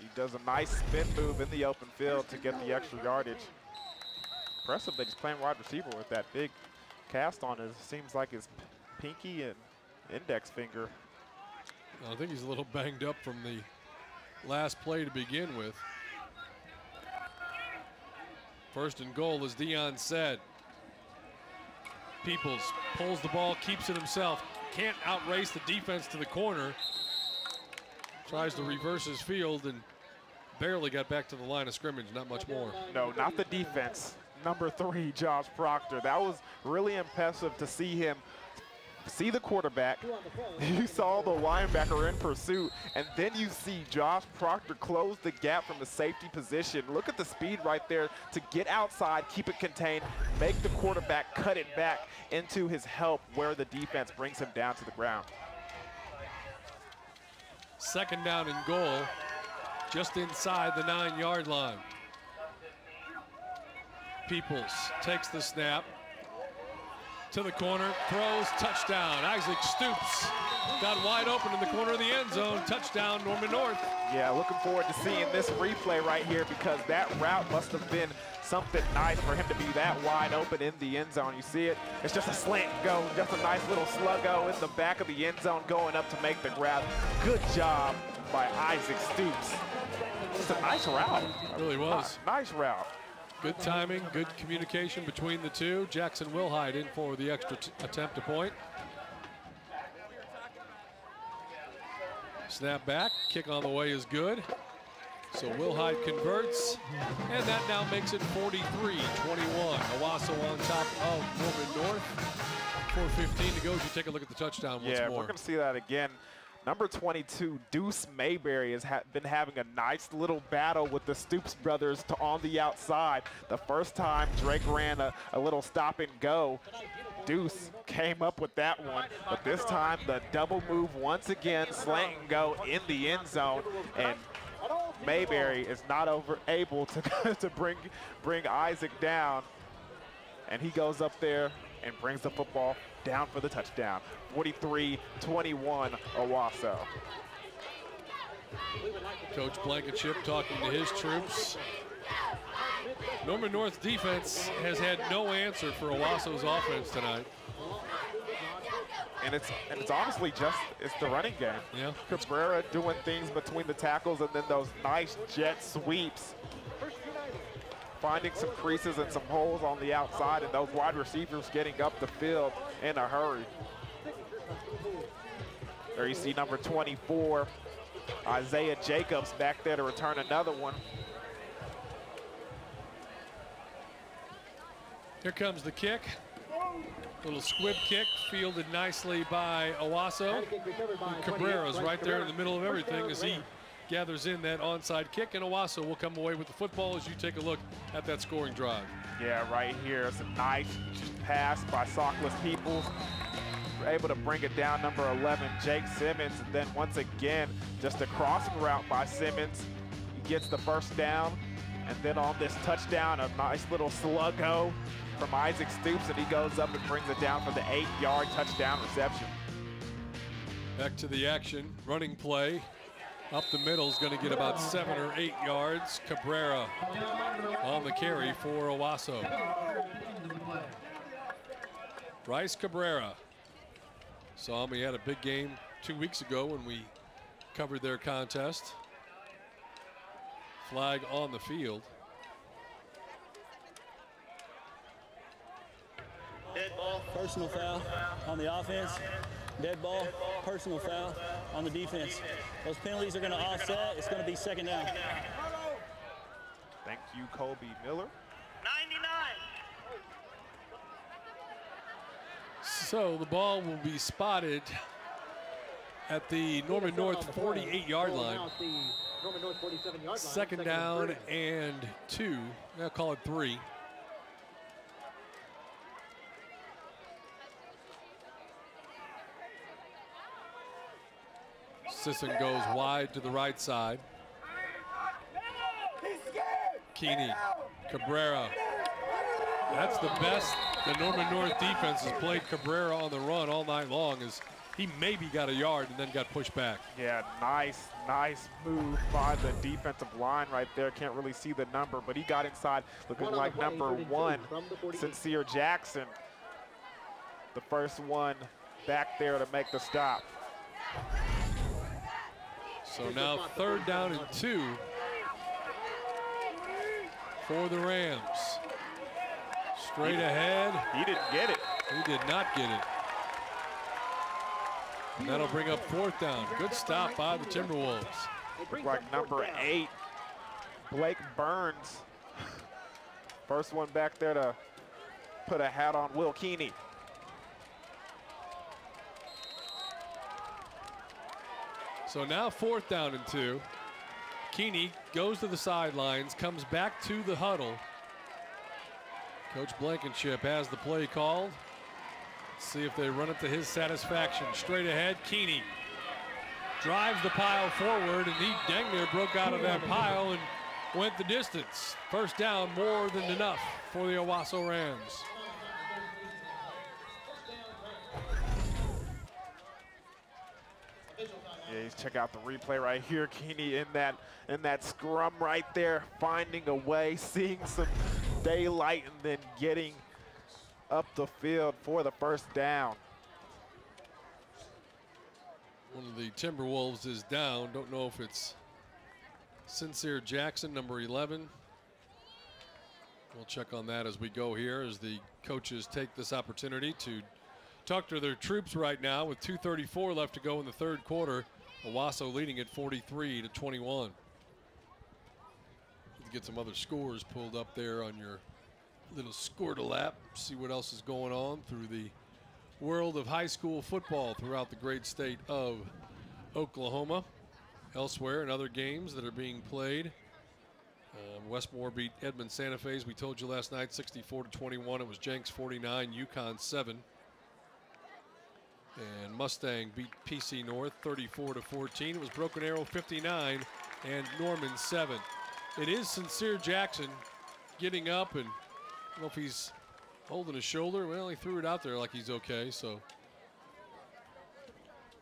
He does a nice spin move in the open field to get the extra yardage. Impressive that he's playing wide receiver with that big cast on his, seems like his pinky and index finger. I think he's a little banged up from the last play to begin with. First and goal, as Dion said. Peoples pulls the ball, keeps it himself. Can't outrace the defense to the corner. Tries to reverse his field and barely got back to the line of scrimmage, not much more. No, not the defense. Number 3, Josh Proctor. That was really impressive to see him see the quarterback. You saw the linebacker in pursuit, and then you see Josh Proctor close the gap from the safety position. Look at the speed right there to get outside, keep it contained, make the quarterback cut it back into his help where the defense brings him down to the ground. Second down and goal, just inside the 9-yard line. Peoples takes the snap, to the corner, throws, touchdown. Isaac Stoops got wide open in the corner of the end zone. Touchdown, Norman North. Yeah, looking forward to seeing this replay right here because that route must have been something nice for him to be that wide open in the end zone. You see it? It's just a slant go, just a nice little sluggo in the back of the end zone going up to make the grab. Good job by Isaac Stoops. It's a nice route. It really was. Nice route. Good timing, good communication between the two. Jackson Wilhide in for the extra attempt to point. Snap back, kick on the way is good. So Wilhide converts, and that now makes it 43-21. Owasso on top of Norman North. 4:15 to go as you take a look at the touchdown once more. Yeah, we're going to see that again. Number 22, Deuce Mayberry, has been having a nice little battle with the Stoops brothers on the outside. The first time Drake ran a little stop and go, Deuce came up with that one. But this time, the double move once again, slant and go in the end zone. And Mayberry is not able to bring Isaac down. And he goes up there and brings the football down for the touchdown. 43-21 Owasso. Coach Blankenship talking to his troops. Norman North's defense has had no answer for Owasso's offense tonight. And it's honestly it's the running game. Yeah. Cabrera doing things between the tackles and then those nice jet sweeps. Finding some creases and some holes on the outside, and those wide receivers getting up the field in a hurry. There you see number 24, Isaiah Jacobs, back there to return another one. Here comes the kick. Little squib kick fielded nicely by Owasso. And Cabrera's right there in the middle of everything as he gathers in that onside kick, and Owasso will come away with the football as you take a look at that scoring drive. Yeah, right here. It's a nice pass by Sockless Peoples. We're able to bring it down, number 11, Jake Simmons. And then once again, just a crossing route by Simmons. He gets the first down. And then on this touchdown, a nice little sluggo from Isaac Stoops, and he goes up and brings it down for the 8-yard touchdown reception. Back to the action, running play. Up the middle is going to get about 7 or 8 yards. Cabrera on the carry for Owasso. Bryce Cabrera. Saw him, he had a big game 2 weeks ago when we covered their contest. Flag on the field. Dead ball. Personal foul on the offense. Dead ball, personal foul on the defense. Those penalties are going to offset. It's going to be second down. Thank you, Colby Miller. 99. So the ball will be spotted at the Norman North 48-yard line. Second down and 2. I'll call it 3. Sisson goes wide to the right side. Keeney, Cabrera. That's the best the Norman North defense has played Cabrera on the run all night long, as he maybe got a yard and then got pushed back. Yeah, nice move by the defensive line right there. Can't really see the number, but he got inside looking like number 1, Sincere Jackson. The first one back there to make the stop. So now third down and 2 for the Rams. Straight ahead. He didn't get it. He did not get it. And that'll bring up fourth down. Good stop by the Timberwolves. Look like number 8, Blake Burns. First one back there to put a hat on Will Keeney. So now fourth down and 2. Keeney goes to the sidelines, comes back to the huddle. Coach Blankenship has the play called. Let's see if they run it to his satisfaction. Straight ahead, Keeney drives the pile forward, and he dang near broke out of that pile and went the distance. First down, more than enough for the Owasso Rams. Yeah, check out the replay right here. Keeney in that scrum right there, finding a way, seeing some daylight, and then getting up the field for the first down. One of the Timberwolves is down. Don't know if it's Sincere Jackson, number 11. We'll check on that as we go here, as the coaches take this opportunity to talk to their troops right now with 2:34 left to go in the third quarter. Owasso leading at 43-21. Get some other scores pulled up there on your little score-to-lap. See what else is going on through the world of high school football throughout the great state of Oklahoma. Elsewhere in other games that are being played, Westmore beat Edmond Santa Fe, as we told you last night, 64-21. It was Jenks 49, Yukon 7. And Mustang beat PC North 34-14. It was Broken Arrow 59 and Norman 7. It is Sincere Jackson getting up, and I don't know if he's holding his shoulder. Well, he threw it out there like he's okay, so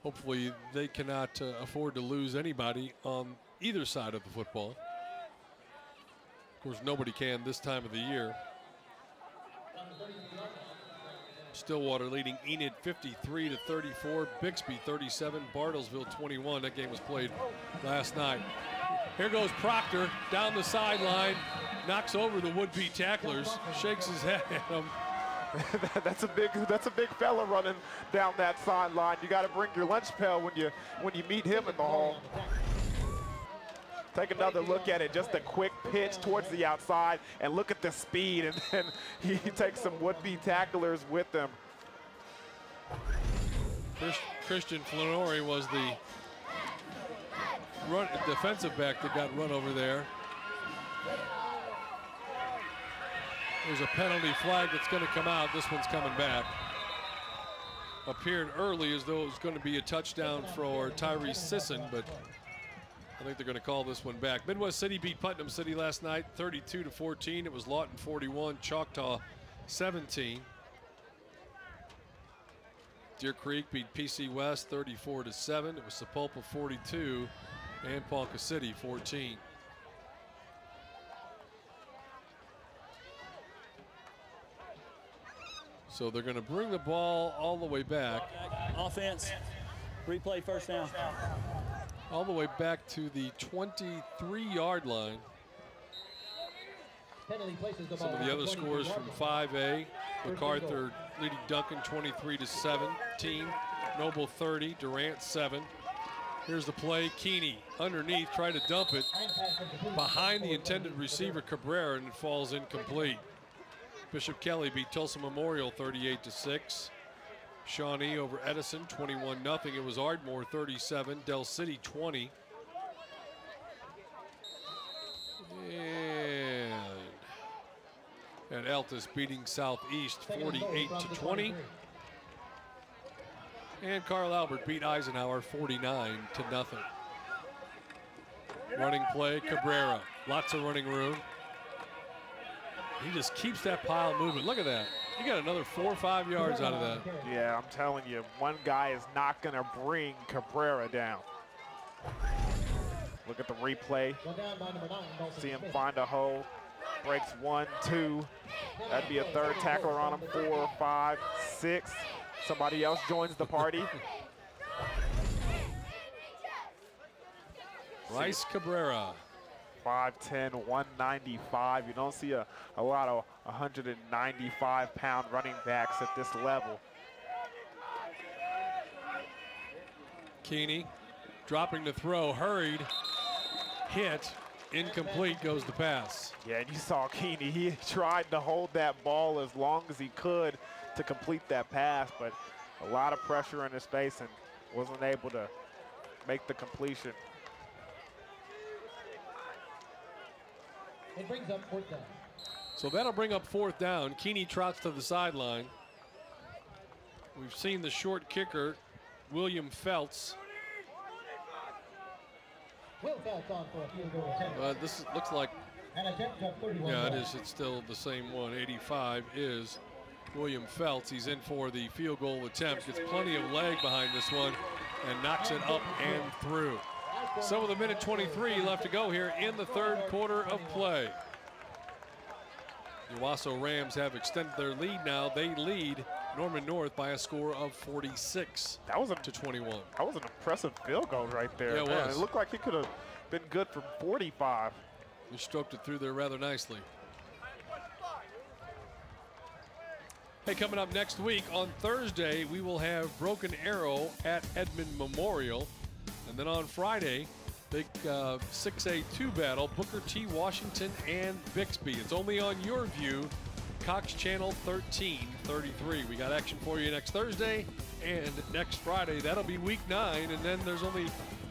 hopefully they cannot afford to lose anybody on either side of the football. Of course, nobody can this time of the year. Stillwater leading Enid 53-34, Bixby 37, Bartlesville 21. That game was played last night. Here goes Proctor down the sideline, knocks over the would-be tacklers, shakes his head at them. That's a big fella running down that sideline. You got to bring your lunch pail when you meet him in the hall. Take another look at it, just a quick pitch towards the outside, and look at the speed, and then he takes some would-be tacklers with him. Christian Flanori was the defensive back that got run over there. There's a penalty flag that's going to come out. This one's coming back. Appeared early as though it was going to be a touchdown for Tyrese Sisson, but I think they're going to call this one back. Midwest City beat Putnam City last night 32-14. It was Lawton 41, Choctaw 17. Deer Creek beat PC West 34-7. It was Sapulpa 42 and Ponca City 14. So they're going to bring the ball all the way back. Offense, replay first down. All the way back to the 23-yard line. Some of the other scores from 5A. MacArthur leading Duncan 23-17. Noble 30, Durant 7. Here's the play. Keeney underneath, try to dump it behind the intended receiver Cabrera, and it falls incomplete. Bishop Kelly beat Tulsa Memorial 38-6. Shawnee over Edison 21-0. It was Ardmore 37, Del City 20. And Altus beating Southeast 48-20. And Carl Albert beat Eisenhower 49-0. Running play, Cabrera. Lots of running room. He just keeps that pile moving. Look at that. You got another 4 or 5 yards out of that. Yeah, I'm telling you, one guy is not going to bring Cabrera down. Look at the replay. See him find a hole. Breaks 1, 2. That'd be a third tackler on him. 4, 5, 6. Somebody else joins the party. Bryce Cabrera. 5'10", 195. You don't see a lot of 195-pound running backs at this level. Keeney dropping the throw, hurried, hit, incomplete goes the pass. Yeah, and you saw Keeney. He tried to hold that ball as long as he could to complete that pass, but a lot of pressure in his face and wasn't able to make the completion. It brings up 4th down. So that'll bring up 4th down. Keeney trots to the sideline. We've seen the short kicker, William Feltz. Will Feltz on for a field goal attempt. This looks like, An attempt of 31 yeah, it yards. is. It's still the same one. 85 is William Feltz. He's in for the field goal attempt. Gets plenty of leg behind this one. and knocks it up and through. So with a minute 23 left to go here in the third quarter of play. The Owasso Rams have extended their lead now. They lead Norman North by a score of 46 to 21. That was an impressive field goal right there. Yeah, it Man, was. It looked like he could have been good from 45. He stroked it through there rather nicely. Hey, coming up next week on Thursday, we will have Broken Arrow at Edmond Memorial. And then on Friday, big 6A2 battle, Booker T. Washington and Bixby. It's only on YurView, Cox Channel 1333. We got action for you next Thursday and next Friday. That'll be week 9, and then there's only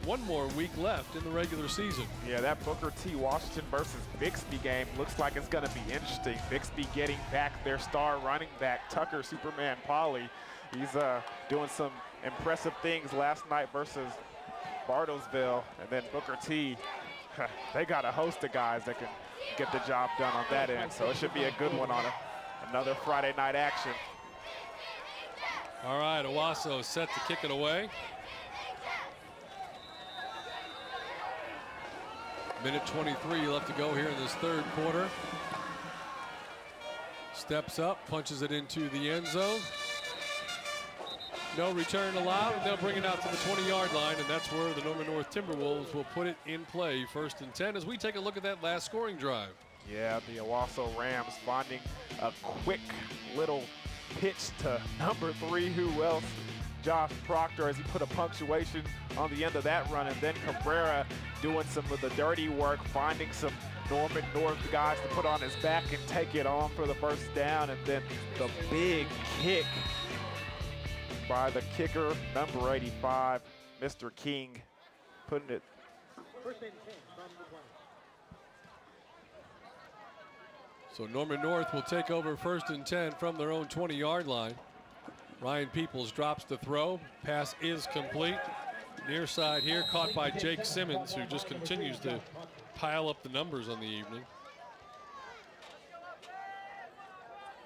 one more week left in the regular season. Yeah, that Booker T. Washington versus Bixby game looks like it's going to be interesting. Bixby getting back their star running back, Tucker Superman Polly. He's doing some impressive things last night versus Bartlesville. And then Booker T, they got a host of guys that can get the job done on that end. So it should be a good one on another Friday night action. All right, Owasso set to kick it away. Minute 23 left to go here in this third quarter. Steps up, punches it into the end zone. No return allowed, and they'll bring it out to the 20-yard line, and that's where the Norman North Timberwolves will put it in play, 1st and 10, as we take a look at that last scoring drive. Yeah, the Owasso Rams finding a quick little pitch to number 3, who else? Josh Proctor, as he put a punctuation on the end of that run, and then Cabrera doing some of the dirty work, finding some Norman North guys to put on his back and take it on for the first down, and then the big kick by the kicker, number 85, Mr. King, putting it. So Norman North will take over 1st and 10 from their own 20-yard line. Ryan Peoples drops the throw. Pass is complete. Near side here, caught by Jake Simmons, who just continues to pile up the numbers on the evening.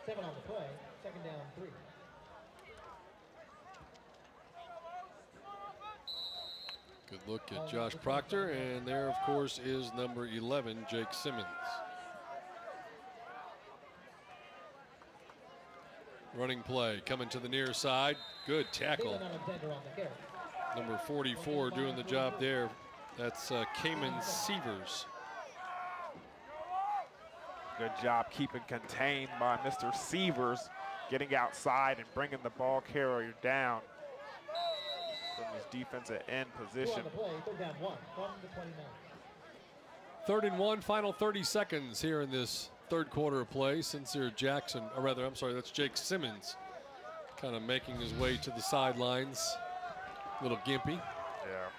7 on the play, 2nd down 3. Good look at Josh Proctor, and there, of course, is number 11, Jake Simmons. Running play, coming to the near side. Good tackle. Number 44 doing the job there. That's Cayman Sievers. Good job keeping contained by Mr. Sievers, getting outside and bringing the ball carrier down from his defensive end position. 3rd and 1, final 30 seconds here in this third quarter of play. Sincere Jackson, or rather, I'm sorry, that's Jake Simmons, kind of making his way to the sidelines. A little gimpy. Yeah.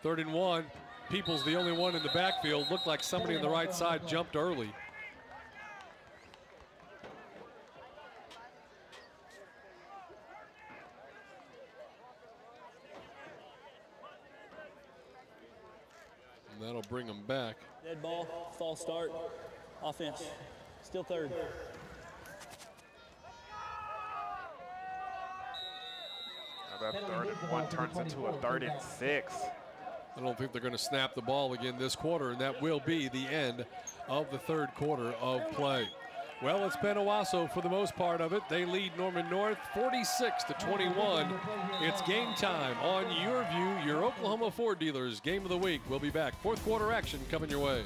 3rd and 1. Peoples the only one in the backfield. Looked like somebody on the right side jumped early. And that'll bring them back. Dead ball, false start, offense, still 3rd. That 3rd and 1 turns into a 3rd and 6. I don't think they're going to snap the ball again this quarter, and that will be the end of the third quarter of play. Well, it's been Owasso for the most part of it. They lead Norman North 46-21. It's game time on YurView, your Oklahoma Ford dealers game of the week. We'll be back. 4th quarter action coming your way.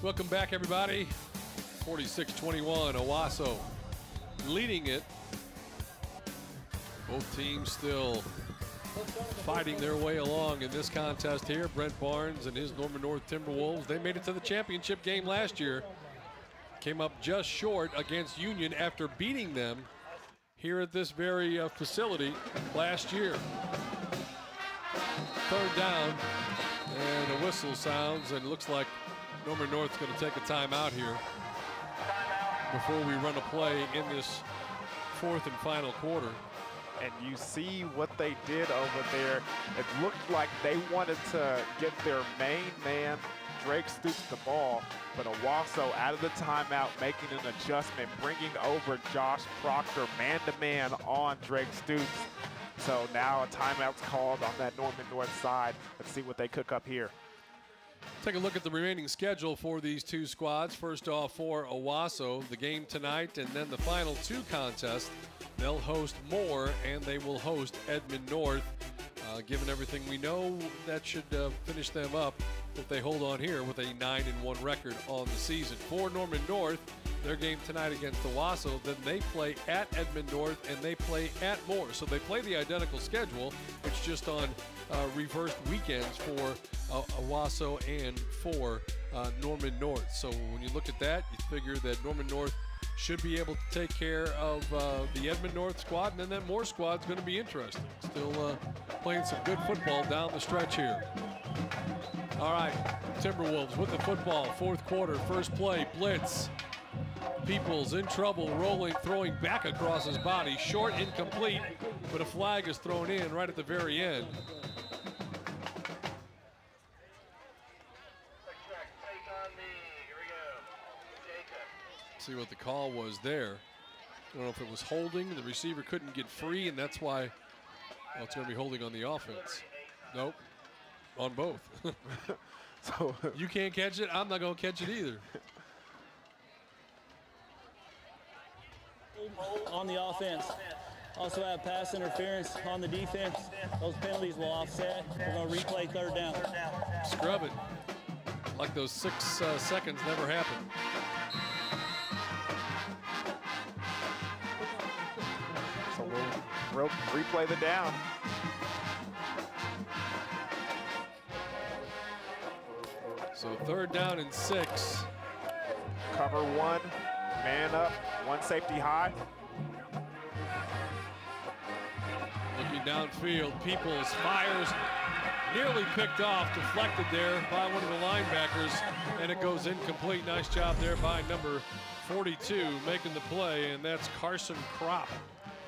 Welcome back, everybody. 46-21, Owasso leading it. Both teams still fighting their way along in this contest here. Brent Barnes and his Norman North Timberwolves, they made it to the championship game last year. Came up just short against Union after beating them here at this very facility last year. Third down, and a whistle sounds, and it looks like Norman North's going to take a timeout here before we run a play in this fourth and final quarter. And you see what they did over there. It looked like they wanted to get their main man, Drake Stoops, the ball, but Owasso out of the timeout, making an adjustment, bringing over Josh Proctor man-to-man on Drake Stoops. So now a timeout's called on that Norman North side. Let's see what they cook up here. Take a look at the remaining schedule for these two squads. First off, for Owasso, the game tonight and then the final two contests. They'll host Moore and they will host Edmond North. Given everything we know, that should finish them up if they hold on here with a 9-1 record on the season. For Norman North, their game tonight against Owasso, then they play at Edmond North and they play at Moore. So they play the identical schedule. It's just on reversed weekends for Owasso and for Norman North. So when you look at that, you figure that Norman North should be able to take care of the Edmond North squad, and then that Moore squad's going to be interesting. Still playing some good football down the stretch here. All right, Timberwolves with the football, fourth quarter, first play, blitz. Peoples in trouble, rolling, throwing back across his body, short, incomplete, but a flag is thrown in right at the very end. See what the call was there. I don't know if it was holding. The receiver couldn't get free, and that's why it's going to be holding on the offense. Nope, on both. So you can't catch it. I'm not going to catch it either. On the offense. Also have pass interference on the defense. Those penalties will offset. We're going to replay third down. Scrub it. Like those 6 seconds never happened. So we'll replay the down. So third down and 6. Cover one, man up, one safety high. Looking downfield, Peoples fires, nearly picked off, deflected there by one of the linebackers, and it goes incomplete. Nice job there by number 42 making the play, and that's Carson Kropp.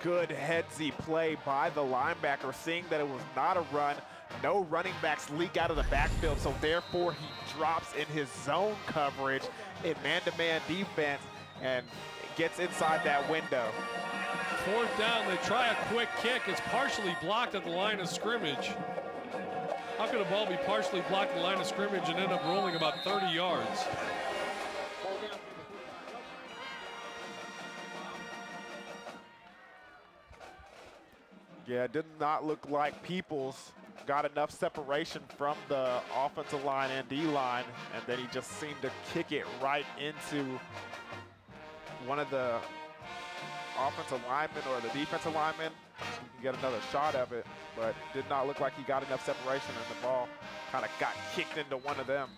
Good headsy play by the linebacker, seeing that it was not a run. No running backs leak out of the backfield, so therefore he drops in his zone coverage in man-to-man defense and gets inside that window. Fourth down, they try a quick kick. It's partially blocked at the line of scrimmage. How could a ball be partially blocked at the line of scrimmage and end up rolling about 30 yards? Yeah, it did not look like Peoples got enough separation from the offensive line and D-line, and then he just seemed to kick it right into one of the offensive linemen or the defensive linemen. You can get another shot of it, but did not look like he got enough separation, and the ball kind of got kicked into one of them.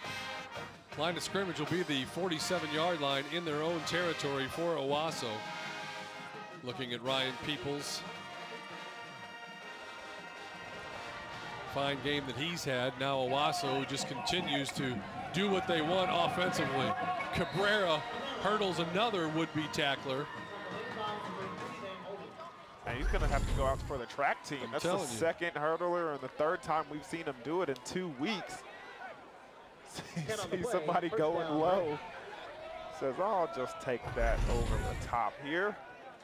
Line of scrimmage will be the 47-yard line in their own territory for Owasso. Looking at Ryan Peoples. Fine game that he's had. Now Owasso just continues to do what they want offensively. Cabrera hurdles another would-be tackler. And he's going to have to go out for the track team. That's the second hurdler and the third time we've seen him do it in 2 weeks. See somebody going low. Says, I'll just take that over the top here.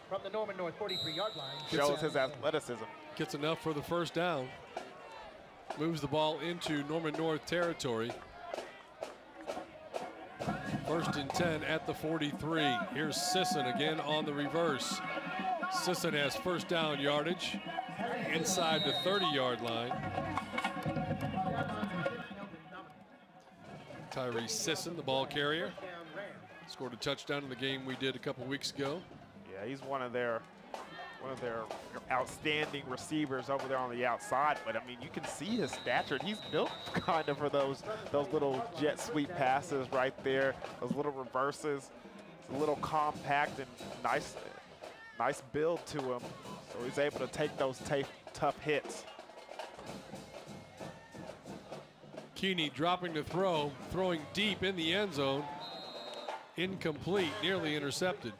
From the Norman North 43-yard line. Shows his athleticism. Gets enough for the first down. Moves the ball into Norman North territory. First and 10 at the 43. Here's Sisson again on the reverse. Sisson has first down yardage inside the 30-yard line. Tyree Sisson, the ball carrier, scored a touchdown in the game we did a couple weeks ago. Yeah, he's one of their outstanding receivers over there on the outside. But I mean, you can see his stature. He's built kind of for those little jet sweep passes right there, those little reverses. It's a little compact and nice build to him. So he's able to take those tough hits. Keeney dropping to throw, throwing deep in the end zone. Incomplete, nearly intercepted.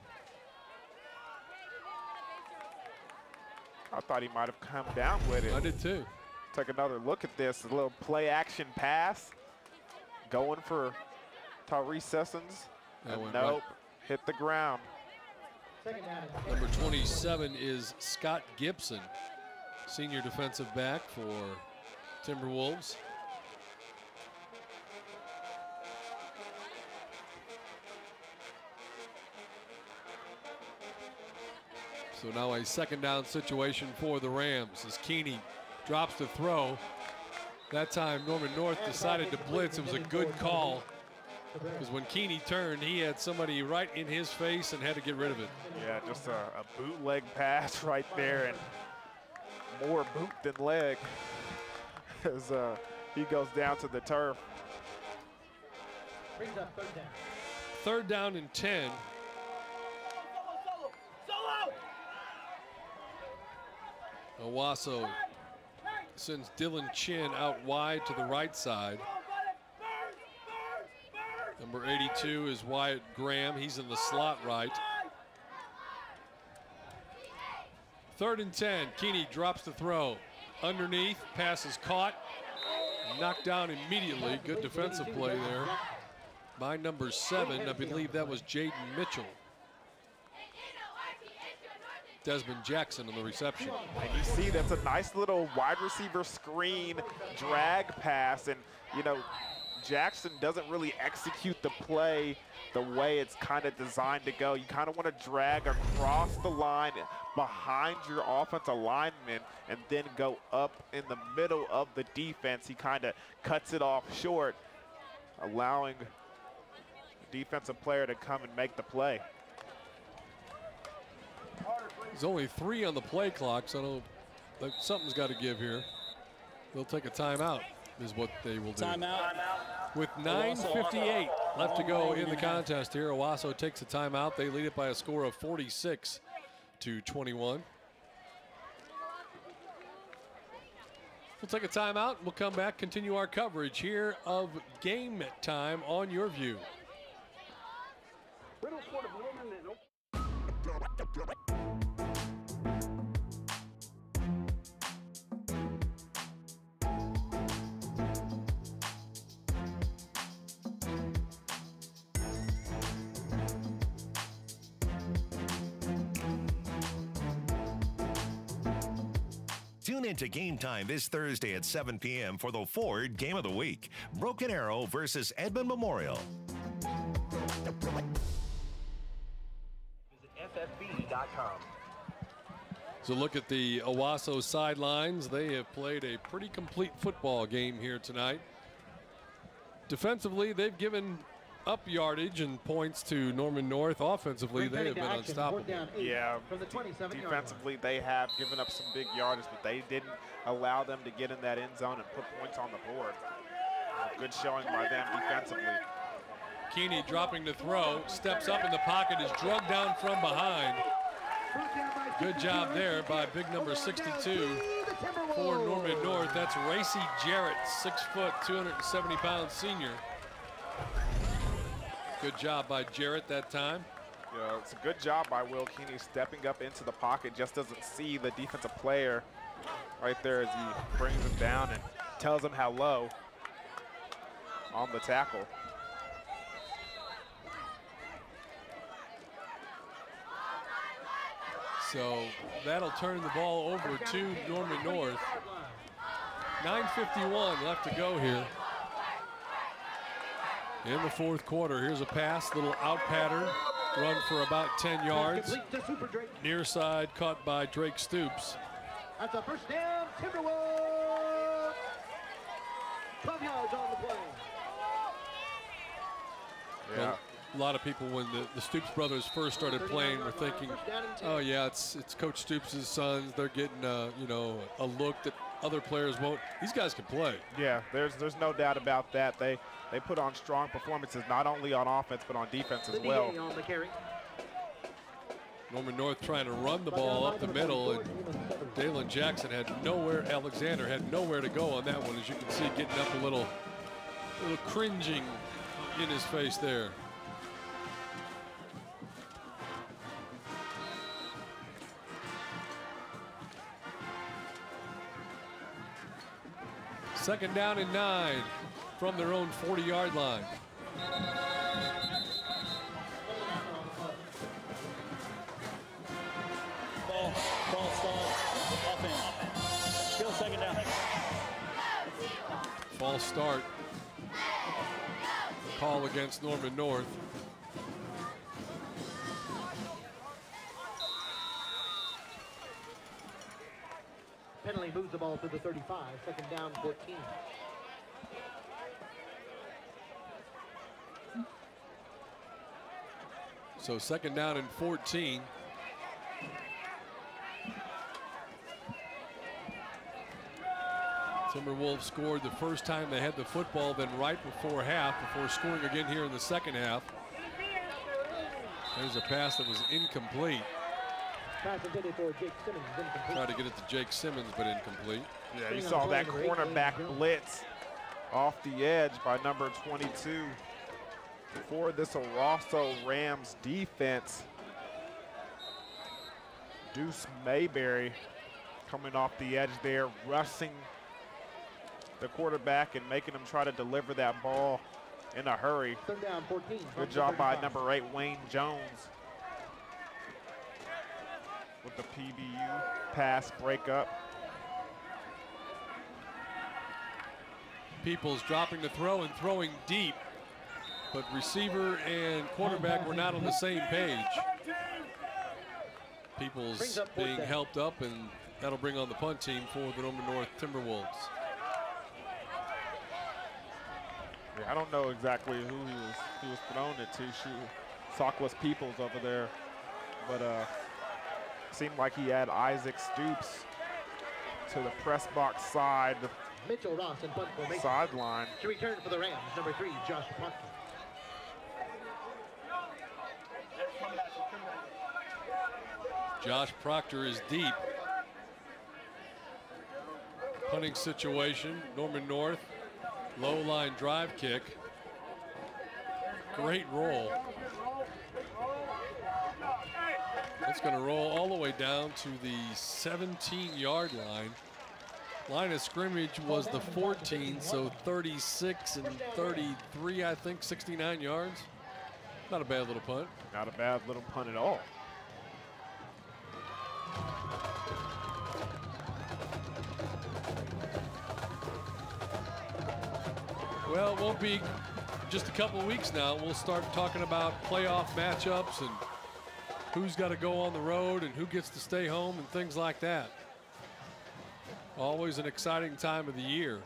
I thought he might have come down with it. I did too. Take another look at this, a little play action pass. Going for Tyree Sissons. Nope, right. Hit the ground. Number 27 is Scott Gibson, senior defensive back for Timberwolves. So now a second down situation for the Rams as Keeney drops to throw. That time Norman North decided to blitz. It was a good call because when Keeney turned, he had somebody right in his face and had to get rid of it. Yeah, just a bootleg pass right there, and more boot than leg as he goes down to the turf. Brings up third down. Third down and 10. Owasso sends Dylan Chin out wide to the right side. Number 82 is Wyatt Graham. He's in the slot right. Third and 10. Keeney drops the throw. Underneath, pass is caught. Knocked down immediately. Good defensive play there by number 7. I believe that was Jaden Mitchell. Desmond Jackson on the reception. And you see that's a nice little wide receiver screen drag pass, and you know Jackson doesn't really execute the play the way it's kind of designed to go. You kind of want to drag across the line behind your offensive lineman and then go up in the middle of the defense. He kind of cuts it off short, allowing the defensive player to come and make the play. There's only 3 on the play clock, so something's got to give here. They'll take a timeout is what they will do. Timeout. With 9:58 left to go in the contest here, Owasso takes a timeout. They lead it by a score of 46-21. We'll take a timeout. We'll come back, continue our coverage here of Game Time on YurView. Tune into Game Time this Thursday at 7 p.m. for the Ford Game of the Week. Broken Arrow versus Edmond Memorial. Visit ffb.com. So look at the Owasso sidelines. They have played a pretty complete football game here tonight. Defensively, they've given up yardage and points to Norman North. Offensively, they have been unstoppable. Yeah, defensively, they have given up some big yardage, but they didn't allow them to get in that end zone and put points on the board. Good showing by them defensively. Keeney dropping to throw, steps up in the pocket, is drugged down from behind. Good job there by big number 62 for Norman North. That's Racy Jarrett, 6 foot, 270-pound senior. Good job by Jarrett that time. Yeah, it's a good job by Will Keeney stepping up into the pocket, just doesn't see the defensive player right there as he brings him down and tells him hello on the tackle. So that'll turn the ball over to Norman North. 9:51 left to go here in the fourth quarter. Here's a pass, little out pattern, run for about 10 yards. Near side caught by Drake Stoops. That's a first down, Timberwolves. 12 yards on the play. A lot of people, when the Stoops brothers first started playing, were thinking, oh yeah, it's Coach Stoops' sons. They're getting you know, a look that other players won't. These guys can play. Yeah, there's no doubt about that. They put on strong performances, not only on offense but on defense as well. Norman North trying to run the ball up the middle, and Dalen Jackson had nowhere. Alexander had nowhere to go on that one, as you can see, getting up a little cringing in his face there. Second down and 9 from their own 40-yard line. Ball start, offense. Still second down. False start. Call against Norman North. Penalty moves the ball to the 35. Second down, 14. So second down and 14. Timberwolves scored the first time they had the football, then right before half, before scoring again here in the second half. There's a pass that was incomplete. Pass intended for Jake Simmons, incomplete. Tried to get it to Jake Simmons, but incomplete. Yeah, you saw that cornerback blitz off the edge by number 22 for this Owasso Rams defense. Deuce Mayberry coming off the edge there, rushing the quarterback and making him try to deliver that ball in a hurry. Third down, 14. Good job by number 8, Wayne Jones, with the PBU pass breakup. Peoples dropping the throw and throwing deep, but receiver and quarterback were not on the same page. Peoples being helped up, and that'll bring on the punt team for the Norman North Timberwolves. Yeah, I don't know exactly who he was throwing it to. Sockless Peoples over there, but seemed like he had Isaac Stoops to the press box side. Mitchell Ross and punt formation. Sideline. To return for the Rams, number 3, Josh Proctor. Josh Proctor is deep. Punting situation, Norman North, low line drive kick. Great roll. That's going to roll all the way down to the 17-yard line. Line of scrimmage was the 14, so 36 and 33, I think, 69 yards. Not a bad little punt. Not a bad little punt at all. Well, it won't be just a couple of weeks now. We'll start talking about playoff matchups and who's got to go on the road and who gets to stay home and things like that. Always an exciting time of the year.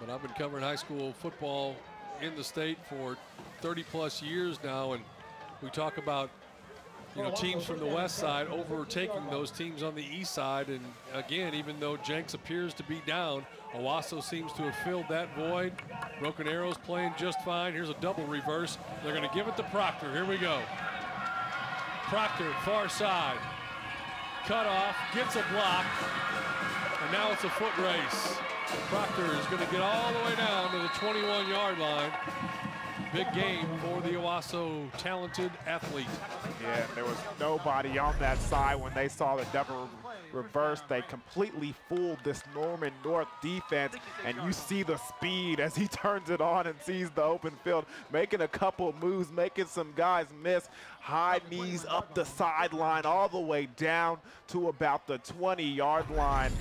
But I've been covering high school football in the state for 30+ years now, and we talk about, you know, teams from the west side overtaking those teams on the east side. And again, even though Jenks appears to be down, Owasso seems to have filled that void. Broken Arrow's playing just fine. Here's a double reverse. They're going to give it to Proctor. Here we go. Proctor, far side. Cut off, gets a block, and now it's a foot race. Proctor is going to get all the way down to the 21-yard line. Big game for the Owasso talented athlete. Yeah, there was nobody on that side when they saw the double reverse. They completely fooled this Norman North defense, and you see the speed as he turns it on and sees the open field, making a couple moves, making some guys miss. High knees up the sideline all the way down to about the 20-yard line.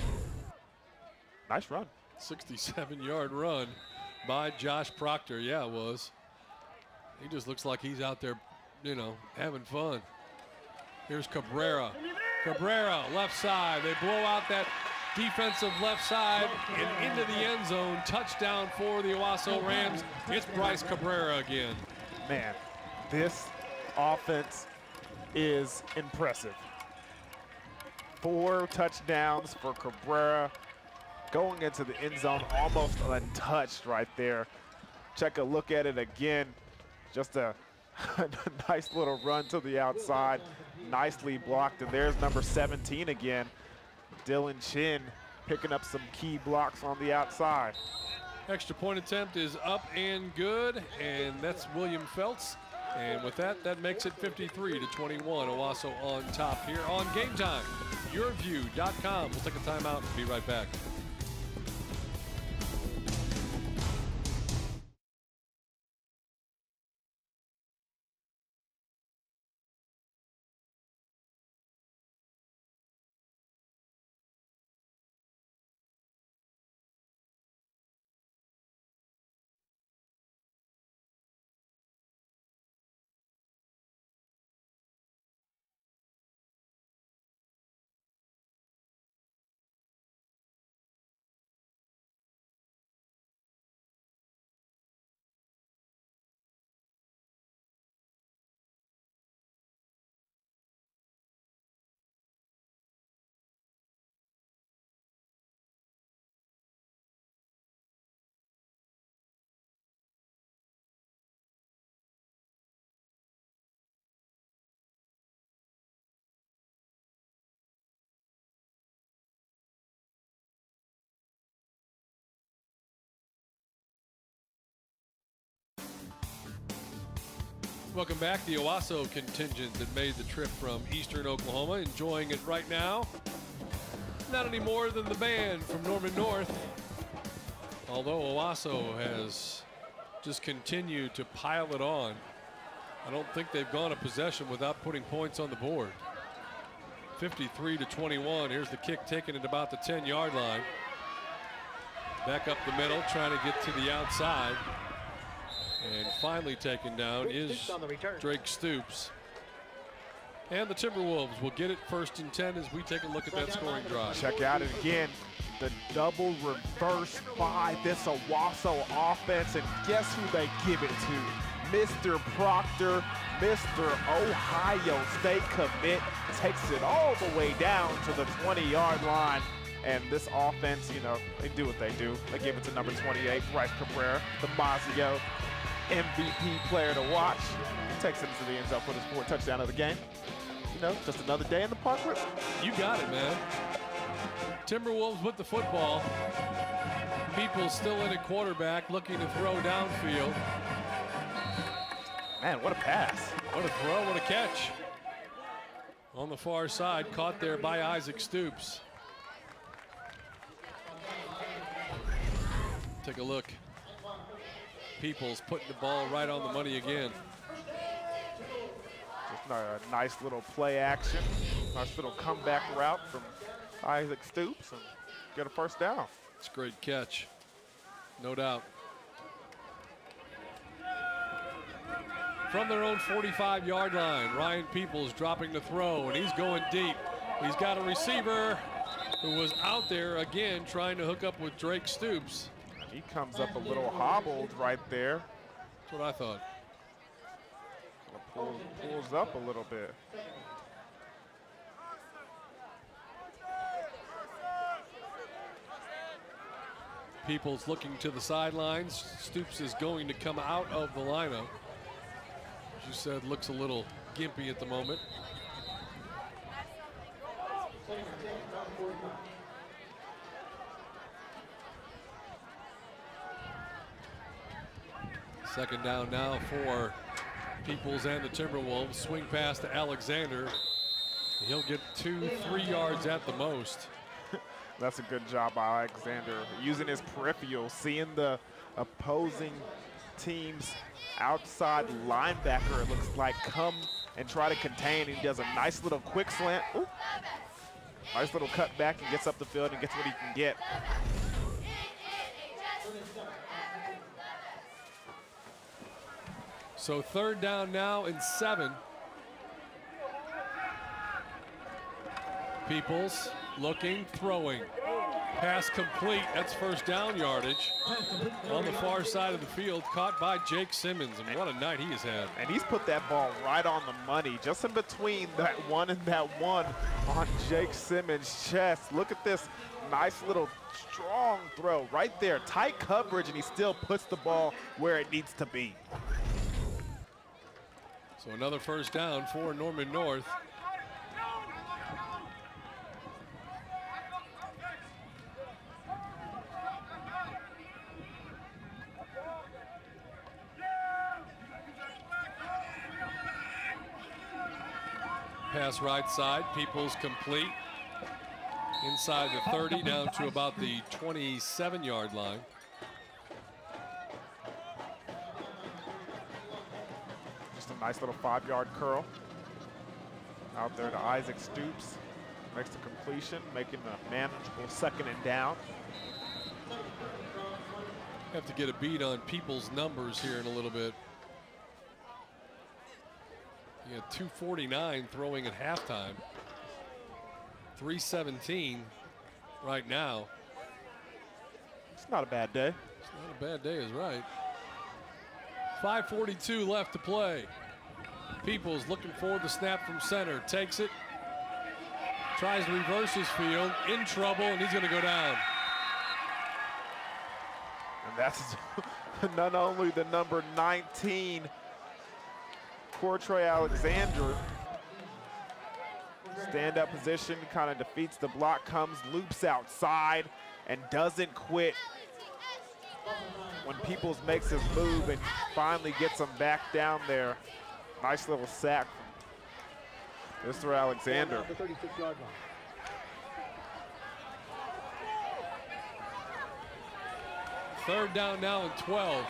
Nice run. 67-yard run by Josh Proctor. Yeah, it was. He just looks like he's out there, you know, having fun. Here's Cabrera. Cabrera, left side. They blow out that defensive left side and into the end zone. Touchdown for the Owasso Rams. It's Bryce Cabrera again. Man, this offense is impressive. 4 touchdowns for Cabrera. Going into the end zone, almost untouched right there. Check a look at it again. Just a nice little run to the outside. Nicely blocked, and there's number 17 again. Dylan Chin picking up some key blocks on the outside. Extra point attempt is up and good, and that's William Feltz. And with that, that makes it 53-21. Owasso on top here on Game Time. YurView.com. We'll take a timeout and be right back. Welcome back. The Owasso contingent that made the trip from eastern Oklahoma, enjoying it right now. Not any more than the band from Norman North. Although Owasso has just continued to pile it on, I don't think they've gone a possession without putting points on the board. 53-21. Here's the kick taken at about the 10-yard line. Back up the middle, trying to get to the outside. And finally taken down is Drake Stoops. And the Timberwolves will get it 1st and 10 as we take a look at that scoring drive. Check out it again. The double reverse by this Owasso offense. And guess who they give it to? Mr. Proctor, Mr. Ohio State commit, takes it all the way down to the 20-yard line. And this offense, you know, they do what they do. They give it to number 28, Bryce Cabrera, the Mazio MVP player to watch. He takes it into the end zone for his 4th touchdown of the game. You know, just another day in the park. You got it, man. Timberwolves with the football. People still in at quarterback, looking to throw downfield. Man, what a pass. What a throw, what a catch. On the far side, caught there by Isaac Stoops. Take a look. Peoples putting the ball right on the money again. Just a nice little play action. Nice little comeback route from Isaac Stoops and get a 1st down. It's a great catch, no doubt. From their own 45-yard line, Ryan Peoples dropping the throw, and he's going deep. He's got a receiver who was out there again trying to hook up with Drake Stoops. He comes up a little hobbled right there. That's what I thought. Pulls up a little bit. Peoples looking to the sidelines. Stoops is going to come out of the lineup. As you said, looks a little gimpy at the moment. Second down now for Peoples and the Timberwolves. Swing pass to Alexander. He'll get 2-3 yards at the most. That's a good job by Alexander. Using his peripheral, seeing the opposing team's outside linebacker, it looks like, come and try to contain. He does a nice little quick slant. Ooh. Nice little cut back and gets up the field and gets what he can get. So 3rd down now and 7. Peoples looking, throwing. Pass complete. That's first down yardage on the far side of the field, caught by Jake Simmons, and what a night he has had. And he's put that ball right on the money, just in between that one and that one on Jake Simmons' chest. Look at this nice little strong throw right there. Tight coverage, and he still puts the ball where it needs to be. So another first down for Norman North. Pass right side, Peoples complete. Inside the 30, down to about the 27-yard line. Just a nice little 5-yard curl. Out there to Isaac Stoops. Makes the completion, making a manageable 2nd and down. Have to get a beat on Peoples' numbers here in a little bit. He had 249 throwing at halftime. 317 right now. It's not a bad day. It's not a bad day is right. 5:42 left to play. Peoples looking for the snap from center. Takes it. Tries to reverse his field. In trouble, and he's going to go down. And that's not only the number 19, Cortroy Alexander. Stand-up position, kind of defeats the block, comes, loops outside, and doesn't quit when Peoples makes his move and finally gets him back down there. Nice little sack from Mr. Alexander. Third down now and 12.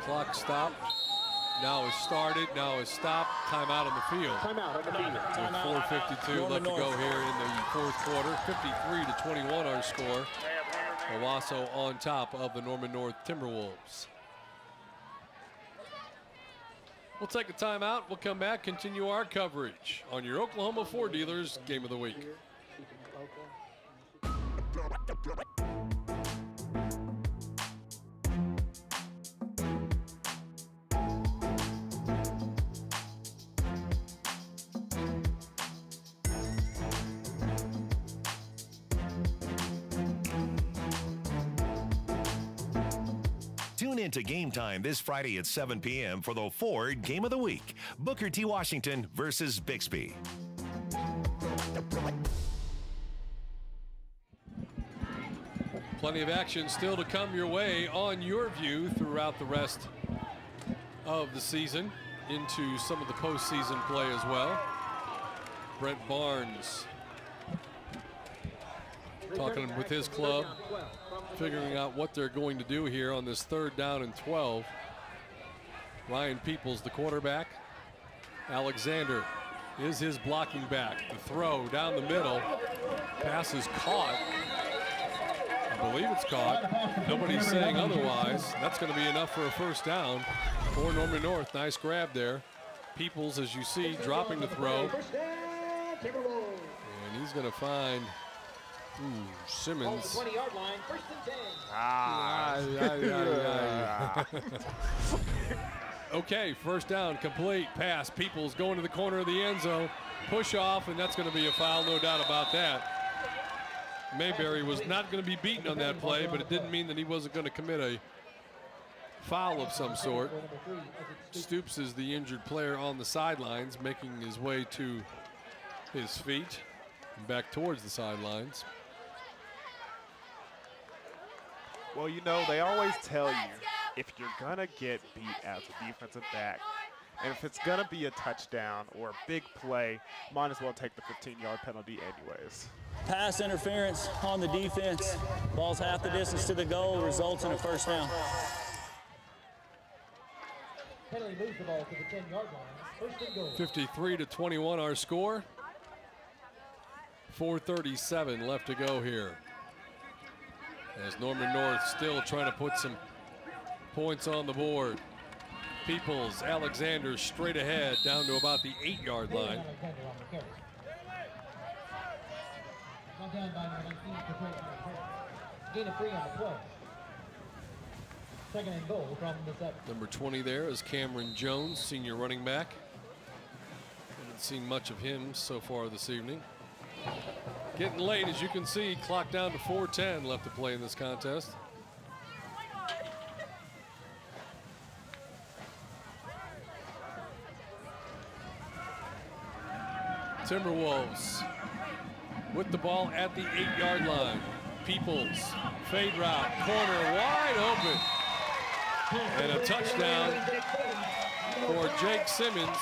Clock stopped. Now is started. Now is stopped. Timeout on the field. Timeout on the field. 4:52 left to go here in the fourth quarter. 53-21 our score. Owasso on top of the Norman North Timberwolves. We'll take a timeout. We'll come back, continue our coverage on your Oklahoma Ford Dealers Game of the Week. Tune in to Game Time this Friday at 7 p.m. for the Ford Game of the Week. Booker T. Washington versus Bixby. Plenty of action still to come your way on YurView throughout the rest of the season, into some of the postseason play as well. Brent Barnes talking with his club, figuring out what they're going to do here on this 3rd down and 12. Ryan Peoples, the quarterback. Alexander is his blocking back. The throw down the middle. Pass is caught. I believe it's caught. Nobody's saying otherwise. That's going to be enough for a first down for Norman North. Nice grab there. Peoples, as you see, dropping the throw. And he's going to find Simmons. 20-yard line, 1st and 10. Okay, first down, complete. Pass, Peoples going to the corner of the end zone. Push off, and that's going to be a foul, no doubt about that. Mayberry was not going to be beaten on that play, but it didn't mean that he wasn't going to commit a foul of some sort. Stoops is the injured player on the sidelines, making his way to his feet and back towards the sidelines. Well, you know, they always tell you, if you're going to get beat as a defensive back, and if it's going to be a touchdown or a big play, might as well take the 15-yard penalty anyways. Pass interference on the defense. Ball's half the distance to the goal, results in a first down. Penalty moves the ball to the 10-yard line. 1st and goal. 53-21 our score. 4:37 left to go here, as Norman North still trying to put some points on the board. Peoples, Alexander straight ahead down to about the 8-yard line. Brought down by number 19, gain of 3 on the play. Second and goal from the 7. Number 20 there is Cameron Jones, senior running back. Haven't seen much of him so far this evening. Getting late, as you can see, clock down to 4:10 left to play in this contest. Timberwolves with the ball at the 8-yard line. Peoples, fade route, corner wide open. And a touchdown for Jake Simmons.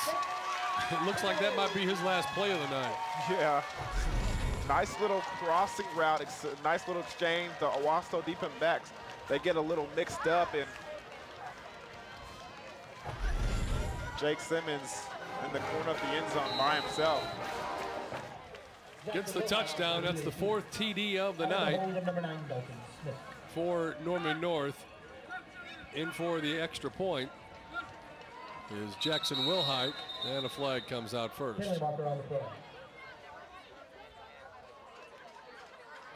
It looks like that might be his last play of the night. Yeah. Nice little crossing route, nice little exchange. The Owasso defensive backs, they get a little mixed up, and Jake Simmons in the corner of the end zone by himself. Gets the touchdown. That's the 4th TD of the night for Norman North. In for the extra point is Jackson Wilhite, and a flag comes out first. I don't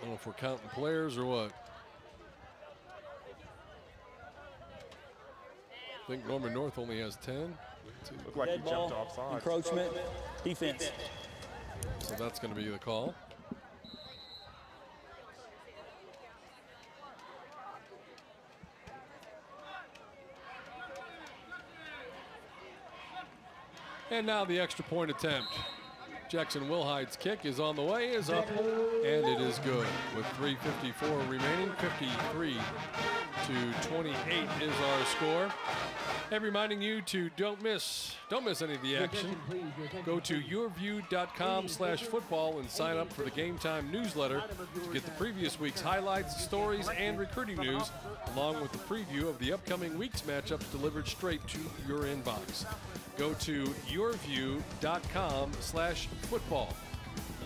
know if we're counting players or what. I think Norman North only has 10. Looked like he jumped offside. Encroachment, defense. So that's going to be the call. And now the extra point attempt. Jackson Wilhite's kick is on the way, is up, and it is good. With 3:54 remaining, 53 to 28 is our score. And reminding you to don't miss any of the action. Go to yourview.com/football and sign up for the Game Time newsletter to get the previous week's highlights, stories, and recruiting news, along with the preview of the upcoming week's matchups delivered straight to your inbox. Go to yourview.com/football.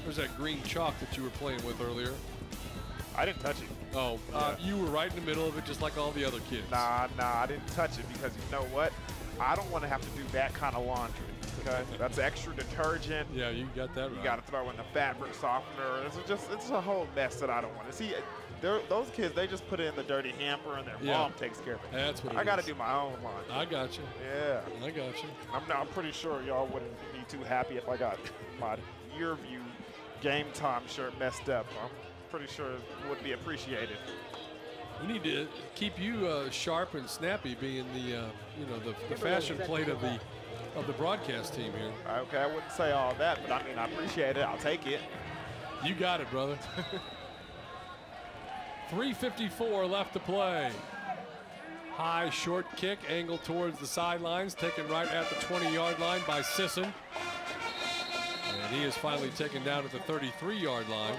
There's that green chalk that you were playing with earlier. I didn't touch it. Oh, you were right in the middle of it, just like all the other kids. Nah, I didn't touch it because you know what? I don't want to have to do that kind of laundry. Okay, that's extra detergent. Yeah, you got that right. You got to throw in the fabric softener. It's a whole mess that I don't want to see. Those kids, they just put it in the dirty hamper and their mom takes care of it. That's what it is. I got to do my own laundry. I got you. Yeah. I got you. I'm pretty sure y'all wouldn't be too happy if I got my YurView Game Time shirt messed up. I'm pretty sure it would be appreciated. We need to keep you sharp and snappy, being the the fashion plate of the broadcast team here. Okay, I wouldn't say all that, but I mean, I appreciate it. I'll take it. You got it, brother. 3:54 left to play. High short kick, angled towards the sidelines, taken right at the 20-yard line by Sisson. And he is finally taken down at the 33-yard line.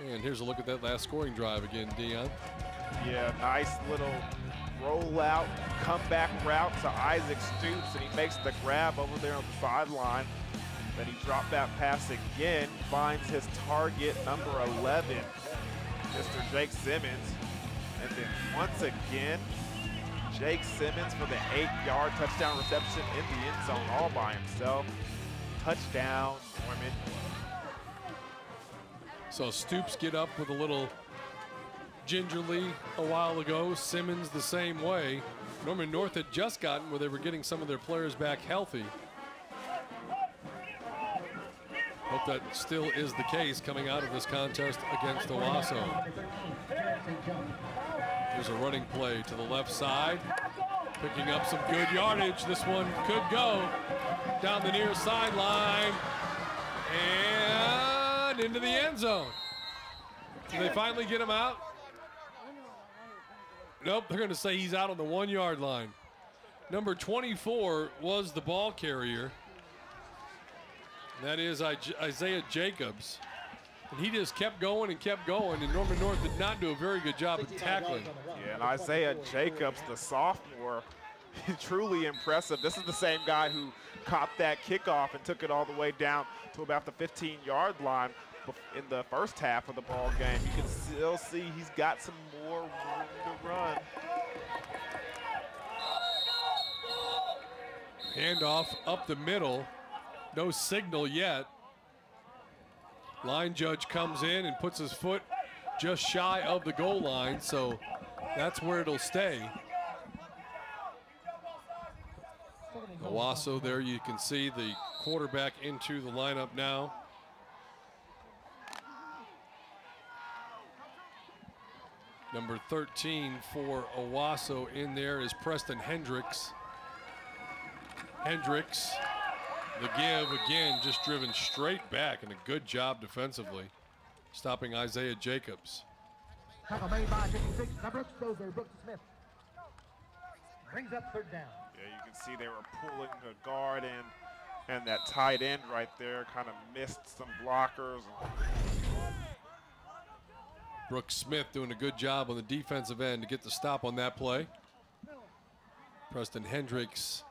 And here's a look at that last scoring drive again, Dion. Yeah, nice little rollout, comeback route to Isaac Stoops, and he makes the grab over there on the sideline. Then he dropped that pass again, finds his target, number 11, Mr. Jake Simmons. And then once again, Jake Simmons for the 8-yard touchdown reception in the end zone all by himself. Touchdown, Norman. So Stoops get up with a little gingerly a while ago. Simmons the same way. Norman North had just gotten where they were getting some of their players back healthy. Hope that still is the case coming out of this contest against Owasso. There's a running play to the left side. Picking up some good yardage. This one could go down the near sideline and into the end zone. Do they finally get him out? Nope, they're going to say he's out on the 1-yard line. Number 24 was the ball carrier. That is Isaiah Jacobs. And he just kept going, and Norman North did not do a very good job of tackling. Yeah, and Isaiah Jacobs, the sophomore, truly impressive. This is the same guy who caught that kickoff and took it all the way down to about the 15-yard line in the first half of the ball game. You can still see he's got some more room to run. Handoff up the middle. no signal yet. Line judge comes in and puts his foot just shy of the goal line, so that's where it'll stay. Owasso there, you can see the quarterback into the lineup now. Number 13 for Owasso in there is Preston Hendricks. Hendricks, the give again, just driven straight back, and a good job defensively, stopping Isaiah Jacobs. Tackle made by 56. Now Brooks goes there. Brooks to Smith. Brings up third down. Yeah, you can see they were pulling the guard in, and that tight end right there kind of missed some blockers. Brooks Smith doing a good job on the defensive end to get the stop on that play. Preston Hendricks,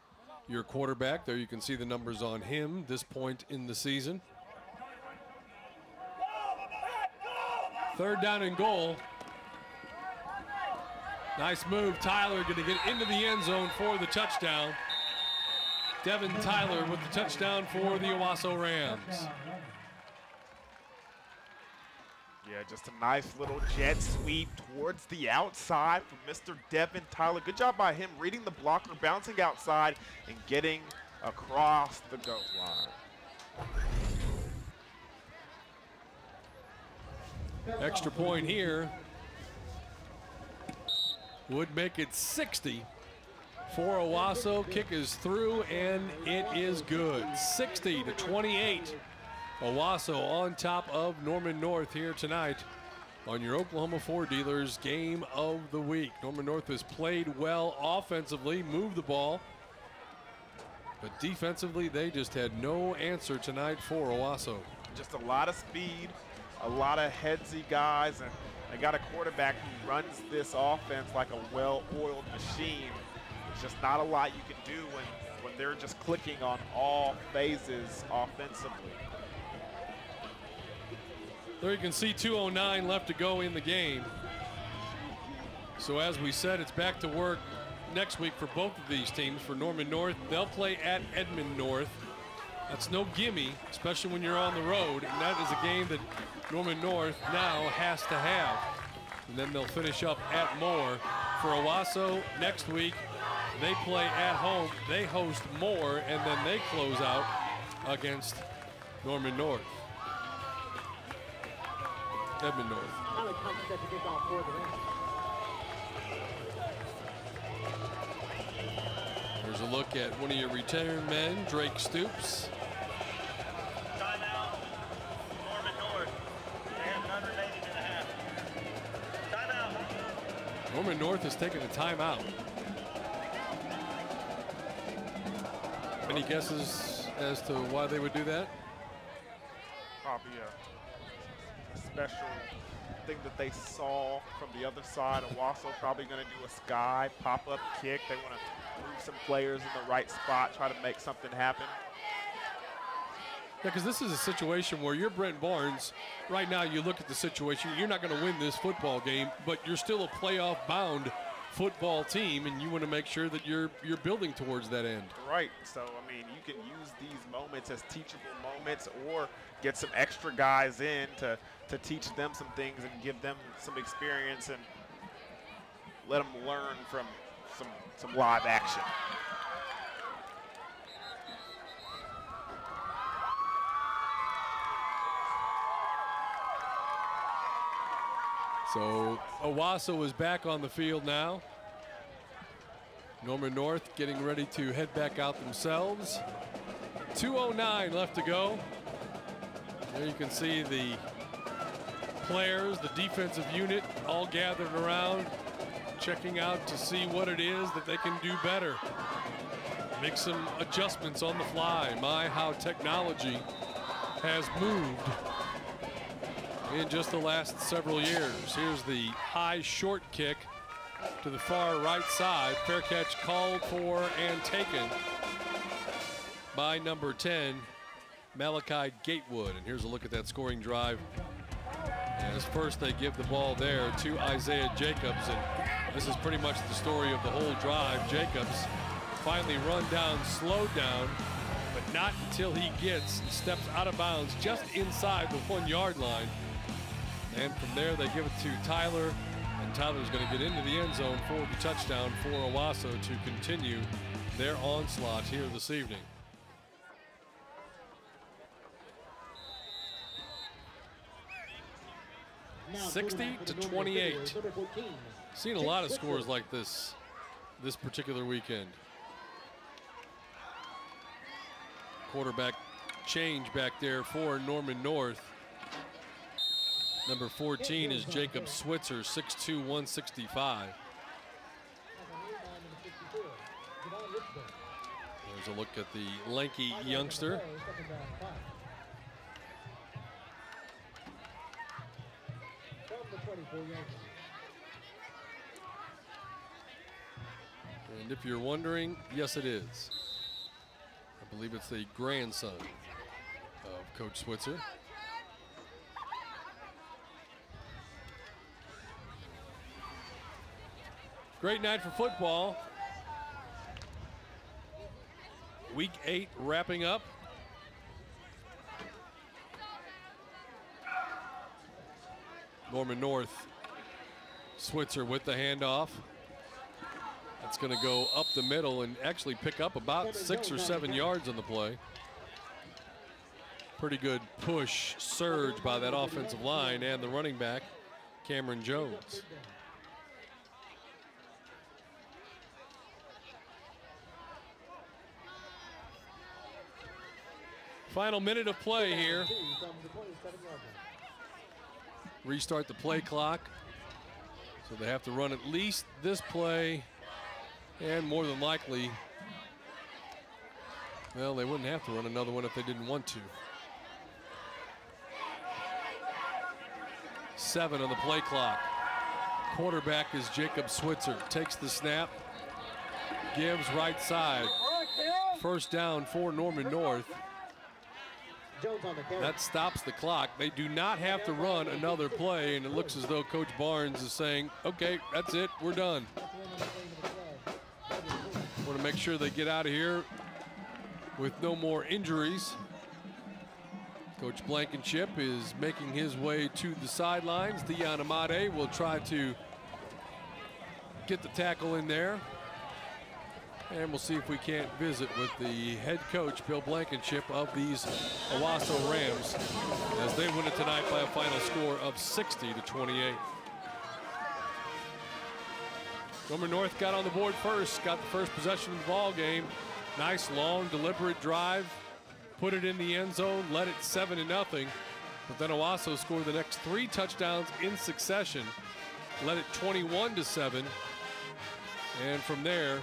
your quarterback. There you can see the numbers on him this point in the season. Third down and goal. Nice move. Tyler going to get into the end zone for the touchdown. Devin Tyler with the touchdown for the Owasso Rams. Yeah, just a nice little jet sweep towards the outside from Mr. Devin Tyler. Good job by him reading the blocker, bouncing outside, and getting across the goal line. Extra point here would make it 60 for Owasso. Kick is through, and it is good. 60-28. Owasso on top of Norman North here tonight on your Oklahoma Ford Dealers Game of the Week. Norman North has played well offensively, moved the ball, but defensively they just had no answer tonight for Owasso. Just a lot of speed, a lot of headsy guys, and they got a quarterback who runs this offense like a well-oiled machine. There's just not a lot you can do when they're just clicking on all phases offensively. There you can see 2:09 left to go in the game. So as we said, it's back to work next week for both of these teams. For Norman North, they'll play at Edmond North. That's no gimme, especially when you're on the road, and that is a game that Norman North now has to have. And then they'll finish up at Moore. For Owasso, next week, they play at home. They host Moore, and then they close out against Norman North. Edmond North. There's a look at one of your return men, Drake Stoops. Timeout, Norman North. They have another 8.5. Timeout. Norman North has taken a timeout. Any guesses as to why they would do that? Probably a special thing that they saw from the other side. Owasso probably going to do a sky pop-up kick. They want to move some players in the right spot, try to make something happen. Yeah, because this is a situation where you're Brent Barnes. Right now, you look at the situation, you're not going to win this football game, but you're still a playoff-bound football team, and you want to make sure that you're building towards that end. Right. So, I mean, you can use these moments as teachable moments or get some extra guys in to teach them some things and give them some experience and let them learn from some live action. So Owasso is back on the field now. Norman North getting ready to head back out themselves. 2:09 left to go. There you can see the players, the defensive unit, all gathered around, checking out to see what it is that they can do better. Make some adjustments on the fly. My, how technology has moved in just the last several years. Here's the high short kick to the far right side. Fair catch called for and taken by number 10, Malachi Gatewood. And here's a look at that scoring drive. As first they give the ball there to Isaiah Jacobs, and this is pretty much the story of the whole drive. Jacobs finally run down, slowed down, but not until he steps out of bounds just inside the 1-yard line. And from there, they give it to Tyler, and Tyler's going to get into the end zone for the touchdown for Owasso to continue their onslaught here this evening. Now, 60-28. Seen a lot of scores like this particular weekend. Quarterback change back there for Norman North. Number 14 is Jacob Switzer, 6'2", 165. There's a look at the lanky youngster. And if you're wondering, yes it is. I believe it's the grandson of Coach Switzer. Great night for football. Week 8 wrapping up. Norman North, Switzer with the handoff. It's going to go up the middle and actually pick up about 6 or 7 yards on the play. Pretty good push surge by that offensive line and the running back, Cameron Jones. Final minute of play here. Restart the play clock. So they have to run at least this play, and more than likely, well, they wouldn't have to run another one if they didn't want to. 7 on the play clock. Quarterback is Jacob Switzer. Takes the snap, gives right side. First down for Norman North. That stops the clock. They do not have to run another play, and it looks as though Coach Barnes is saying, okay, that's it, we're done. Want to make sure they get out of here with no more injuries. Coach Blankenship is making his way to the sidelines. Dion Amade will try to get the tackle in there. And we'll see if we can't visit with the head coach, Bill Blankenship, of these Owasso Rams as they win it tonight by a final score of 60-28. Norman North got on the board first, got the first possession of the ball game. Nice, long, deliberate drive. Put it in the end zone, led it 7-0. But then Owasso scored the next 3 touchdowns in succession, led it 21-7. And from there,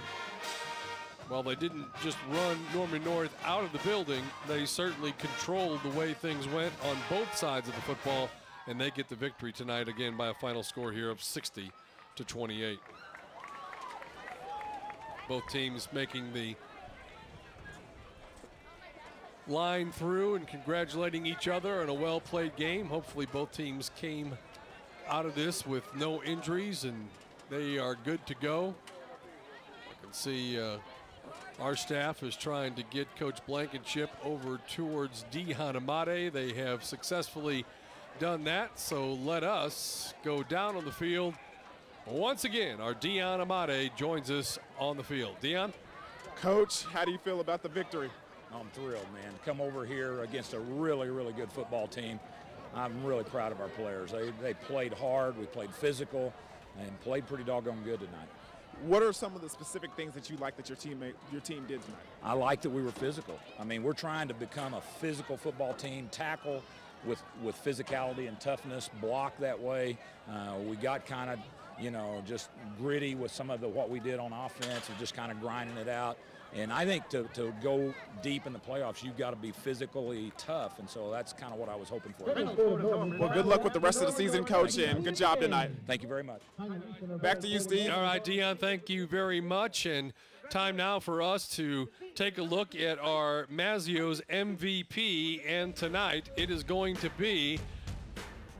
while they didn't just run Norman North out of the building, they certainly controlled the way things went on both sides of the football, and they get the victory tonight again by a final score here of 60-28. Both teams making the line through and congratulating each other on a well-played game. Hopefully both teams came out of this with no injuries and they are good to go. I can see our staff is trying to get Coach Blankenship over towards Dion Amade. They have successfully done that, so let us go down on the field. Once again, our Dion Amade joins us on the field. Dion? Coach, how do you feel about the victory? I'm thrilled, man. Come over here against a really, really good football team. I'm really proud of our players. They played hard, we played physical, and played pretty doggone good tonight. What are some of the specific things that you like that your team did tonight? I like that we were physical. I mean, we're trying to become a physical football team, tackle with physicality and toughness, block that way. We got kind of, you know, just gritty with some of what we did on offense and just kind of grinding it out. And I think to go deep in the playoffs, you've got to be physically tough, and so that's kind of what I was hoping for. Well, good luck with the rest of the season, Coach, and good job tonight. Thank you very much. Back to you, Steve. All right, Dion, thank you very much. And time now for us to take a look at our Mazzio's MVP, and tonight it is going to be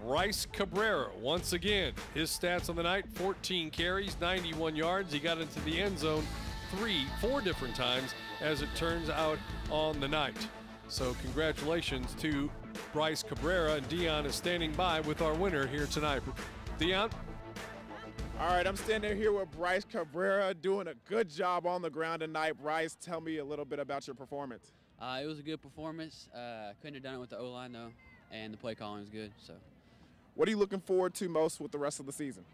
Bryce Cabrera. Once again, his stats on the night: 14 carries, 91 yards. He got into the end zone 4 different times as it turns out on the night. So congratulations to Bryce Cabrera, and Dion is standing by with our winner here tonight. Dion? All right, I'm standing here with Bryce Cabrera doing a good job on the ground tonight. Bryce, tell me a little bit about your performance. It was a good performance. Couldn't have done it with the O-line, though, and the play calling was good. So, what are you looking forward to most with the rest of the season?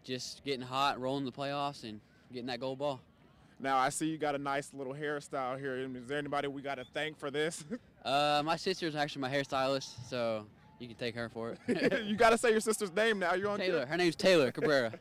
Just getting hot, rolling the playoffs, and getting that gold ball. Now, I see you got a nice little hairstyle here. Is there anybody we got to thank for this? My sister's actually my hairstylist, so you can take her for it. You got to say your sister's name now. You're on Taylor. Her name's Taylor Cabrera.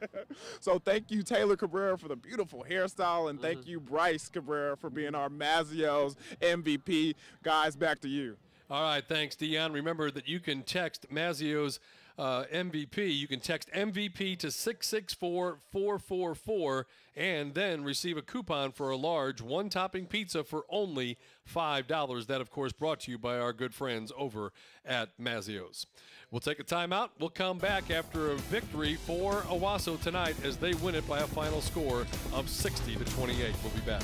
So thank you, Taylor Cabrera, for the beautiful hairstyle, and thank you, Bryce Cabrera, for being our Mazio's MVP. Guys, back to you. All right, thanks, Dion. Remember that you can text Mazio's MVP. You can text MVP to 664-444 and then receive a coupon for a large one-topping pizza for only $5. That, of course, brought to you by our good friends over at Mazio's. We'll take a timeout. We'll come back after a victory for Owasso tonight as they win it by a final score of 60-28. We'll be back.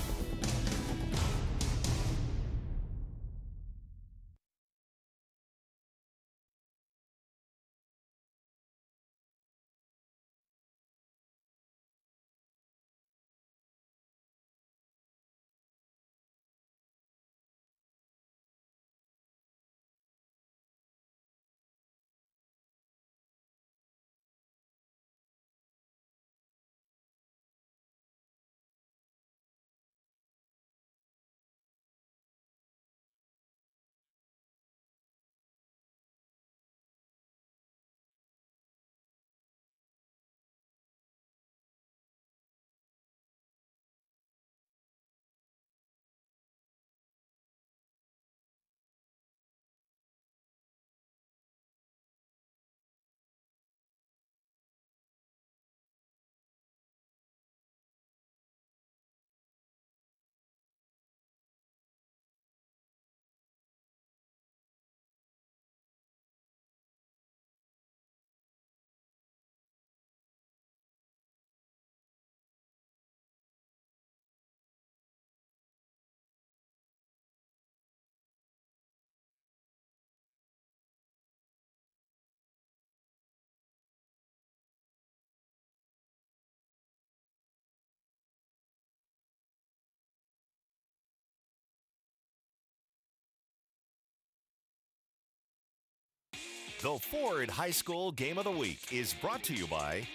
The Ford High School Game of the Week is brought to you by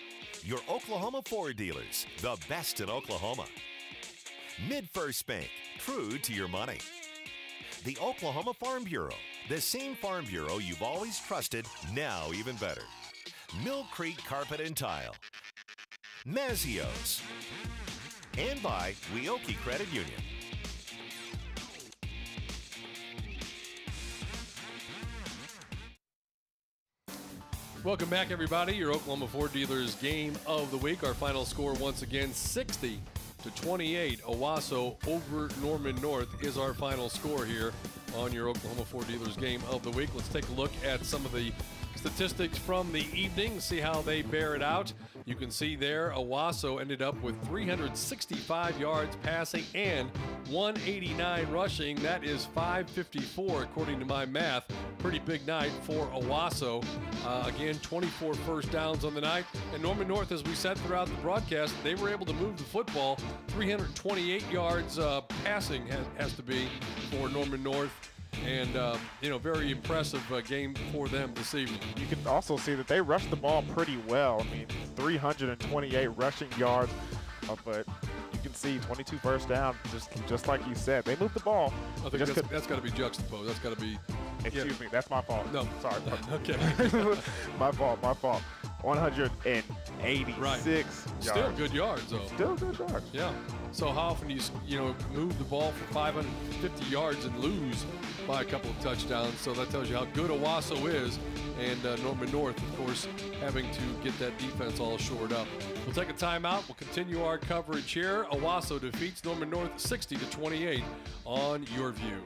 your Oklahoma Ford dealers, the best in Oklahoma. Mid-First Bank, true to your money. The Oklahoma Farm Bureau, the same Farm Bureau you've always trusted, now even better. Mill Creek Carpet and Tile. Mazio's. And by Weoki Credit Union. Welcome back, everybody. Your Oklahoma Ford Dealers Game of the Week. Our final score, once again, 60-28. Owasso over Norman North is our final score here on your Oklahoma Ford Dealers Game of the Week. Let's take a look at some of the statistics from the evening, see how they bear it out. You can see there, Owasso ended up with 365 yards passing and 189 rushing. That is 554 according to my math. Pretty big night for Owasso. Again, 24 first downs on the night. And Norman North, as we said throughout the broadcast, they were able to move the football. 328 yards passing has to be for Norman North. And, very impressive game for them this evening. You can also see that they rushed the ball pretty well. I mean, 328 rushing yards, but you can see 22 first down, just like you said. They moved the ball. I think that's got to be juxtaposed. That's got to be. Excuse me, that's my fault. No. Sorry. Okay. My fault. 186 yards. Still good yards, though. Still good yards. Yeah. So how often do you move the ball for 550 yards and lose by a couple of touchdowns? So that tells you how good Owasso is. And Norman North, of course, having to get that defense all shored up. We'll take a timeout. We'll continue our coverage here. Owasso defeats Norman North 60-28 on YurView.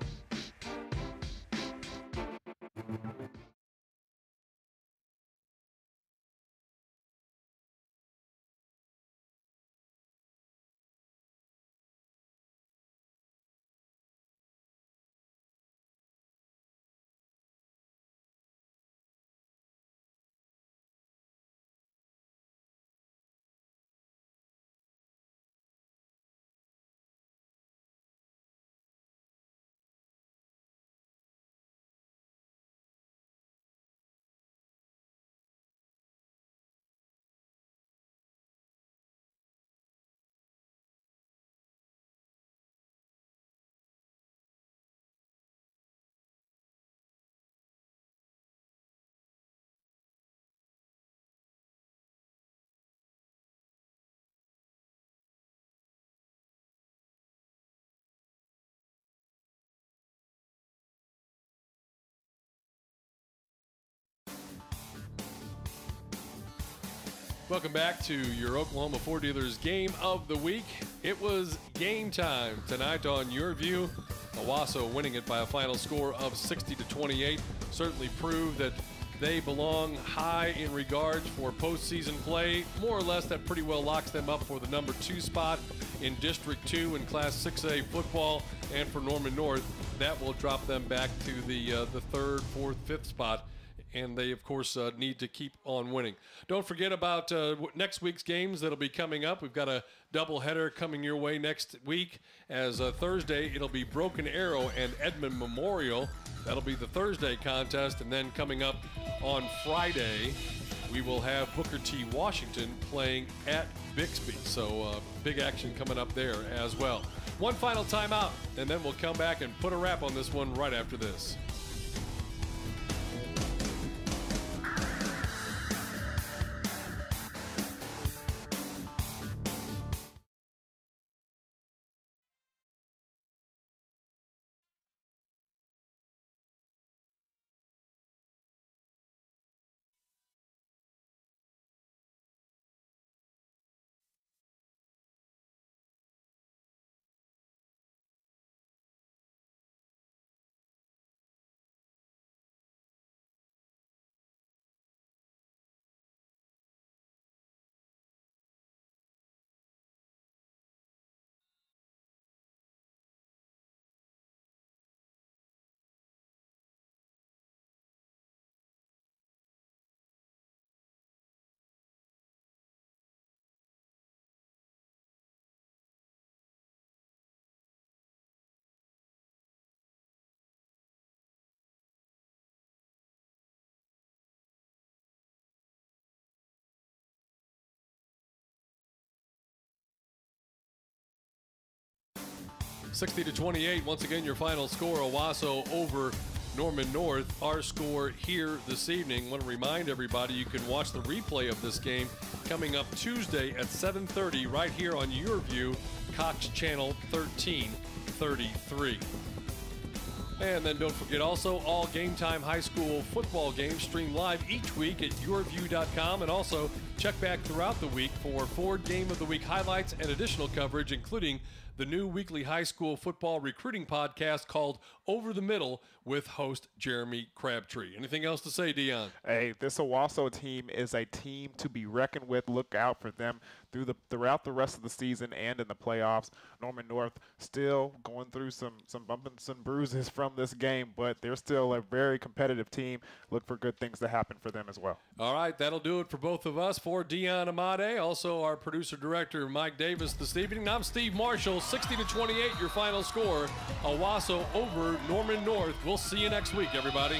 Welcome back to your Oklahoma Ford Dealers Game of the Week. It was game time tonight on YurView. Owasso winning it by a final score of 60-28. Certainly proved that they belong high in regards for postseason play. More or less, that pretty well locks them up for the number 2 spot in District 2 in Class 6A football. And for Norman North, that will drop them back to the 3rd, 4th, 5th spot. And they, of course, need to keep on winning. Don't forget about next week's games that'll be coming up. We've got a doubleheader coming your way next week. As Thursday, it'll be Broken Arrow and Edmond Memorial. That'll be the Thursday contest. And then coming up on Friday, we will have Booker T. Washington playing at Bixby. So big action coming up there as well. One final timeout, and then we'll come back and put a wrap on this one right after this. (60-28). Once again, your final score, Owasso over Norman North. Our score here this evening. Want to remind everybody you can watch the replay of this game coming up Tuesday at 7:30 right here on YurView, Cox Channel 1333. And then don't forget also all Game Time High School football games stream live each week at YurView.com, and also check back throughout the week for Ford Game of the Week highlights and additional coverage, including the new weekly high school football recruiting podcast called Over the Middle with host Jeremy Crabtree. Anything else to say, Dion? Hey, this Owasso team is a team to be reckoned with. Look out for them throughout the rest of the season and in the playoffs. Norman North still going through some bumps and bruises from this game, but they're still a very competitive team. Look for good things to happen for them as well. All right, that'll do it for both of us. For Dion Amade, also our producer-director Mike Davis this evening. I'm Steve Marshall. 60-28, your final score. Owasso over Norman North. We'll see you next week, everybody.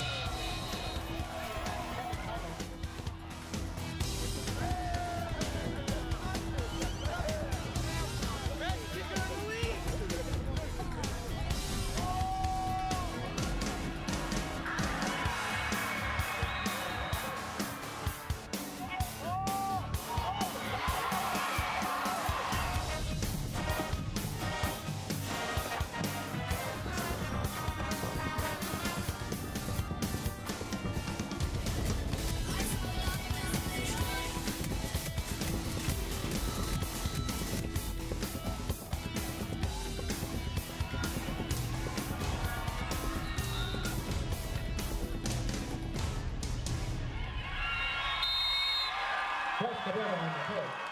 Touch the ball on the pitch.